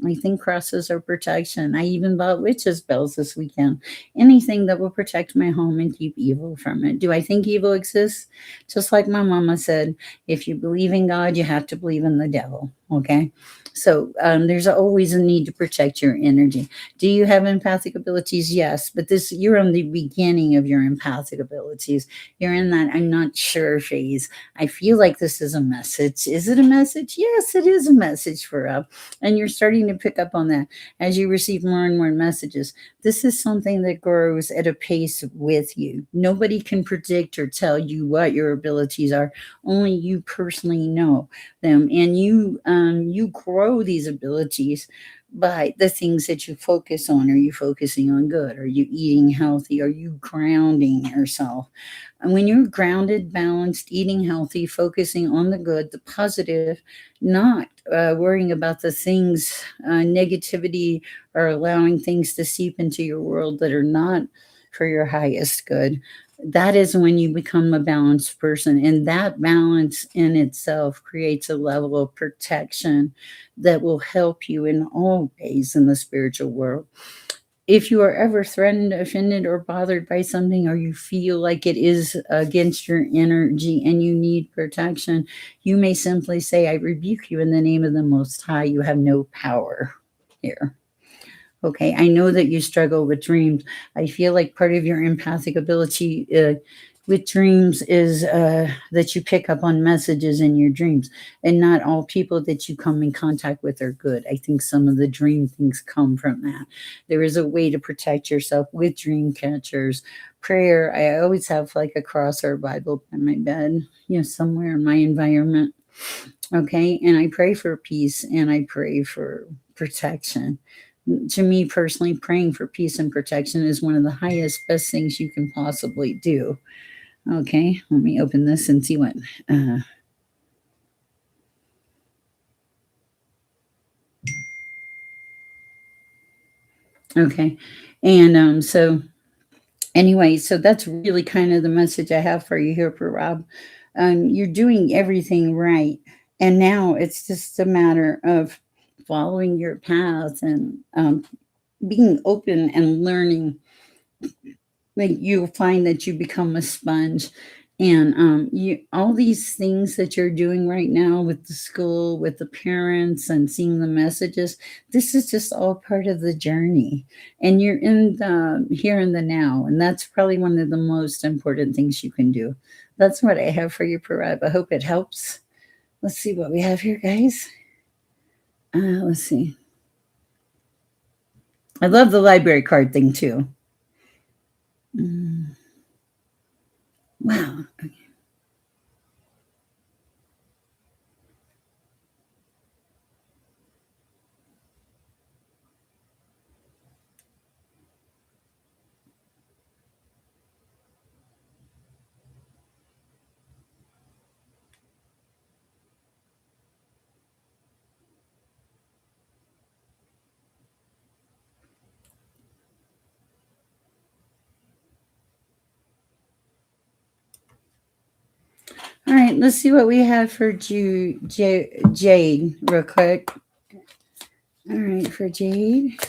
I think crosses are protection. I even bought witches' bells this weekend. Anything that will protect my home and keep evil from it. Do I think evil exists? Just like my mama said, if you believe in God, you have to believe in the devil. Okay. So there's always a need to protect your energy. Do you have empathic abilities? Yes, but this you're on the beginning of your empathic abilities. You're in that I'm not sure phase. I feel like this is a message. Is it a message? Yes, it is a message for us. And you're starting to pick up on that as you receive more and more messages. This is something that grows at a pace with you. Nobody can predict or tell you what your abilities are. Only you personally know them, and you grow these abilities by the things that you focus on. Are you focusing on good? Are you eating healthy? Are you grounding yourself? And when you're grounded, balanced, eating healthy, focusing on the good, the positive, not worrying about the things, negativity, or allowing things to seep into your world that are not for your highest good, that is when you become a balanced person. And that balance in itself creates a level of protection that will help you in all ways in the spiritual world. If you are ever threatened, offended, or bothered by something, or you feel like it is against your energy and you need protection, you may simply say, I rebuke you in the name of the Most High. You have no power here. Okay, I know that you struggle with dreams. I feel like part of your empathic ability with dreams is that you pick up on messages in your dreams, and not all people that you come in contact with are good. I think some of the dream things come from that. There is a way to protect yourself with dream catchers. Prayer, I always have like a cross or a Bible by my bed, somewhere in my environment. Okay, and I pray for peace and I pray for protection. To me personally, praying for peace and protection is one of the highest, best things you can possibly do. Okay, let me open this and see what. Uh, okay, and anyway, so that's really kind of the message I have for you here, for Rob. You're doing everything right, and now it's just a matter of following your path and being open and learning. Like, you'll find that you become a sponge, and you all these things that you're doing right now with the school, with the parents, and seeing the messages, this is just all part of the journey, and you're in the here and the now, and that's probably one of the most important things you can do. That's what I have for you, Parab. I hope it helps. Let's see what we have here, guys. Let's see. I love the library card thing too. Mm, wow. All right, let's see what we have for Jade real quick. All right, for Jade.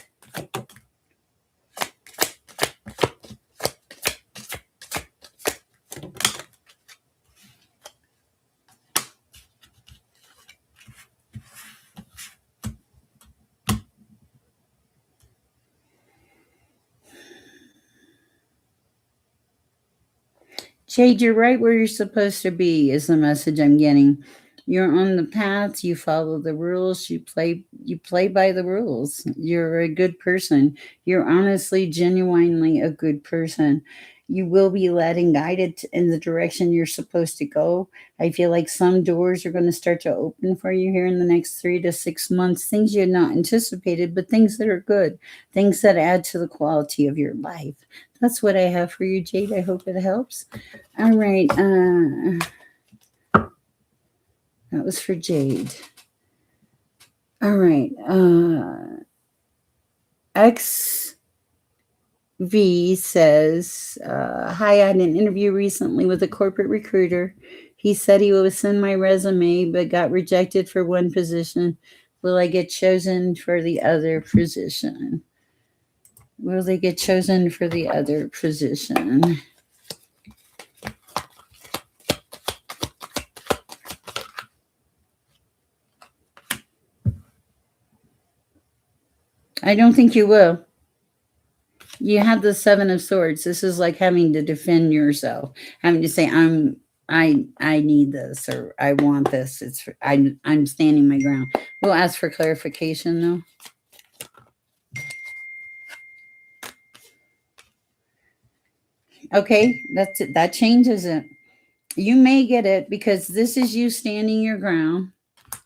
Jade, you're right where you're supposed to be, is the message I'm getting. You're on the path, you follow the rules, you play by the rules. You're a good person. You're honestly, genuinely a good person. You will be led and guided in the direction you're supposed to go. I feel like some doors are going to start to open for you here in the next 3 to 6 months. Things you had not anticipated, but things that are good, things that add to the quality of your life. That's what I have for you, Jade. I hope it helps. All right. That was for Jade. All right. XV says, hi, I had an interview recently with a corporate recruiter. He said he would send my resume, but got rejected for one position. Will I get chosen for the other position? Will they get chosen for the other position? I don't think you will. You have the Seven of Swords. This is like having to defend yourself, having to say, I need this, or I want this. I'm standing my ground. We'll ask for clarification though. Okay, that changes it. You may get it because this is you standing your ground.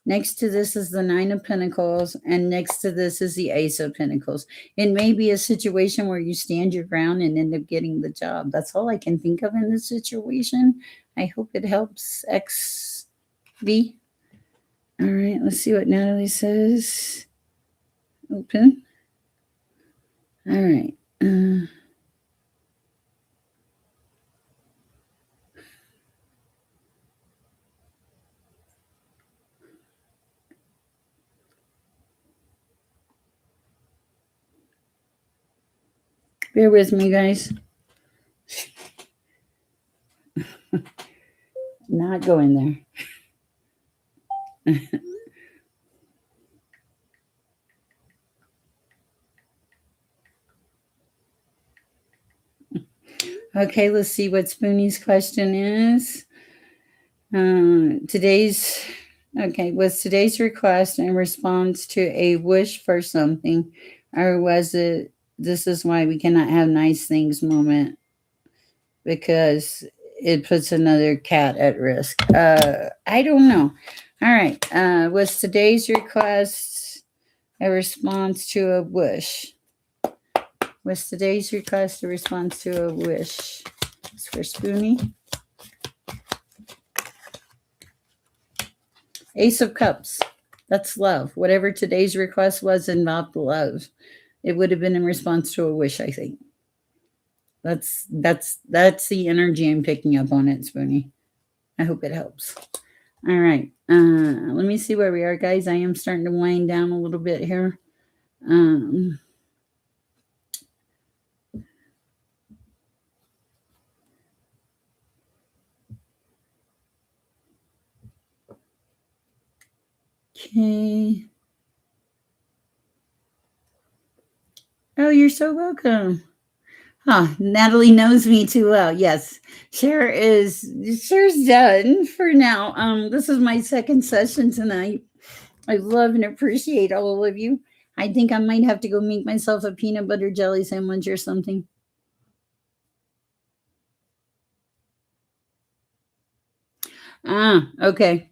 Next to this is the Nine of Pentacles, and next to this is the Ace of Pentacles. It may be a situation where you stand your ground and end up getting the job. That's all I can think of in this situation. I hope it helps, XB. All right, let's see what Natalie says. Open. All right. Bear with me, guys. Not going there. Okay, let's see what Spoonie's question is. Was today's request in response to a wish for something, or was it this is why we cannot have nice things moment because it puts another cat at risk? I don't know. All right. Was today's request a response to a wish? Was today's request a response to a wish? It's for Spoonie. Ace of Cups. That's love. Whatever today's request was involved love. It would have been in response to a wish, I think. That's the energy I'm picking up on it, Spoonie. I hope it helps. All right. Let me see where we are, guys. I am starting to wind down a little bit here. Okay. Oh, you're so welcome. Natalie knows me too well. Yes. Sher's done for now. This is my second session tonight. I love and appreciate all of you. I think I might have to go make myself a peanut butter jelly sandwich or something. Okay.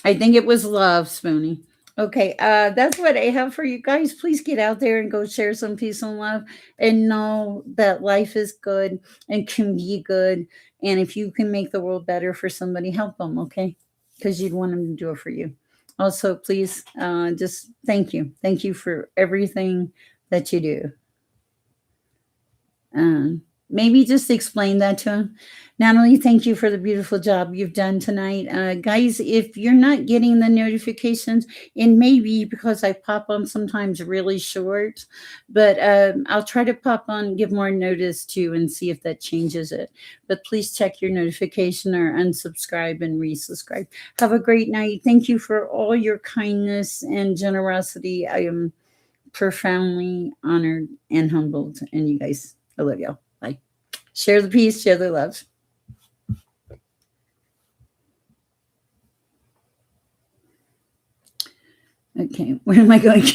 I think it was love, Spoonie. Okay, that's what I have for you guys. Please get out there and go share some peace and love and know that life is good and can be good. And if you can make the world better for somebody, help them, okay? Because you'd want them to do it for you. Also, please just thank you. Thank you for everything that you do. Maybe just explain that to him. Natalie, thank you for the beautiful job you've done tonight. Guys, if you're not getting the notifications, it may be because I pop on sometimes really short, but I'll try to pop on, give more notice to, and see if that changes it. But please check your notification or unsubscribe and resubscribe. Have a great night. Thank you for all your kindness and generosity. I am profoundly honored and humbled. And you guys, I love y'all. Bye. Share the peace, share the love. Okay, where am I going?